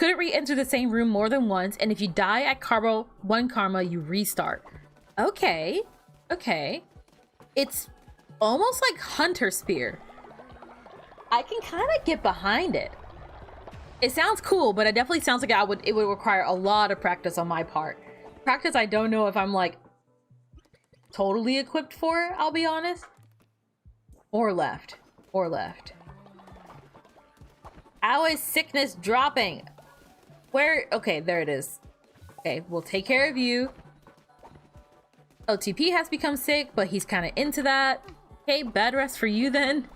Couldn't re-enter the same room more than once, and if you die at one karma, you restart. Okay. Okay. It's almost like Hunter Spear. I can kind of get behind it. It sounds cool, but it definitely sounds like it would require a lot of practice on my part. Practice I don't know if I'm like totally equipped for, I'll be honest. Or left. Or left. How is sickness dropping? Where? Okay, there it is. Okay, we'll take care of you. OTP has become sick, but he's kind of into that. Okay, bed rest for you then.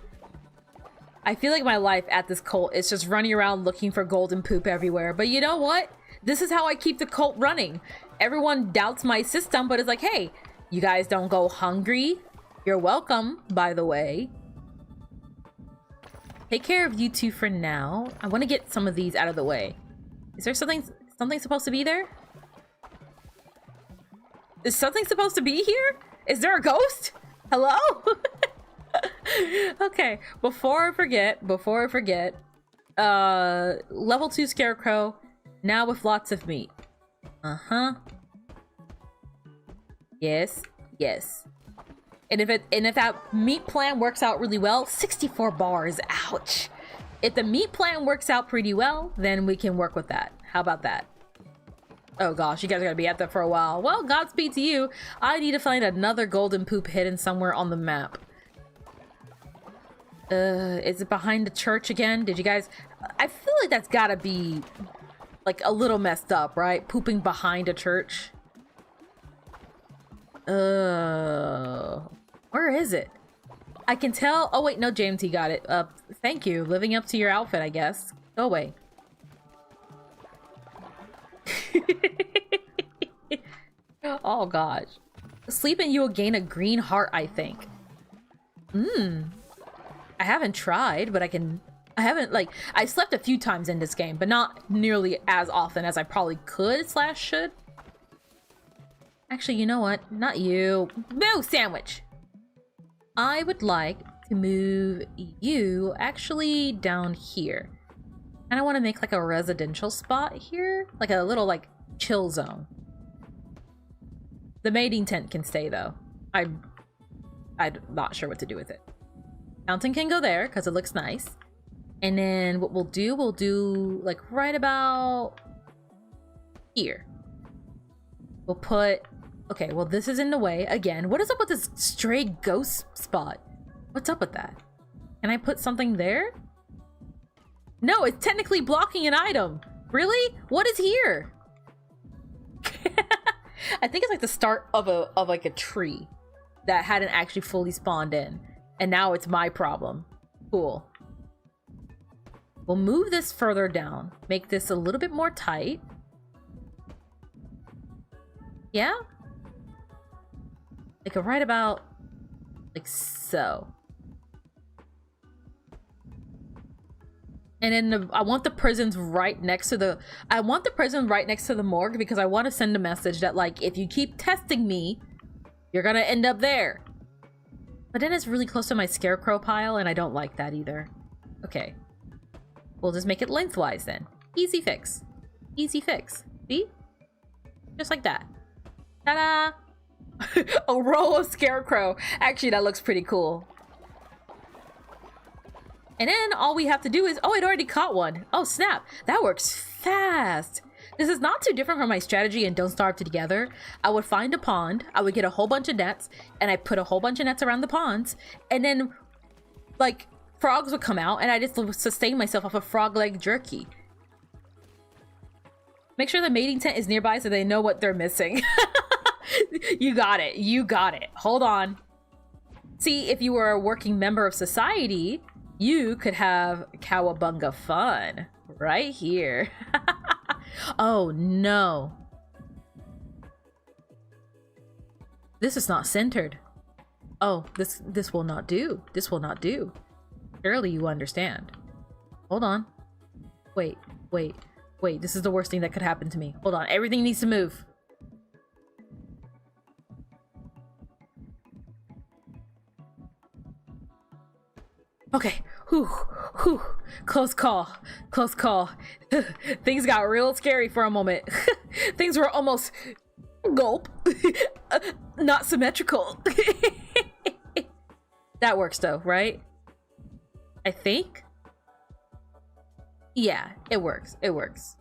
I feel like my life at this cult is just running around looking for golden poop everywhere. But you know what? This is how I keep the cult running. Everyone doubts my system, but it's like, hey, you guys don't go hungry. You're welcome, by the way. Take care of you two for now. I want to get some of these out of the way. Is there something supposed to be there? Is something supposed to be here? Is there a ghost? Hello? Okay, before I forget, level 2 scarecrow, now with lots of meat. Uh-huh. Yes, yes. And if that meat plan works out really well, 64 bars, ouch. If the meat plan works out pretty well, then we can work with that. How about that? Oh gosh, you guys are gonna be at that for a while. Well, Godspeed to you. I need to find another golden poop hidden somewhere on the map. Is it behind the church again? Did you guys... I feel like that's gotta be, like, a little messed up, right? Pooping behind a church. Where is it? I can tell... Oh, wait, no, JMT got it. Thank you. Living up to your outfit, I guess. Go away. Oh, gosh. Sleep and you will gain a green heart, I think. I haven't tried, but I haven't, like, I slept a few times in this game, but not nearly as often as I probably could / should. Actually, you know what? Not you. No, sandwich! I would like to move you actually down here. And I want to make like a residential spot here. Like a little, like, chill zone. The mating tent can stay, though. I'm not sure what to do with it. Fountain can go there because it looks nice. And then what we'll do like right about here. We'll put... Okay, well, this is in the way. Again, what is up with this stray ghost spot? What's up with that? Can I put something there? No, it's technically blocking an item. Really? What is here? I think it's like the start of like a tree that hadn't actually fully spawned in. And now it's my problem. Cool. We'll move this further down. Make this a little bit more tight. Yeah? Like right about like so. And then I want the prisons right next to the... I want the prison right next to the morgue because I want to send a message that, like, if you keep testing me, you're gonna end up there. But then it's really close to my scarecrow pile, and I don't like that either. Okay. We'll just make it lengthwise then. Easy fix. Easy fix. See? Just like that. Ta-da! A row of scarecrow. Actually, that looks pretty cool. And then all we have to do is... Oh, it already caught one. Oh, snap. That works fast. This is not too different from my strategy in Don't Starve Together. I would find a pond. I would get a whole bunch of nets. And I put a whole bunch of nets around the ponds. And then, like, frogs would come out. And I just sustain myself off of frog leg jerky. Make sure the mating tent is nearby so they know what they're missing. You got it. You got it. Hold on. See, if you were a working member of society... You could have cowabunga fun right here. Oh no. This is not centered. Oh, this will not do. This will not do. Surely you understand. Hold on. Wait. This is the worst thing that could happen to me. Hold on. Everything needs to move. Okay. Whew, whew. Close call. Close call. Things got real scary for a moment. Things were almost gulp. Not symmetrical. That works though, right? I think. Yeah, it works. It works.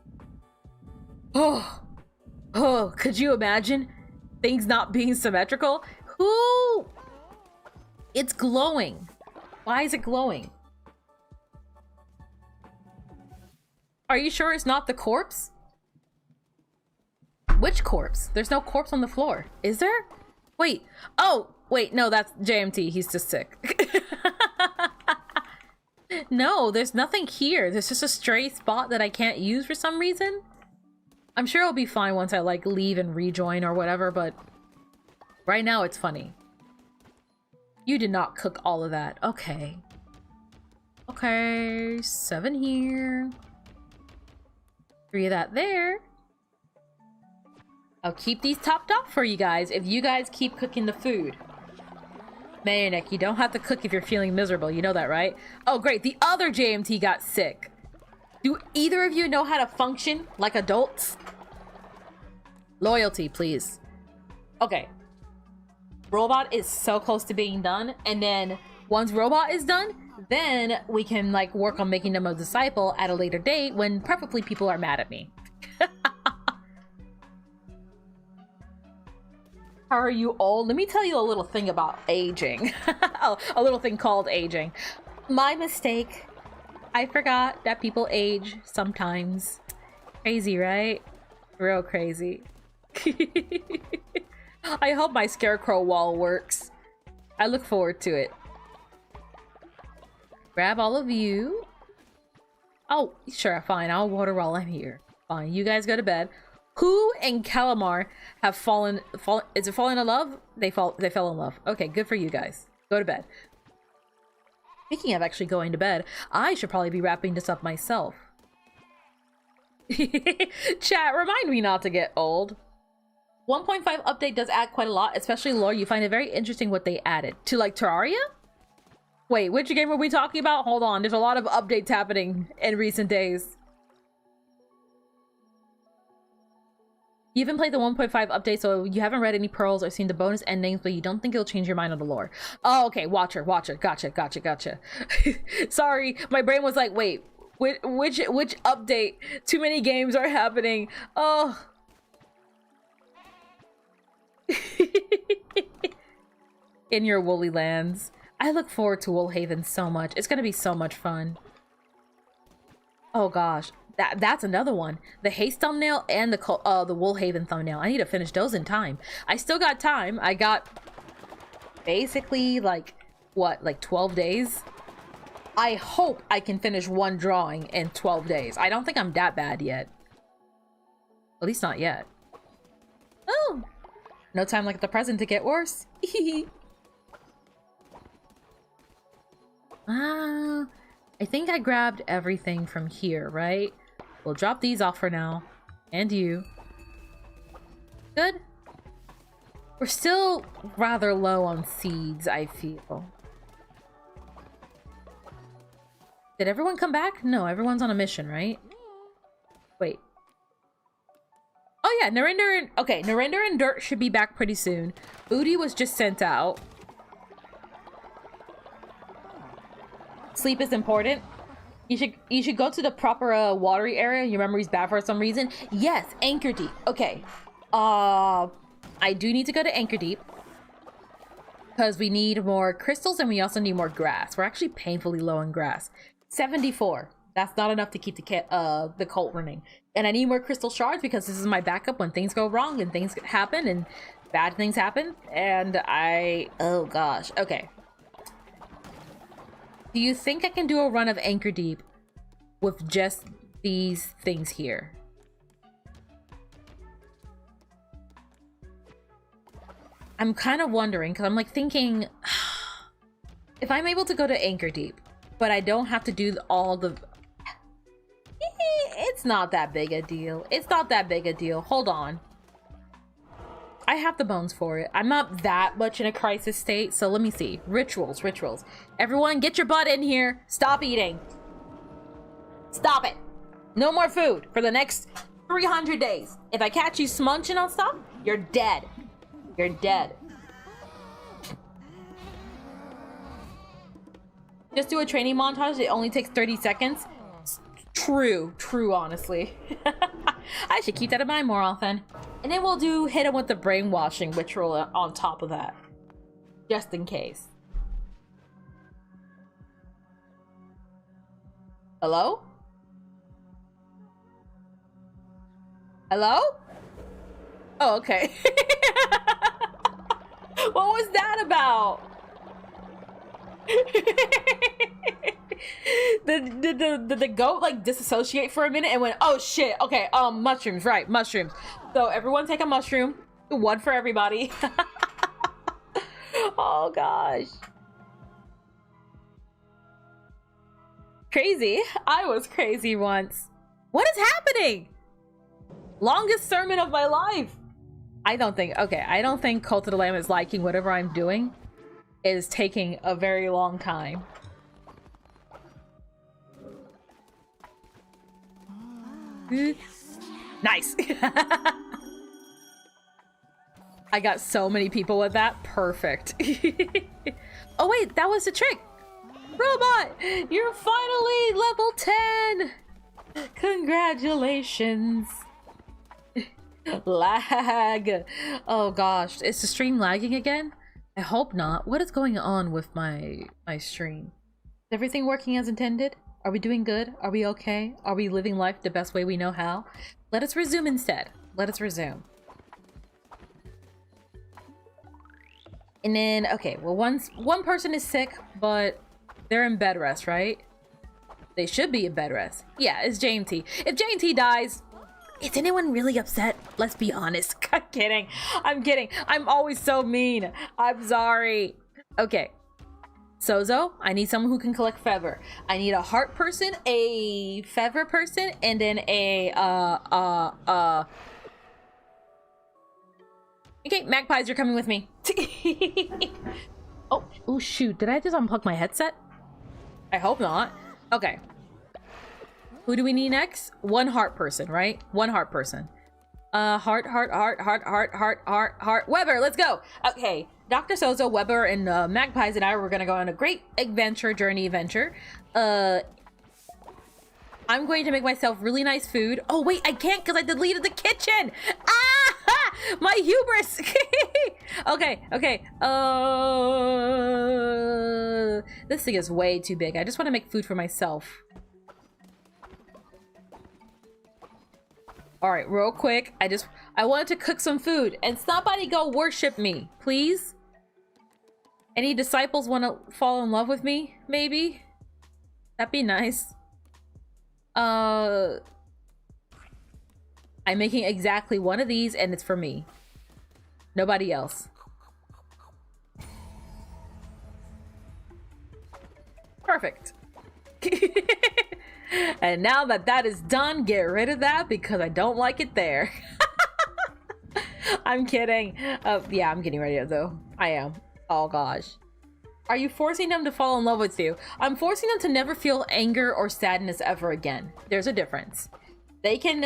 Oh, could you imagine things not being symmetrical? Who? It's glowing. Why is it glowing? Are you sure it's not the corpse? Which corpse? There's no corpse on the floor. Is there? Wait. Oh, wait. No, that's JMT. He's just sick. No, there's nothing here. There's just a stray spot that I can't use for some reason. I'm sure it'll be fine once I like leave and rejoin or whatever, but right now it's funny. You did not cook all of that. Okay. Okay, 7 here. 3 of that there. I'll keep these topped off for you guys if you guys keep cooking the food. Manic, you don't have to cook if you're feeling miserable. You know that, right? Oh, great. The other JMT got sick. Do either of you know how to function like adults? Loyalty, please. Okay. Robot is so close to being done. And then once robot is done, then we can like work on making them a disciple at a later date when preferably people are mad at me. How are you old? Let me tell you a little thing about aging. Oh, a little thing called aging. My mistake. I forgot that people age sometimes. Crazy, right? Real crazy. I hope my scarecrow wall works. I look forward to it. Grab all of you. Oh, sure, fine. I'll water while I'm here. Fine, you guys go to bed. Who and Calamar have fallen is it fallen in love? They fell in love. Okay, good for you guys. Go to bed. Speaking of actually going to bed, I should probably be wrapping this up myself. Chat, remind me not to get old. 1.5 update does add quite a lot, especially lore. You find it very interesting what they added. To like Terraria? Wait, which game are we talking about? Hold on, there's a lot of updates happening in recent days. You haven't played the 1.5 update, so you haven't read any pearls or seen the bonus endings, but you don't think it'll change your mind on the lore. Oh, okay, Watcher. Gotcha. Sorry, my brain was like, wait, which update? Too many games are happening. Oh. In your woolly lands. I look forward to Wollhaven so much. It's gonna be so much fun. Oh gosh. That's another one. The haste thumbnail and the Wollhaven thumbnail. I need to finish those in time. I still got time. I got basically like what, like 12 days? I hope I can finish one drawing in 12 days. I don't think I'm that bad yet. At least not yet. Oh, no time like the present to get worse. I think I grabbed everything from here, right? We'll drop these off for now. And you. Good. We're still rather low on seeds, I feel. Did everyone come back? No, everyone's on a mission, right? Wait. Oh yeah, Narinder and... Okay, Narinder and Dirt should be back pretty soon. Booty was just sent out. Sleep is important. You should go to the proper watery area. Your memory's bad for some reason. Yes, Anchor Deep. Okay. I do need to go to Anchor Deep because we need more crystals and we also need more grass. We're actually painfully low on grass. 74. That's not enough to keep the cult running. And I need more crystal shards because this is my backup when things go wrong and things happen and bad things happen. And oh gosh. Okay. Do you think I can do a run of Anchor Deep with just these things here? I'm kind of wondering, because I'm like thinking, if I'm able to go to Anchor Deep, but I don't have to do all the... It's not that big a deal. It's not that big a deal. Hold on. I have the bones for it. I'm not that much in a crisis state, so let me see. Rituals. Everyone, get your butt in here. Stop eating. Stop it. No more food for the next 300 days. If I catch you smunching on stuff, you're dead. You're dead. Just do a training montage. It only takes 30 seconds. True, honestly. I should keep that in mind more often. And then we'll hit him with the brainwashing ritual on top of that. Just in case. Hello? Hello? Oh, okay. What was that about? Did the goat like disassociate for a minute and went, oh shit, okay, mushrooms, right, mushrooms. So everyone take a mushroom, one for everybody. Oh gosh. Crazy. I was crazy once. What is happening? Longest sermon of my life. I don't think Cult of the Lamb is liking whatever I'm doing. It is taking a very long time. Nice. I got so many people with that. Perfect. Oh wait, that was the trick. Robot, you're finally level 10. Congratulations. Lag. Oh gosh, is the stream lagging again? I hope not. What is going on with my stream? Is everything working as intended? Are we doing good? Are we okay? Are we living life the best way we know how? Let us resume instead. Let us resume. And then, okay, well, one person is sick, but they're in bed rest, right? They should be in bed rest. Yeah, it's JMT. If JMT dies, is anyone really upset? Let's be honest. I'm kidding. I'm kidding. I'm always so mean. I'm sorry. Okay. Sozo, I need someone who can collect feather. I need a heart person, a feather person, and then a Okay, magpies, you're coming with me. Oh shoot, did I just unplug my headset? I hope not. Okay. Who do we need next? One heart person, right? One heart person. Heart. Weber, let's go. Okay, Dr. Sozo, Weber, and Magpies and I were gonna go on a great journey adventure. I'm going to make myself really nice food. Oh wait, I can't because I deleted the kitchen. Ah! My hubris. Okay. This thing is way too big. I just want to make food for myself. All right, real quick. I wanted to cook some food, and somebody go worship me, please. Any disciples want to fall in love with me? Maybe. That'd be nice. I'm making exactly one of these, and it's for me. Nobody else. Perfect. And now that is done, get rid of that because I don't like it there. I'm kidding. Yeah, I'm getting ready though. I am. Oh gosh. Are you forcing them to fall in love with you? I'm forcing them to never feel anger or sadness ever again. There's a difference. They can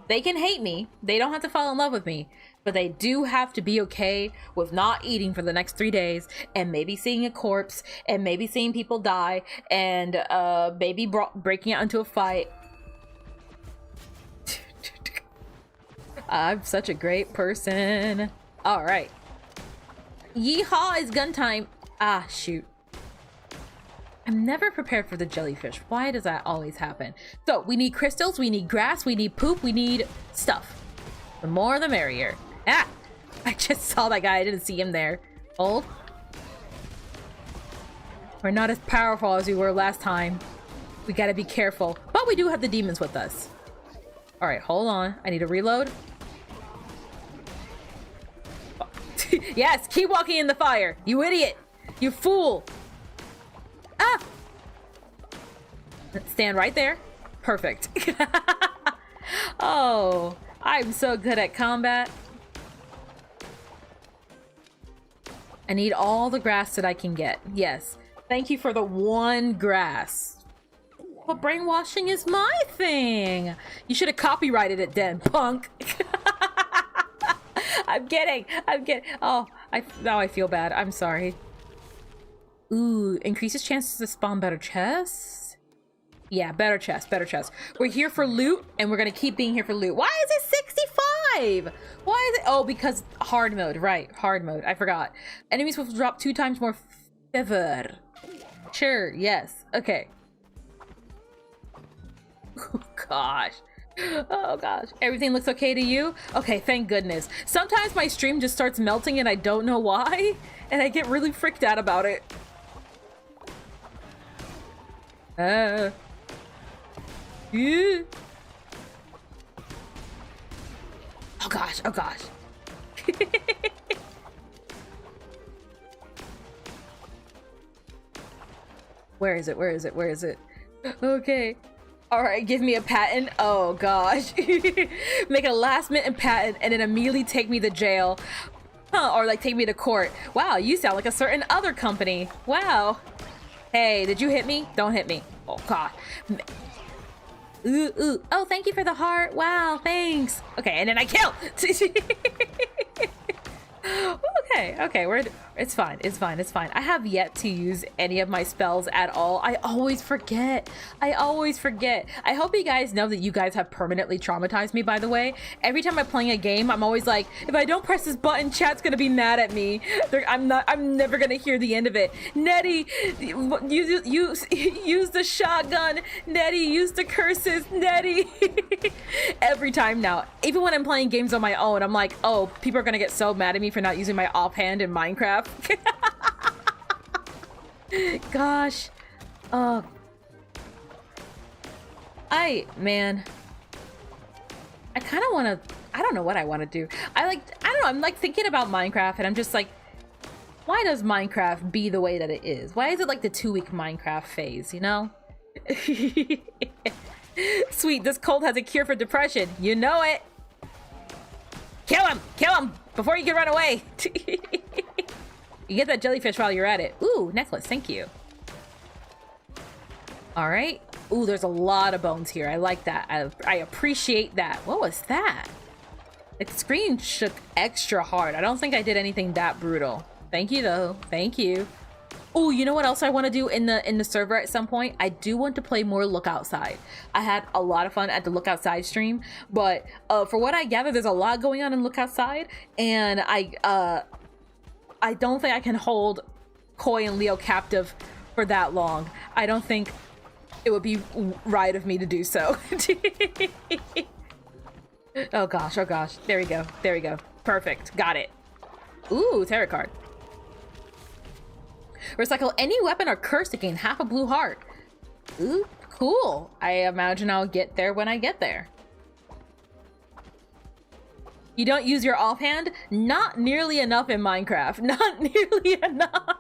hate me. They don't have to fall in love with me, but they do have to be okay with not eating for the next 3 days and maybe seeing a corpse and maybe seeing people die and maybe breaking out into a fight. I'm such a great person. All right. Yeehaw, is gun time. Ah, shoot. I'm never prepared for the jellyfish. Why does that always happen? So we need crystals, we need grass, we need poop, we need stuff. The more the merrier. Ah! I just saw that guy. I didn't see him there. Hold. We're not as powerful as we were last time. We gotta be careful. But we do have the demons with us. Alright, hold on. I need to reload. Yes, keep walking in the fire. You idiot. You fool. Ah! Stand right there. Perfect. Oh, I'm so good at combat. I need all the grass that I can get. Yes. Thank you for the one grass. But brainwashing is my thing. You should have copyrighted it then, punk. I'm kidding. Oh, now I feel bad. I'm sorry. Ooh, increases chances to spawn better chests? Yeah, better chests. We're here for loot, and we're gonna keep being here for loot. Why is it 65? Why is it? Oh, because hard mode, right? Hard mode. I forgot. Enemies will drop 2 times more feather. Sure, yes. Okay. Oh, gosh. Oh, gosh. Everything looks okay to you? Okay, thank goodness. Sometimes my stream just starts melting and I don't know why, and I get really freaked out about it. Yeah. Oh gosh, oh gosh. Where is it? Okay. Alright, give me a patent. Oh gosh. Make a last minute patent and then immediately take me to jail. Huh, or like take me to court. Wow, you sound like a certain other company. Wow. Hey, did you hit me? Don't hit me. Oh god. Ooh. Oh, thank you for the heart. Wow, thanks. Okay, and then I kill. Okay, it's fine. I have yet to use any of my spells at all. I always forget. I hope you guys know that you guys have permanently traumatized me, by the way. Every time I'm playing a game, I'm always like, if I don't press this button, chat's gonna be mad at me. I'm never gonna hear the end of it. Netty, use the shotgun. Netty, use the curses. Netty. Every time now. Even when I'm playing games on my own, I'm like, oh, people are gonna get so mad at me for not using my offhand in Minecraft. Gosh. Man, I kind of want to, I don't know what I want to do. I don't know, I'm like thinking about Minecraft and I'm just like, why does Minecraft be the way that it is? Why is it like the 2-week Minecraft phase, you know? Sweet, this cult has a cure for depression. You know it. Kill him before you can run away. You get that jellyfish while you're at it. Ooh, necklace, thank you. All right. Ooh, there's a lot of bones here. I like that. I appreciate that. What was that? The screen shook extra hard. I don't think I did anything that brutal. Thank you though. Thank you. Oh, you know what else I want to do in the server at some point? I do want to play more Look Outside. I had a lot of fun at the Look Outside stream, but for what I gather, there's a lot going on in Look Outside, and I don't think I can hold Koi and Leo captive for that long. I don't think it would be right of me to do so. Oh gosh. There we go. Perfect. Got it. Ooh, tarot card. Recycle any weapon or curse to gain half a blue heart. Ooh, cool. I imagine I'll get there when I get there. You don't use your offhand? Not nearly enough in Minecraft. Not nearly enough.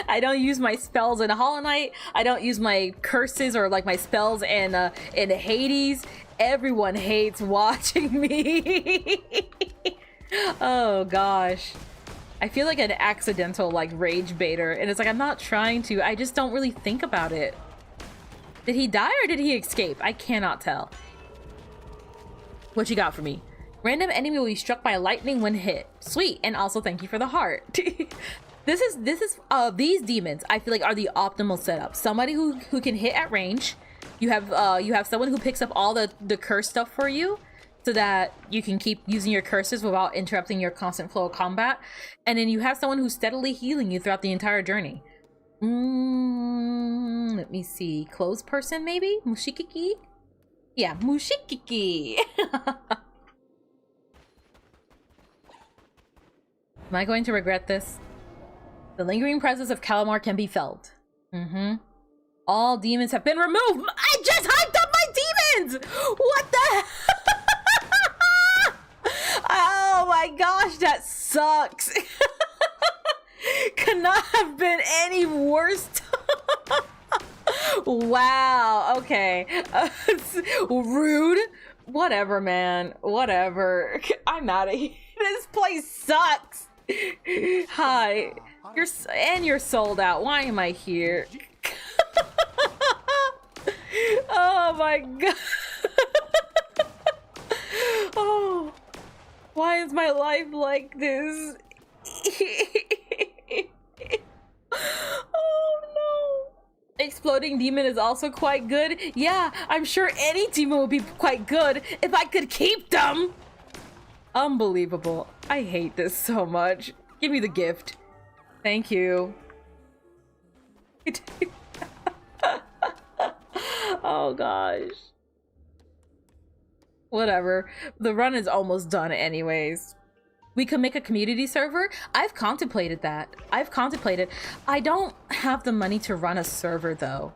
I don't use my spells in Hollow Knight. I don't use my curses or like my spells in Hades. Everyone hates watching me. Oh gosh. I feel like an accidental like rage baiter, and it's like I'm not trying to, I just don't really think about it. Did he die or did he escape? I cannot tell. What you got for me? Random enemy will be struck by lightning when hit. Sweet, and also thank you for the heart. These demons I feel like are the optimal setup. Somebody who can hit at range. You have someone who picks up all the curse stuff for you, so that you can keep using your curses without interrupting your constant flow of combat. And then you have someone who's steadily healing you throughout the entire journey. Let me see. Clothes person, maybe? Mushikiki? Yeah, Mushikiki. Am I going to regret this? The lingering presence of Calamar can be felt. All demons have been removed! I just hyped up my demons! What the hell? Oh my gosh, that sucks. Could not have been any worse. Wow, okay. Rude. Whatever, man. Whatever. I'm out of here. This place sucks. Hi. You're sold out. Why am I here? Oh my god. Oh. Why is my life like this? Oh no. Exploding demon is also quite good. Yeah, I'm sure any demon would be quite good if I could keep them. Unbelievable. I hate this so much. Give me the gift. Thank you. Oh gosh. Whatever. The run is almost done anyways. We could make a community server. I've contemplated that. I don't have the money to run a server though.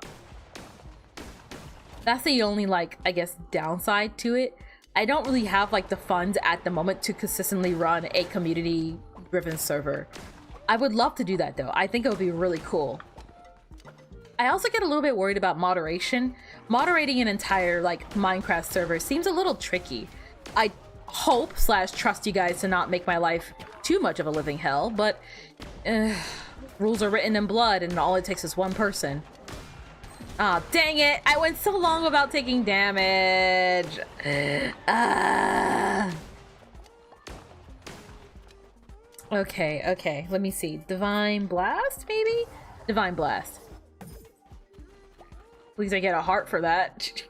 That's the only, like, I guess, downside to it. I don't really have like the funds at the moment to consistently run a community driven server. I would love to do that though. I think it would be really cool. I also get a little bit worried about moderation. Moderating an entire like Minecraft server seems a little tricky. I hope / trust you guys to not make my life too much of a living hell, but rules are written in blood and all it takes is one person. Ah, dang it! I went so long without taking damage. Okay, let me see. Divine Blast, maybe? Divine Blast. Please I get a heart for that.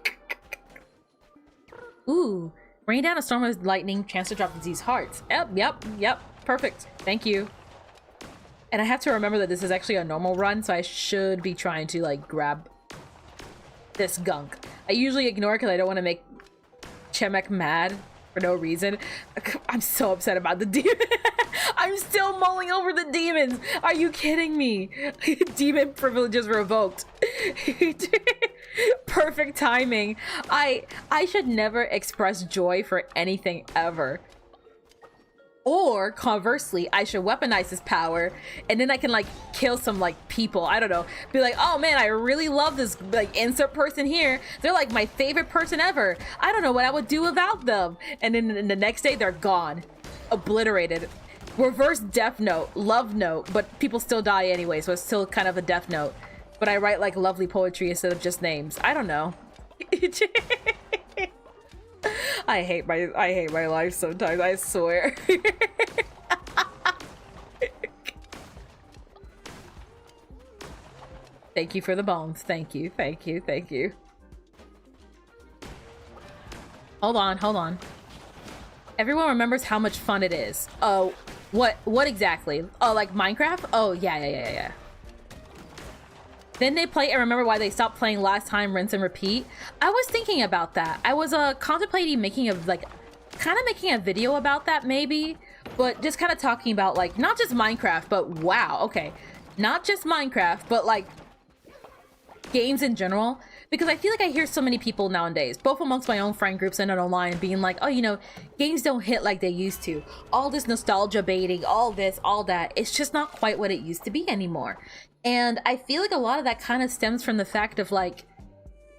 Ooh, rain down a storm of lightning, chance to drop these hearts. Yep, perfect. Thank you. And I have to remember that this is actually a normal run, so I should be trying to like grab this gunk. I usually ignore it because I don't want to make Chemek mad for no reason. I'm so upset about the demon. I'm still mulling over the demons. Are you kidding me? Demon privileges revoked. Perfect timing. I should never express joy for anything ever. Or conversely, I should weaponize this power and then I can like kill some like people. I don't know. Be like, oh man, I really love this like insert person here. They're like my favorite person ever. I don't know what I would do without them. And then the next day they're gone. Obliterated. Reverse death note, love note, but people still die anyway, so it's still kind of a death note. But I write like lovely poetry instead of just names. I don't know. I hate my life sometimes, I swear. Thank you for the bones. Thank you. Hold on. Everyone remembers how much fun it is. Oh, what exactly? Oh, like Minecraft? Oh, yeah. Then they play and remember why they stopped playing last time, rinse and repeat. I was thinking about that. I was contemplating making a making a video about that maybe, but just kind of talking about like not just Minecraft, but wow, okay, not just Minecraft, but like games in general, because I feel like I hear so many people nowadays, both amongst my own friend groups and online, being like, oh, you know, games don't hit like they used to. All this nostalgia baiting, all this, all that, it's just not quite what it used to be anymore. And I feel like a lot of that kind of stems from the fact of like,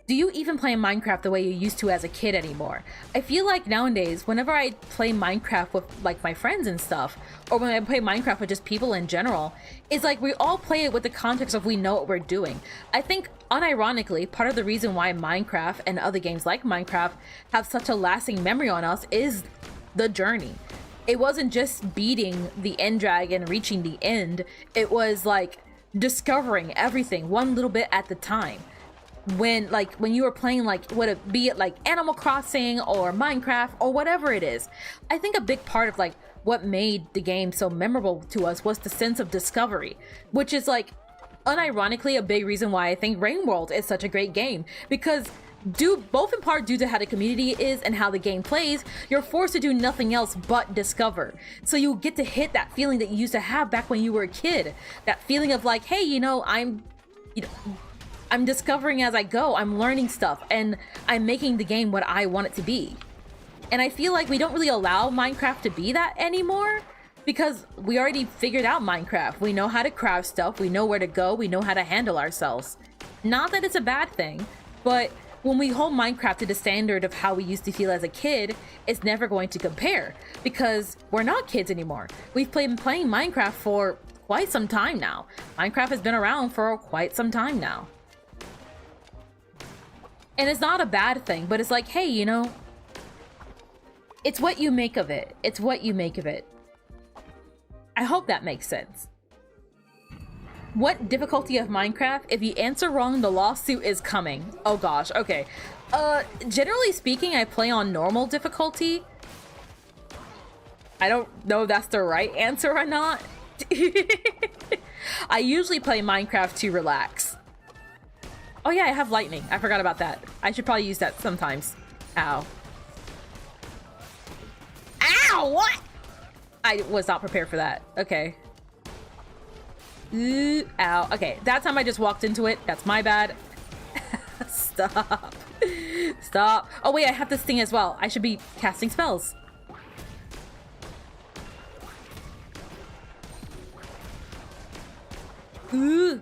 do you even play Minecraft the way you used to as a kid anymore? I feel like nowadays, whenever I play Minecraft with like my friends and stuff, or when I play Minecraft with just people in general, it's like we all play it with the context of we know what we're doing. I think unironically, part of the reason why Minecraft and other games like Minecraft have such a lasting memory on us is the journey. It wasn't just beating the end dragon, reaching the end. It was like discovering everything one little bit at the time. When you were playing, like, be it like Animal Crossing or Minecraft or whatever it is, I think a big part of like what made the game so memorable to us was the sense of discovery, which is like unironically a big reason why I think Rain World is such a great game, because both in part due to how the community is and how the game plays, you're forced to do nothing else but discover. So you get to hit that feeling that you used to have back when you were a kid, that feeling of like, hey, I'm discovering as I go, I'm learning stuff, and I'm making the game what I want it to be. And I feel like we don't really allow Minecraft to be that anymore, because we already figured out Minecraft. We know how to craft stuff, we know where to go, we know how to handle ourselves. Not that it's a bad thing, but when we hold Minecraft to the standard of how we used to feel as a kid, it's never going to compare because we're not kids anymore. We've been playing Minecraft for quite some time now. Minecraft has been around for quite some time now. And it's not a bad thing, but it's like, hey, you know, it's what you make of it. It's what you make of it. I hope that makes sense. What difficulty of Minecraft? If you answer wrong, the lawsuit is coming. Oh gosh, okay. Generally speaking, I play on normal difficulty. I don't know if that's the right answer or not. I usually play Minecraft to relax. Oh yeah, I have lightning. I forgot about that. I should probably use that sometimes. Ow. Ow, what? I was not prepared for that. Okay. Ooh, ow. Okay, that time I just walked into it. That's my bad. Stop. Stop. Oh wait, I have this thing as well. I should be casting spells. Ooh.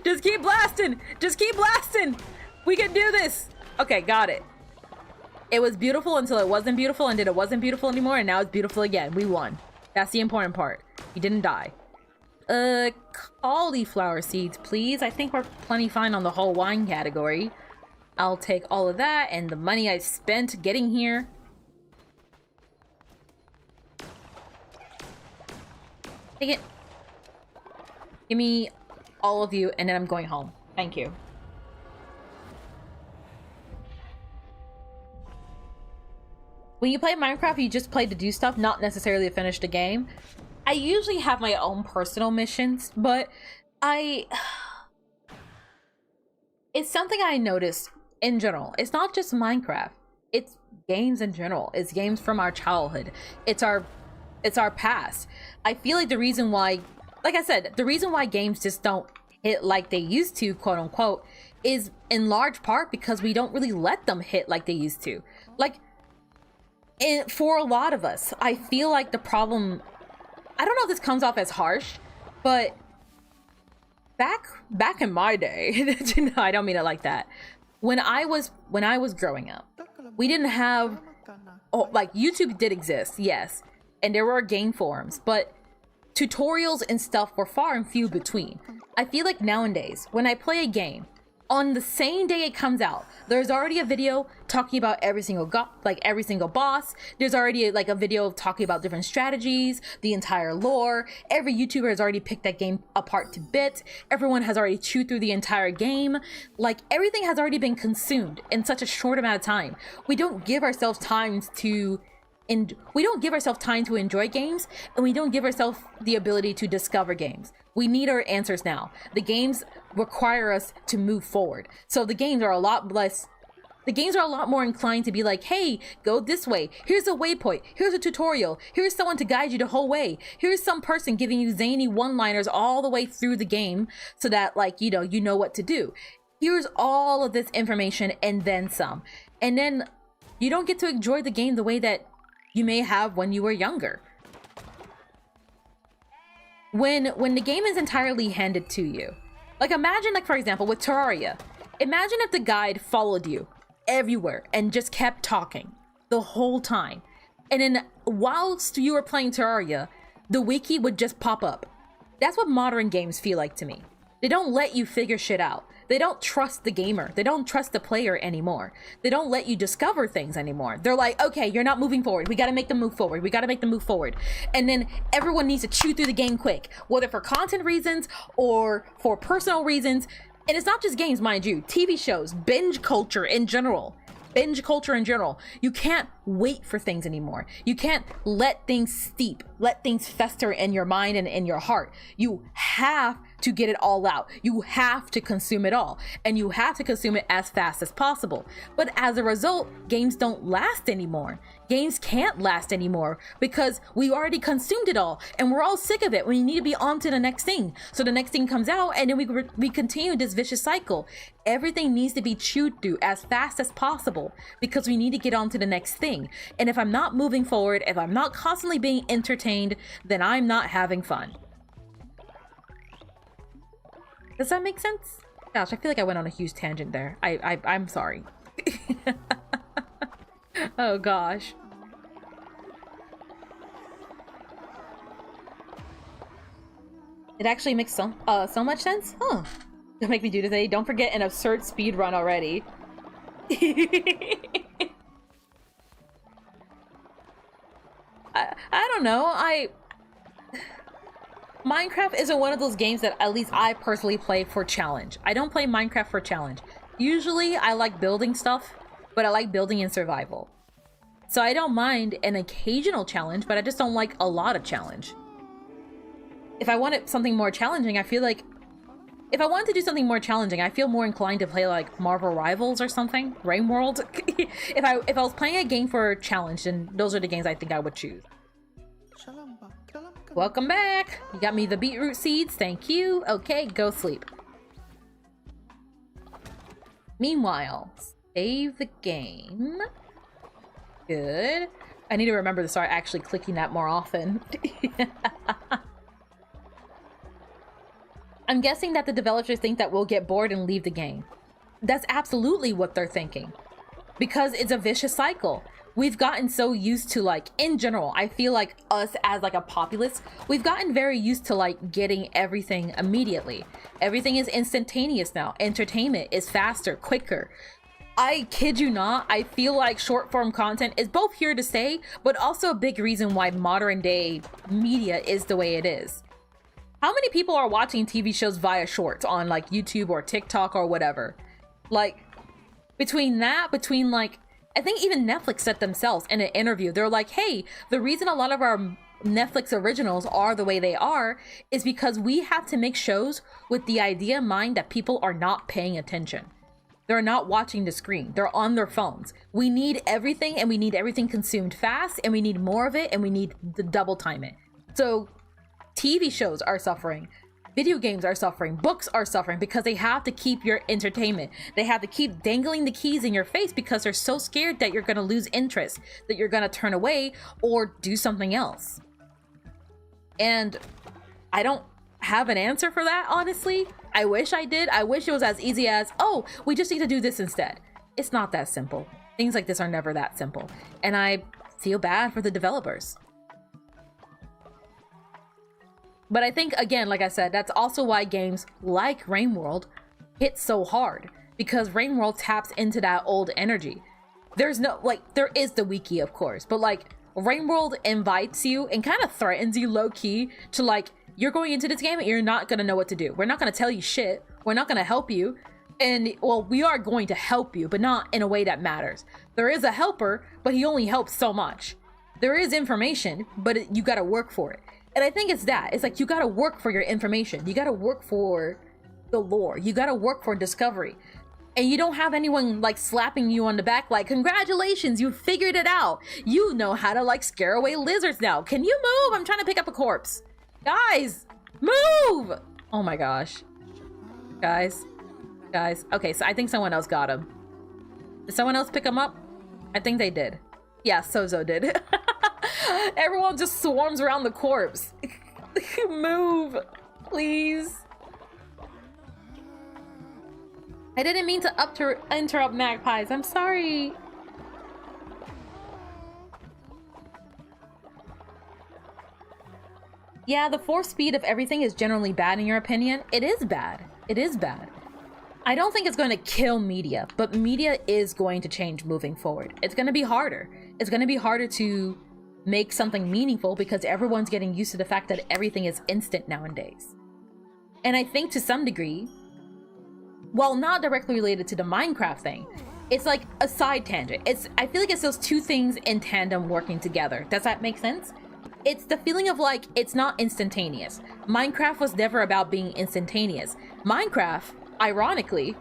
Just keep blasting. Just keep blasting. We can do this. Okay, got it. It was beautiful until it wasn't beautiful, and then it wasn't beautiful anymore, and now it's beautiful again. We won. That's the important part. He didn't die. Cauliflower seeds, please. I think we're plenty fine on the whole wine category. I'll take all of that and the money I spent getting here. Take it. Give me all of you, and then I'm going home. Thank you. When you play Minecraft, you just play to do stuff, not necessarily to finish the game. I usually have my own personal missions, but it's something I noticed in general. It's not just Minecraft. It's games in general. It's games from our childhood. It's our past. I feel like the reason why, like I said, the reason why games just don't hit like they used to, quote unquote, is in large part because we don't really let them hit like they used to. Like, for a lot of us, I feel like the problem, I don't know if this comes off as harsh, but back in my day, no, I don't mean it like that. When I was growing up, we didn't have, oh, like YouTube did exist, yes, and there were game forums, but tutorials and stuff were far and few between. I feel like nowadays, when I play a game, on the same day it comes out, there's already a video talking about every single boss. There's already like a video talking about different strategies, the entire lore. Every YouTuber has already picked that game apart to bits. Everyone has already chewed through the entire game. Like, everything has already been consumed in such a short amount of time. We don't give ourselves time to enjoy games, and we don't give ourselves the ability to discover games. We need our answers now. The games require us to move forward. So the games are a lot more inclined to be like, hey, go this way. Here's a waypoint. Here's a tutorial. Here's someone to guide you the whole way. Here's some person giving you zany one-liners all the way through the game so that, like, you know what to do. Here's all of this information and then some. And then you don't get to enjoy the game the way that you may have when you were younger. When the game is entirely handed to you. Like, imagine, like, for example, with Terraria. Imagine if the guide followed you everywhere and just kept talking the whole time. And then whilst you were playing Terraria, the wiki would just pop up. That's what modern games feel like to me. They don't let you figure shit out. They don't trust the gamer. They don't trust the player anymore. They don't let you discover things anymore. They're like, okay, you're not moving forward. We gotta make them move forward. We gotta make them move forward. And then everyone needs to chew through the game quick, whether for content reasons or for personal reasons. And it's not just games, mind you. TV shows, binge culture in general. You can't wait for things anymore. You can't let things steep, let things fester in your mind and in your heart. You have to get it all out. You have to consume it all, and you have to consume it as fast as possible. But as a result, games don't last anymore. Games can't last anymore because we already consumed it all, and we're all sick of it. We need to be on to the next thing. So the next thing comes out, and then we continue this vicious cycle. Everything needs to be chewed through as fast as possible because we need to get on to the next thing. And if I'm not moving forward, if I'm not constantly being entertained, then I'm not having fun. Does that make sense? Gosh, I feel like I went on a huge tangent there. I'm sorry. Oh gosh. It actually makes so much sense. Huh. To make me do today. Don't forget an absurd speed run already. I don't know. Minecraft isn't one of those games that at least I personally play for challenge. I don't play Minecraft for challenge. Usually I like building stuff, but I like building in survival. So I don't mind an occasional challenge, but I just don't like a lot of challenge. If I wanted something more challenging, I feel like if I wanted to do something more challenging, I feel more inclined to play like Marvel Rivals or something, Rain World. If I was playing a game for challenge, then those are the games I think I would choose. Welcome back. You got me the beetroot seeds. Thank you. Okay, go sleep. Meanwhile, save the game. Good. I need to remember to start actually clicking that more often. I'm guessing that the developers think that we'll get bored and leave the game. That's absolutely what they're thinking. Because it's a vicious cycle. We've gotten so used to, like, in general, I feel like us as like a populace, we've gotten very used to like getting everything immediately. Everything is instantaneous now. Entertainment is faster, quicker. I kid you not, I feel like short form content is both here to stay, but also a big reason why modern day media is the way it is. How many people are watching TV shows via shorts on like YouTube or TikTok or whatever? Like, between like, I think even Netflix said themselves in an interview, they're like, hey, the reason a lot of our Netflix originals are the way they are is because we have to make shows with the idea in mind that people are not paying attention. They're not watching the screen. They're on their phones. We need everything, and we need everything consumed fast, and we need more of it, and we need to double time it. So TV shows are suffering. Video games are suffering. Books are suffering because they have to keep your entertainment. They have to keep dangling the keys in your face because they're so scared that you're going to lose interest, that you're going to turn away or do something else. And I don't have an answer for that, honestly. I wish I did. I wish it was as easy as, oh, we just need to do this instead. It's not that simple. Things like this are never that simple. And I feel bad for the developers. But I think, again, like I said, that's also why games like Rain World hit so hard. Because Rain World taps into that old energy. There's no, like, there is the wiki, of course. But, like, Rain World invites you and kind of threatens you low-key to, like, you're going into this game and you're not going to know what to do. We're not going to tell you shit. We're not going to help you. And, well, we are going to help you, but not in a way that matters. There is a helper, but he only helps so much. There is information, but you got to work for it. And I think it's that. It's like you gotta work for your information. You gotta work for the lore. You gotta work for discovery. And you don't have anyone like slapping you on the back like, congratulations, you figured it out. You know how to like scare away lizards now. Can you move? I'm trying to pick up a corpse. Guys, move! Oh my gosh. Guys. Okay, so I think someone else got him. Did someone else pick him up? I think they did. Yeah, Sozo did. Everyone just swarms around the corpse. Move, please. I didn't mean to interrupt magpies. I'm sorry. Yeah, the force speed of everything is generally bad in your opinion. It is bad. It is bad. I don't think it's going to kill media, but media is going to change moving forward. It's going to be harder. It's going to be harder to make something meaningful because everyone's getting used to the fact that everything is instant nowadays. And I think to some degree, while not directly related to the Minecraft thing, it's like a side tangent. I feel like it's those two things in tandem working together. Does that make sense? It's the feeling of like, it's not instantaneous. Minecraft was never about being instantaneous. Minecraft, ironically,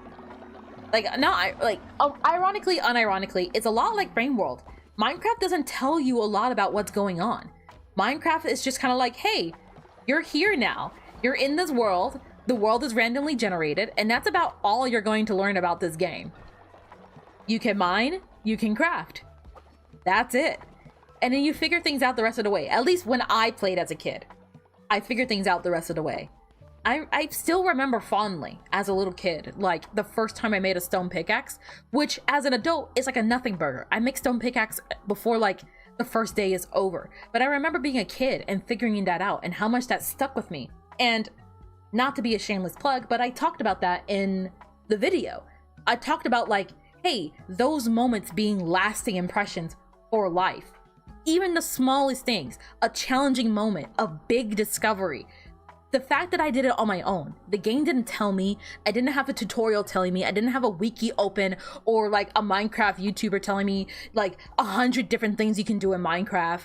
ironically, unironically, it's a lot like Rain World. Minecraft doesn't tell you a lot about what's going on. Minecraft is just kind of like, hey, you're here now. You're in this world. The world is randomly generated, and that's about all you're going to learn about this game. You can mine, you can craft. That's it. And then you figure things out the rest of the way. At least when I played as a kid, I figured things out the rest of the way. I still remember fondly as a little kid, like the first time I made a stone pickaxe, which as an adult is like a nothing burger. I make stone pickaxe before like the first day is over. But I remember being a kid and figuring that out and how much that stuck with me. And not to be a shameless plug, but I talked about that in the video. I talked about like, hey, those moments being lasting impressions for life. Even the smallest things, a challenging moment, a big discovery. The fact that I did it on my own, the game didn't tell me, I didn't have a tutorial telling me, I didn't have a wiki open or like a Minecraft YouTuber telling me like 100 different things you can do in Minecraft.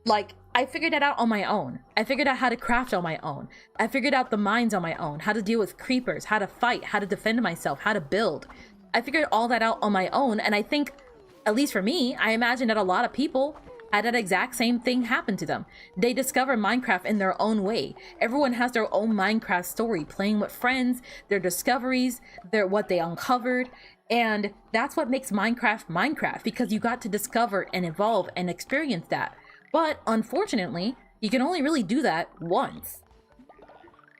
Like, I figured that out on my own. I figured out how to craft on my own. I figured out the mines on my own, how to deal with creepers, how to fight, how to defend myself, how to build. I figured all that out on my own, and I think, at least for me, I imagine that a lot of people had that exact same thing happen to them. They discover Minecraft in their own way. Everyone has their own Minecraft story, playing with friends, their discoveries, what they uncovered, and that's what makes Minecraft Minecraft, because you got to discover and evolve and experience that. But unfortunately, you can only really do that once.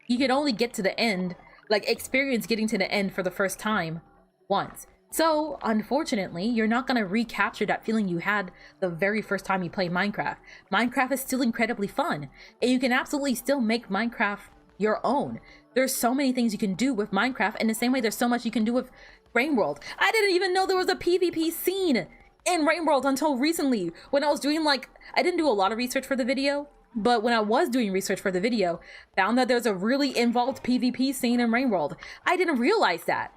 You can only get to the end, like experience getting to the end for the first time once. So, unfortunately, you're not going to recapture that feeling you had the very first time you played Minecraft. Minecraft is still incredibly fun, and you can absolutely still make Minecraft your own. There's so many things you can do with Minecraft, in the same way there's so much you can do with Rain World. I didn't even know there was a PvP scene in Rain World until recently, when I was doing like, I didn't do a lot of research for the video, but when I was doing research for the video, found that there's a really involved PvP scene in Rain World. I didn't realize that.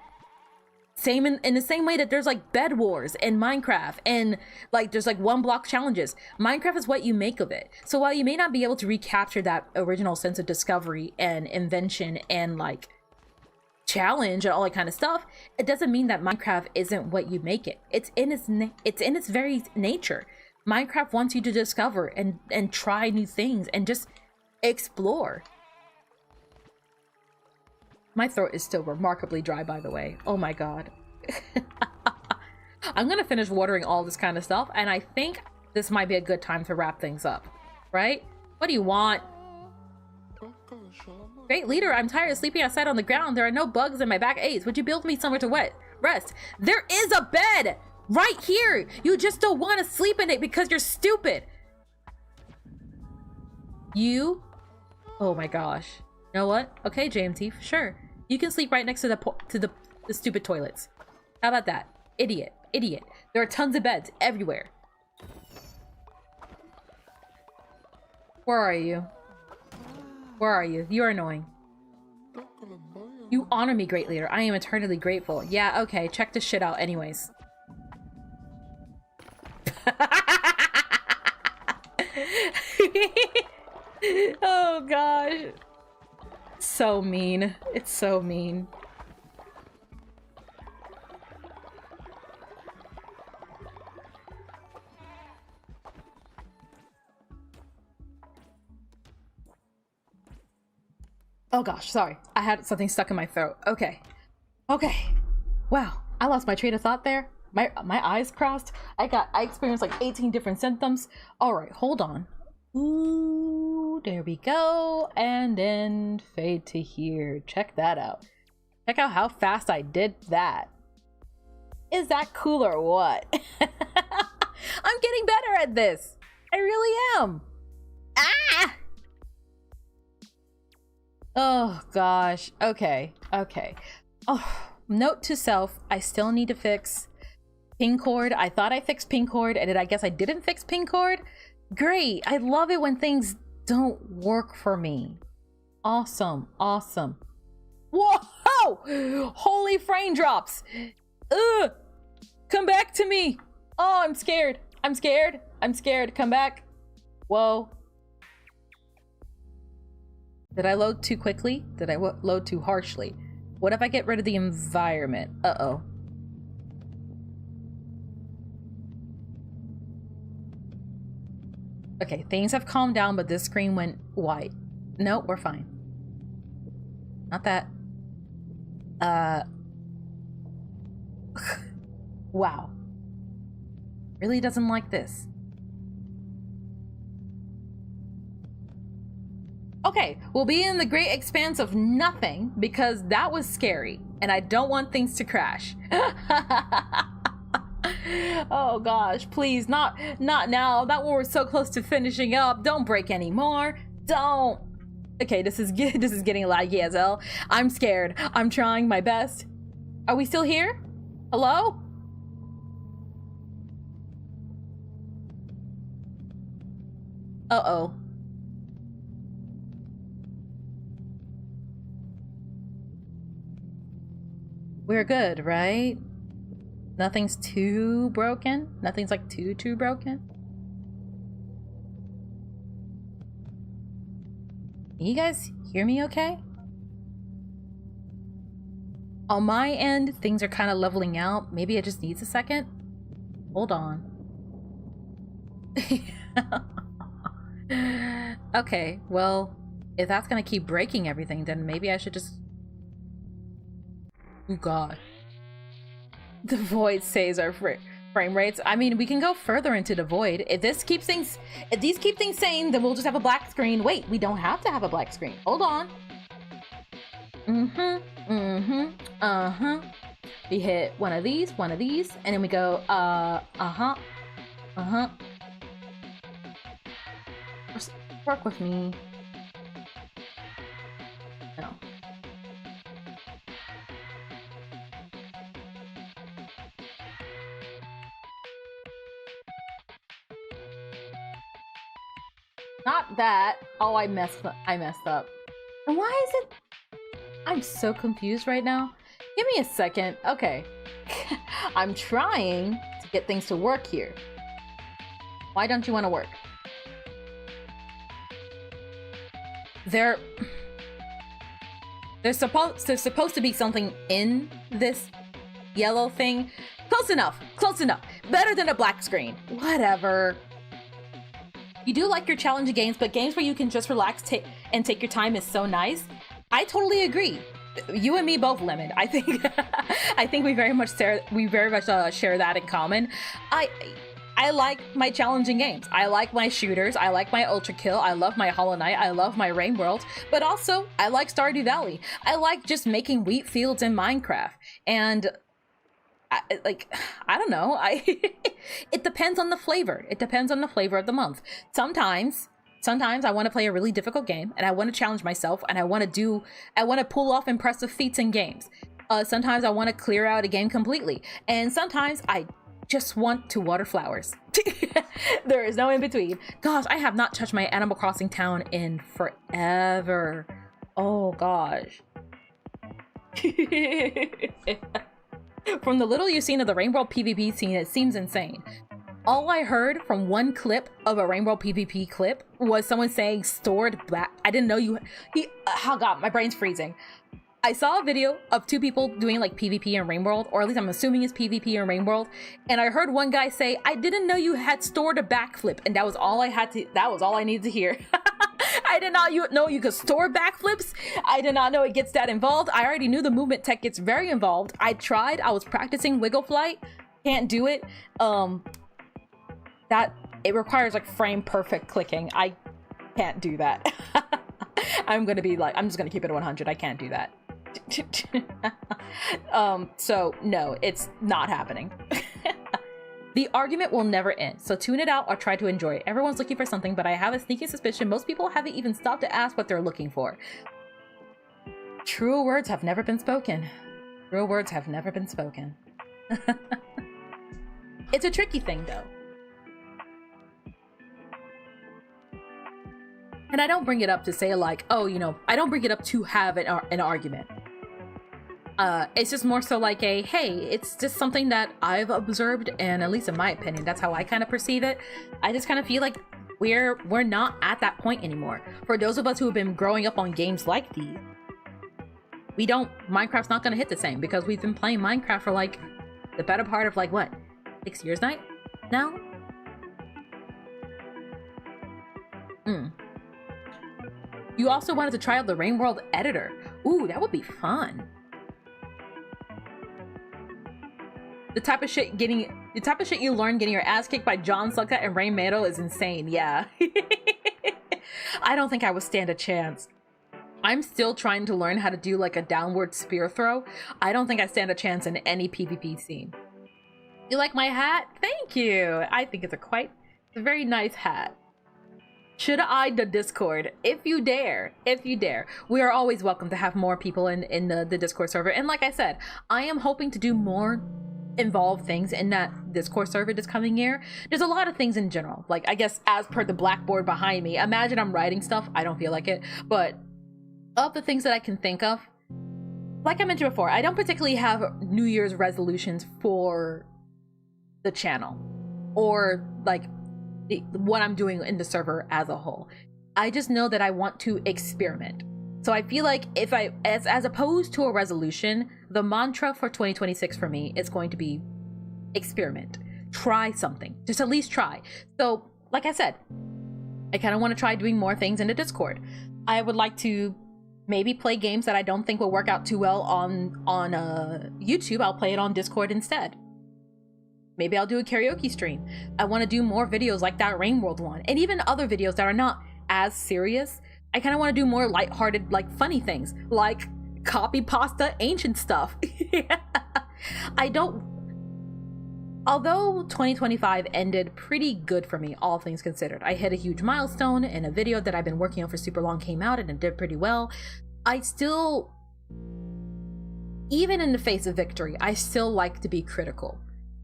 Same in the same way that there's like bed wars in Minecraft, and like there's like 1 block challenges. Minecraft is what you make of it. So while you may not be able to recapture that original sense of discovery and invention and like challenge and all that kind of stuff, it doesn't mean that Minecraft isn't what you make it. It's in its very nature. Minecraft wants you to discover and try new things and just explore. My throat is still remarkably dry, by the way. Oh my god. I'm gonna finish watering all this kind of stuff, and I think this might be a good time to wrap things up, right? What do you want? Great leader, I'm tired of sleeping outside on the ground. There are no bugs and my back aches. Would you build me somewhere to rest? There is a bed right here. You just don't want to sleep in it because you're stupid. You? Oh my gosh. You know what? Okay, JMT, sure. You can sleep right next to the stupid toilets. How about that? Idiot. Idiot. There are tons of beds everywhere. Where are you? Where are you? You're annoying. You honor me, great leader. I am eternally grateful. Yeah, okay. Check this shit out anyways. Oh gosh. So mean. It's so mean. Oh gosh, sorry. I had something stuck in my throat. Okay. Okay. Wow. I lost my train of thought there. My eyes crossed. I experienced like 18 different symptoms. Alright, hold on. Ooh, there we go. And then fade to here. Check that out. Check out how fast I did that. Is that cool or what? I'm getting better at this. I really am. Ah! Oh gosh. Okay. Okay. Oh, note to self. I still need to fix ping cord. I thought I fixed ping cord, and I guess I didn't fix ping cord. Great. I love it when things don't work for me. Awesome. Awesome. Whoa! Holy frame drops. Ugh! Come back to me. Oh, I'm scared. I'm scared. I'm scared. Come back. Whoa. Did I load too quickly? Did I load too harshly? What if I get rid of the environment? Uh-oh. Okay, things have calmed down, but this screen went white. No, we're fine. Not that. Wow. Really doesn't like this. Okay. Okay, we'll be in the great expanse of nothing because that was scary and I don't want things to crash. Oh gosh, please, not now. Not when we're so close to finishing up. Don't break anymore. Don't. Okay, this is getting laggy as hell. I'm scared. I'm trying my best. Are we still here? Hello? Uh-oh. We're good, right? Nothing's too broken? Nothing's like too broken? Can you guys hear me okay? On my end, things are kind of leveling out. Maybe it just needs a second. Hold on. Okay, well, if that's gonna keep breaking everything, then maybe I should just... Oh god. The void saves our frame rates. I mean, we can go further into the void. If these keep things sane, then we'll just have a black screen. Wait, we don't have to have a black screen. Hold on. We hit one of these, and then we go, Just work with me. No. Not that. Oh, I messed up. And why is it? I'm so confused right now. Give me a second. Okay. I'm trying to get things to work here. Why don't you want to work? There's supposed to be something in this yellow thing. Close enough. Better than a black screen. Whatever. You do like your challenging games, but games where you can just relax and take your time is so nice. I totally agree. You and me both, Lemon. I think I think we very much share that in common. I like my challenging games. I like my shooters. I like my Ultra Kill. I love my Hollow Knight. I love my Rain World. But also, I like Stardew Valley. I like just making wheat fields in Minecraft. And I don't know. It depends on the flavor. It depends on the flavor of the month. Sometimes I want to play a really difficult game and I want to challenge myself and I want to pull off impressive feats in games. Sometimes I want to clear out a game completely. And sometimes I just want to water flowers. There is no in between. Gosh, I have not touched my Animal Crossing town in forever. Oh gosh. From the little you've seen of the Rain World PvP scene, it seems insane. All I heard from one clip of a Rain World PvP clip was someone saying stored black. I didn't know oh god, my brain's freezing. I saw a video of two people doing like PvP in Rain World, or at least I'm assuming it's PvP in Rain World, and I heard one guy say, "I didn't know you had stored a backflip," and that was all I needed to hear. I did not know you could store backflips. I did not know it gets that involved. I already knew the movement tech gets very involved. I tried. I was practicing Wiggle Flight. Can't do it. That it requires like frame perfect clicking. I can't do that. I'm just gonna keep it at 100. I can't do that. So no, it's not happening. The argument will never end, so tune it out or try to enjoy it. Everyone's looking for something, but I have a sneaky suspicion most people haven't even stopped to ask what they're looking for. True words have never been spoken. True words have never been spoken. It's a tricky thing, though. And I don't bring it up to say like, oh, you know, I don't bring it up to have an argument. It's just more so like a, hey, it's just something that I've observed, and at least in my opinion, that's how I kind of perceive it. I just kind of feel like we're not at that point anymore. For those of us who have been growing up on games like these, Minecraft's not gonna hit the same because we've been playing Minecraft for like the better part of like what, 6 years now? You also wanted to try out the Rain World editor. Ooh, that would be fun. The type of shit you learn getting your ass kicked by John Sucka and Rain Meadow is insane. Yeah. I don't think I would stand a chance. I'm still trying to learn how to do like a downward spear throw. I don't think I stand a chance in any PvP scene. You like my hat? Thank you. I think it's a very nice hat. Should I the Discord? If you dare, if you dare. We are always welcome to have more people in the Discord server. And like I said, I am hoping to do more involved things in that Discord server this coming year. There's a lot of things in general. Like, I guess as per the blackboard behind me, imagine I'm writing stuff. I don't feel like it. But of the things that I can think of, like I mentioned before, I don't particularly have New Year's resolutions for the channel or like what I'm doing in the server as a whole. I just know that I want to experiment. So I feel like if I, as opposed to a resolution, the mantra for 2026 for me is going to be experiment. Try something. Just at least try. So, like I said, I kind of want to try doing more things in the Discord. I would like to maybe play games that I don't think will work out too well on YouTube. I'll play it on Discord instead. Maybe I'll do a karaoke stream. I want to do more videos like that Rain World one, and even other videos that are not as serious. I kind of want to do more lighthearted, like funny things, like copy pasta ancient stuff. Although 2025 ended pretty good for me, all things considered. I hit a huge milestone, and a video that I've been working on for super long came out, and it did pretty well. I still, even in the face of victory, I still like to be critical.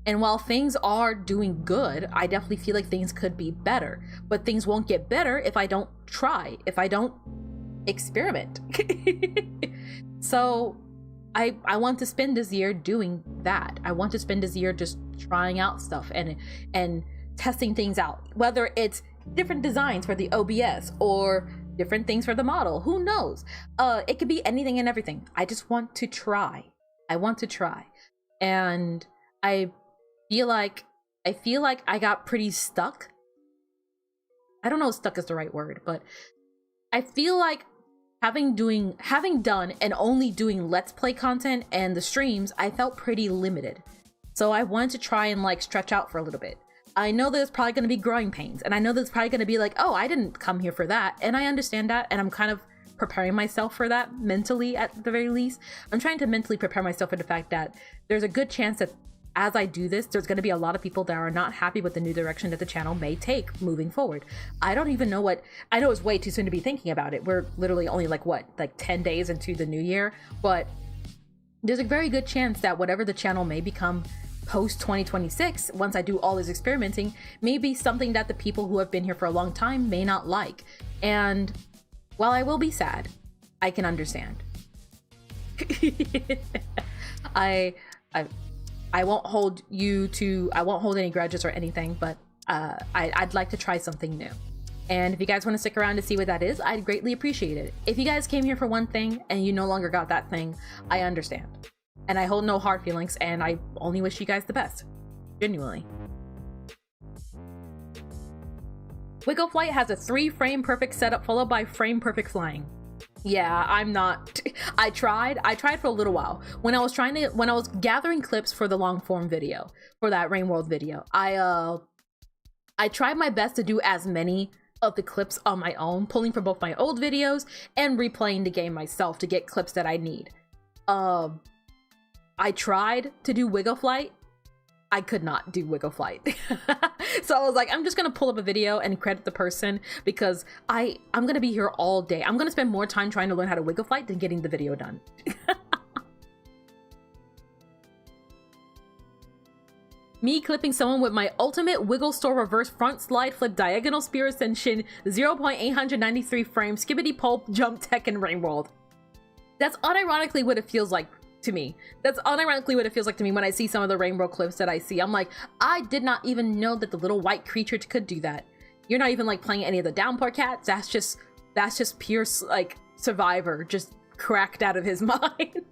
And while things are doing good, I definitely feel like things could be better. But things won't get better if I don't try, if I don't experiment. So I want to spend this year doing that. I want to spend this year just trying out stuff and testing things out. Whether it's different designs for the OBS or different things for the model, who knows? It could be anything and everything. I just want to try. I want to try. And I feel like I got pretty stuck. I don't know if stuck is the right word, but I feel like having done and only doing Let's Play content and the streams, I felt pretty limited. So I wanted to try and like stretch out for a little bit. I know there's probably going to be growing pains, and I know there's probably going to be like, oh, I didn't come here for that. And I understand that, and I'm kind of preparing myself for that mentally at the very least. I'm trying to mentally prepare myself for the fact that there's a good chance that as I do this, there's going to be a lot of people that are not happy with the new direction that the channel may take moving forward. I don't even know I know it's way too soon to be thinking about it. We're literally only like 10 days into the new year, but there's a very good chance that whatever the channel may become post 2026, once I do all this experimenting, may be something that the people who have been here for a long time may not like. And while I will be sad, I can understand. I won't hold any grudges or anything, but I'd like to try something new. And if you guys want to stick around to see what that is, I'd greatly appreciate it. If you guys came here for one thing and you no longer got that thing, I understand. And I hold no hard feelings, and I only wish you guys the best. Genuinely. Wiggle Flight has a 3 frame perfect setup followed by frame perfect flying. Yeah, I'm not. I tried for a little while. When I was gathering clips for the long form video, for that Rain World video, I tried my best to do as many of the clips on my own, pulling from both my old videos and replaying the game myself to get clips that I need. I tried to do Wiggle Flight. I could not do Wiggle Flight. So I was like, I'm just gonna pull up a video and credit the person, because I'm gonna be here all day. I'm gonna spend more time trying to learn how to Wiggle Flight than getting the video done. Me clipping someone with my ultimate wiggle store reverse front slide flip diagonal spear ascension 0.893 frame skibbity pulp jump tech in Rain World. That's unironically what it feels like to me. That's unironically what it feels like to me when I see some of the Rain World clips that I see. I'm like, I did not even know that the little white creature could do that. You're not even like playing any of the downpour cats. That's just pure like Survivor just cracked out of his mind.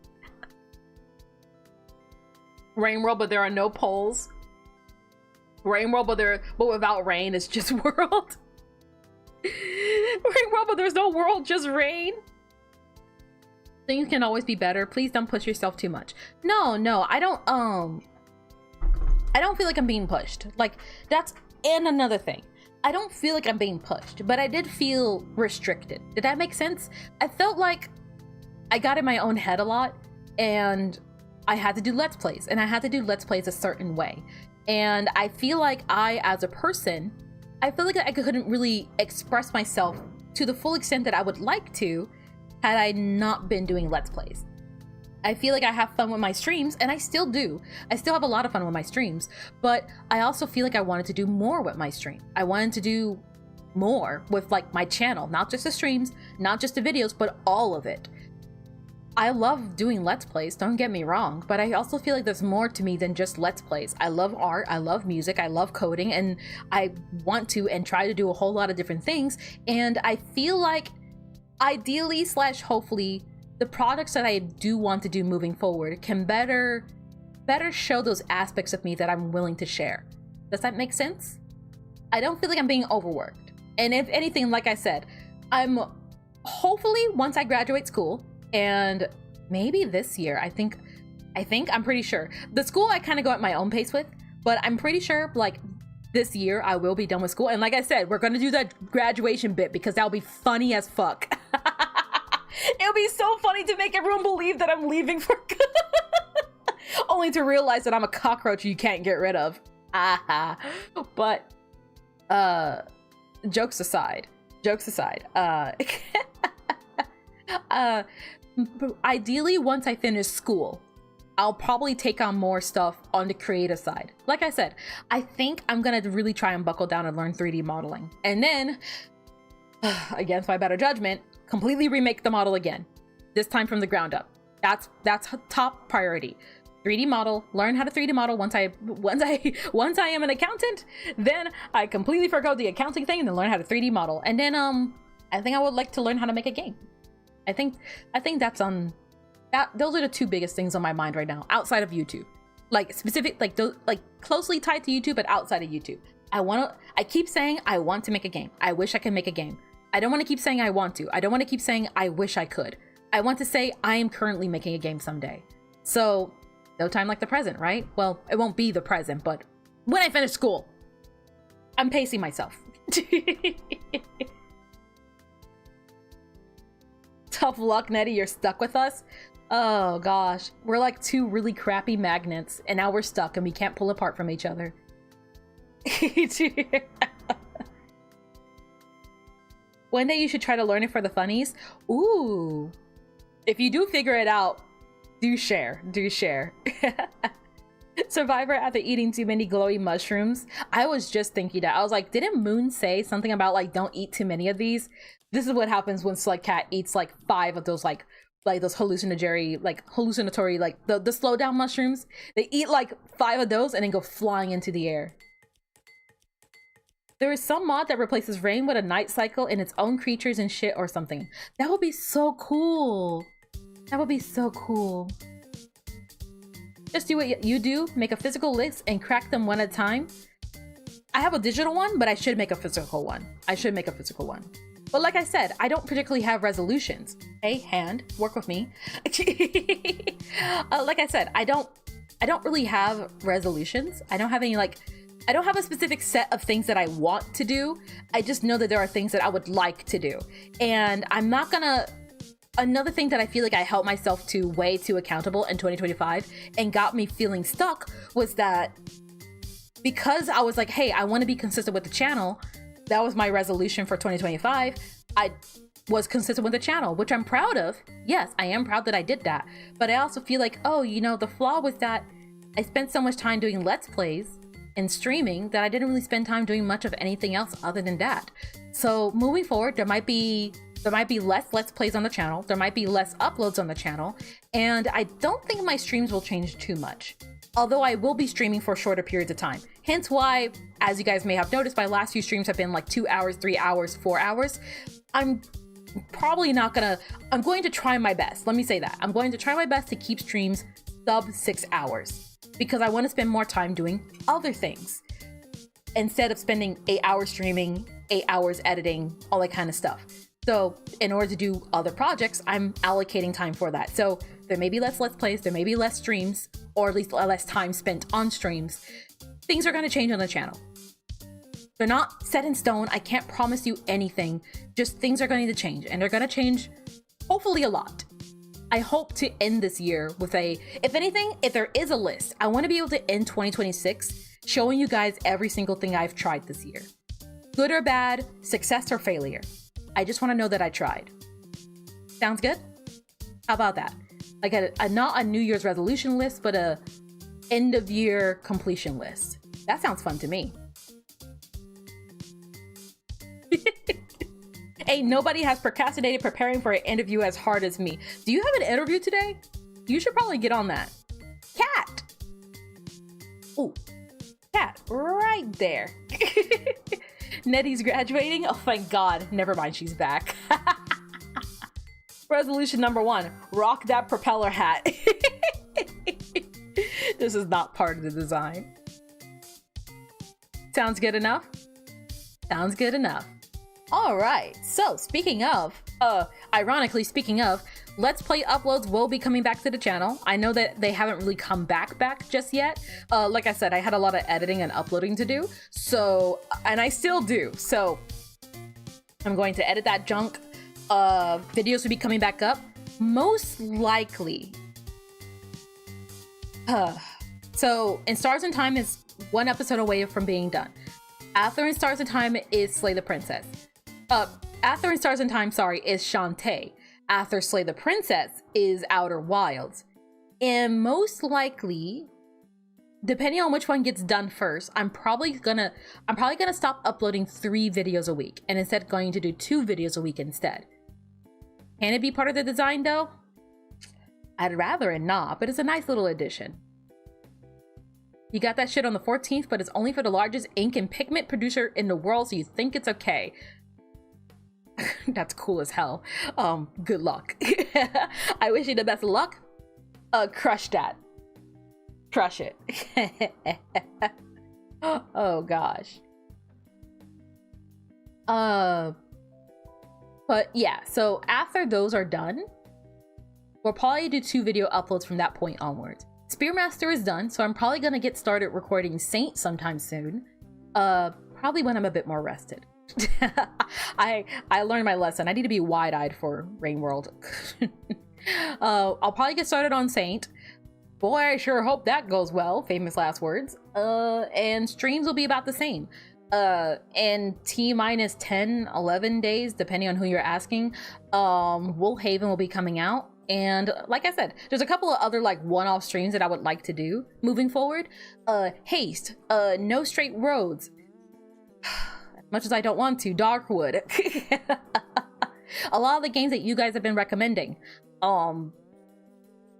Rain World, but there are no poles. Rain World, but without rain, it's just world. Rain World, but there's no world, just rain. Things can always be better. Please don't push yourself too much. No, I don't feel like I'm being pushed. Like, that's and another thing. I don't feel like I'm being pushed, but I did feel restricted. Did that make sense? I felt like I got in my own head a lot, and I had to do Let's Plays, and I had to do Let's Plays a certain way. And I feel like I, as a person, I feel like I couldn't really express myself to the full extent that I would like to had I not been doing Let's Plays. I feel like I have fun with my streams, and I still do. I still have a lot of fun with my streams, but I also feel like I wanted to do more with my stream. I wanted to do more with like my channel, not just the streams, not just the videos, but all of it. I love doing Let's Plays, don't get me wrong, but I also feel like there's more to me than just Let's Plays. I love art, I love music, I love coding, and I want to and try to do a whole lot of different things. And I feel like ideally / hopefully the products that I do want to do moving forward can better show those aspects of me that I'm willing to share. Does that make sense? I don't feel like I'm being overworked. And if anything, like I said, I'm hopefully once I graduate school, and maybe this year, I'm pretty sure. The school I kind of go at my own pace with, but I'm pretty sure like this year I will be done with school. And like I said, we're gonna do that graduation bit because that'll be funny as fuck. It'll be so funny to make everyone believe that I'm leaving for good. Only to realize that I'm a cockroach you can't get rid of. But jokes aside, ideally once I finish school, I'll probably take on more stuff on the creative side. Like I said, I think I'm gonna really try and buckle down and learn 3D modeling, and then against my better judgment, completely remake the model again, this time from the ground up. That's top priority. 3D model, learn how to 3D model. Once I am an accountant, then I completely forgo the accounting thing and then learn how to 3D model. And then I think I would like to learn how to make a game. I think that's those are the two biggest things on my mind right now, outside of YouTube. Like specific, like those, like closely tied to YouTube, but outside of YouTube. I keep saying I want to make a game. I wish I could make a game. I don't want to keep saying I want to. I don't want to keep saying I wish I could. I want to say I am currently making a game someday. So no time like the present, right? Well, it won't be the present, but when I finish school, I'm pacing myself. Tough luck, Netty, you're stuck with us. Oh gosh, we're like two really crappy magnets, and now we're stuck and we can't pull apart from each other. One day you should try to learn it for the funnies. Ooh, if you do figure it out, do share. Survivor after eating too many glowy mushrooms. I was just thinking that. I was like, didn't Moon say something about like don't eat too many of these? This is what happens when Slug Cat eats like 5 of those like those hallucinatory like the slow down mushrooms. They eat like 5 of those and then go flying into the air. There is some mod that replaces rain with a night cycle in its own creatures and shit or something. That would be so cool. That would be so cool. Just do what you do, make a physical list and crack them one at a time. I have a digital one, but I should make a physical one. But like I said, I don't particularly have resolutions. Hey, hand, work with me. Like I said, I don't really have resolutions. I don't have any I don't have a specific set of things that I want to do. I just know that there are things that I would like to do. And I'm not gonna... Another thing that I feel like I held myself to way too accountable in 2025 and got me feeling stuck was that because I was like, hey, I want to be consistent with the channel. That was my resolution for 2025. I was consistent with the channel, which I'm proud of. Yes, I am proud that I did that. But I also feel like, oh, you know, the flaw was that I spent so much time doing Let's Plays and streaming that I didn't really spend time doing much of anything else other than that. So moving forward, there might be less Let's Plays on the channel. There might be less uploads on the channel. And I don't think my streams will change too much. Although I will be streaming for shorter periods of time. Hence why, as you guys may have noticed, my last few streams have been like 2 hours, 3 hours, 4 hours. I'm probably not gonna... I'm going to try my best. Let me say that. I'm going to try my best to keep streams sub 6 hours. Because I want to spend more time doing other things. Instead of spending 8 hours streaming, 8 hours editing, all that kind of stuff. So in order to do other projects, I'm allocating time for that. So there may be less Let's Plays, there may be less streams, or at least less time spent on streams. Things are going to change on the channel. They're not set in stone. I can't promise you anything. Just things are going to change, and they're going to change hopefully a lot. I hope to end this year with if anything, if there is a list, I want to be able to end 2026 showing you guys every single thing I've tried this year. Good or bad, success or failure. I just want to know that I tried. Sounds good? How about that? Like not a New Year's resolution list, but a end of year completion list. That sounds fun to me. Hey, nobody has procrastinated preparing for an interview as hard as me. Do you have an interview today? You should probably get on that. Cat! Ooh, cat, right there. Netty's graduating? Oh, thank God. Never mind, she's back. Resolution number 1, rock that propeller hat. This is not part of the design. Sounds good enough? Sounds good enough. All right, so speaking of, ironically speaking of, Let's Play uploads will be coming back to the channel. I know that they haven't really come back just yet. Like I said, I had a lot of editing and uploading to do, so, and I still do. So I'm going to edit that junk. Videos will be coming back up, most likely. So In Stars and Time is 1 episode away from being done. After In Stars and Time is Slay the Princess. After In Stars and Time, sorry, is Shantae. After Slay the Princess is Outer Wilds. And most likely, depending on which one gets done first, I'm probably gonna stop uploading 3 videos a week and instead going to do 2 videos a week instead. Can it be part of the design though? I'd rather it not, but it's a nice little addition. You got that shit on the 14th, but it's only for the largest ink and pigment producer in the world, so you think it's okay. That's cool as hell. Good luck. I wish you the best of luck. Crush that. Crush it. Oh gosh. But yeah, so after those are done, we'll probably do 2 video uploads from that point onwards. Spearmaster is done, so I'm probably gonna get started recording Saint sometime soon. Probably when I'm a bit more rested. I learned my lesson. I need to be wide-eyed for Rain World. I'll probably get started on Saint. Boy, I sure hope that goes well. Famous last words. And streams will be about the same. And T-minus 10, 11 days, depending on who you're asking, wollhaven will be coming out. And like I said, there's a couple of other like one-off streams that I would like to do moving forward. Haste, No Straight Roads. As much as I don't want to, Darkwood. A lot of the games that you guys have been recommending. I'm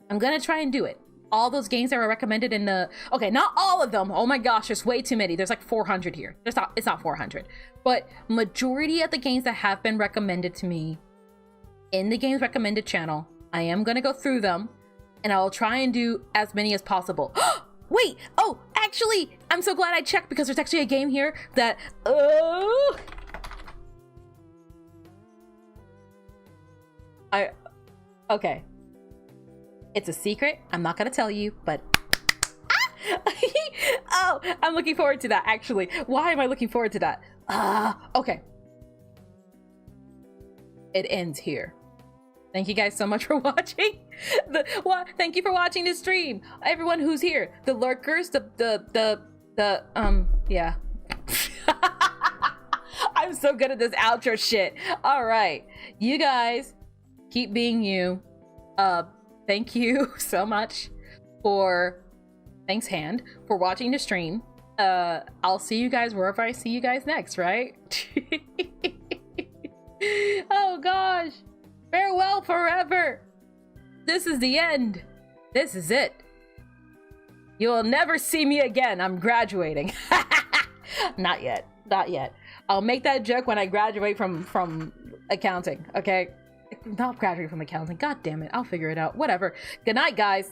gonna try and do it. All those games that were recommended in the... Okay, not all of them. Oh my gosh, there's way too many. There's like 400 here. It's not 400. But majority of the games that have been recommended to me in the games recommended channel, I am gonna go through them and I'll try and do as many as possible. Wait! Oh, actually, I'm so glad I checked because there's actually a game here that... Okay. It's a secret. I'm not gonna tell you, but... Oh, I'm looking forward to that, actually. Why am I looking forward to that? Okay. It ends here. Thank you guys so much for watching. Thank you for watching this stream. Everyone who's here. The lurkers, yeah. I'm so good at this outro shit. All right. You guys keep being you. Thank you so much for, thanks hand, for watching the stream. I'll see you guys wherever I see you guys next, right? Oh gosh. Farewell forever. This is the end. This is it. You'll never see me again. I'm graduating. Not yet. Not yet. I'll make that joke when I graduate from accounting, okay? Not graduate from accounting. God damn it. I'll figure it out. Whatever. Good night, guys.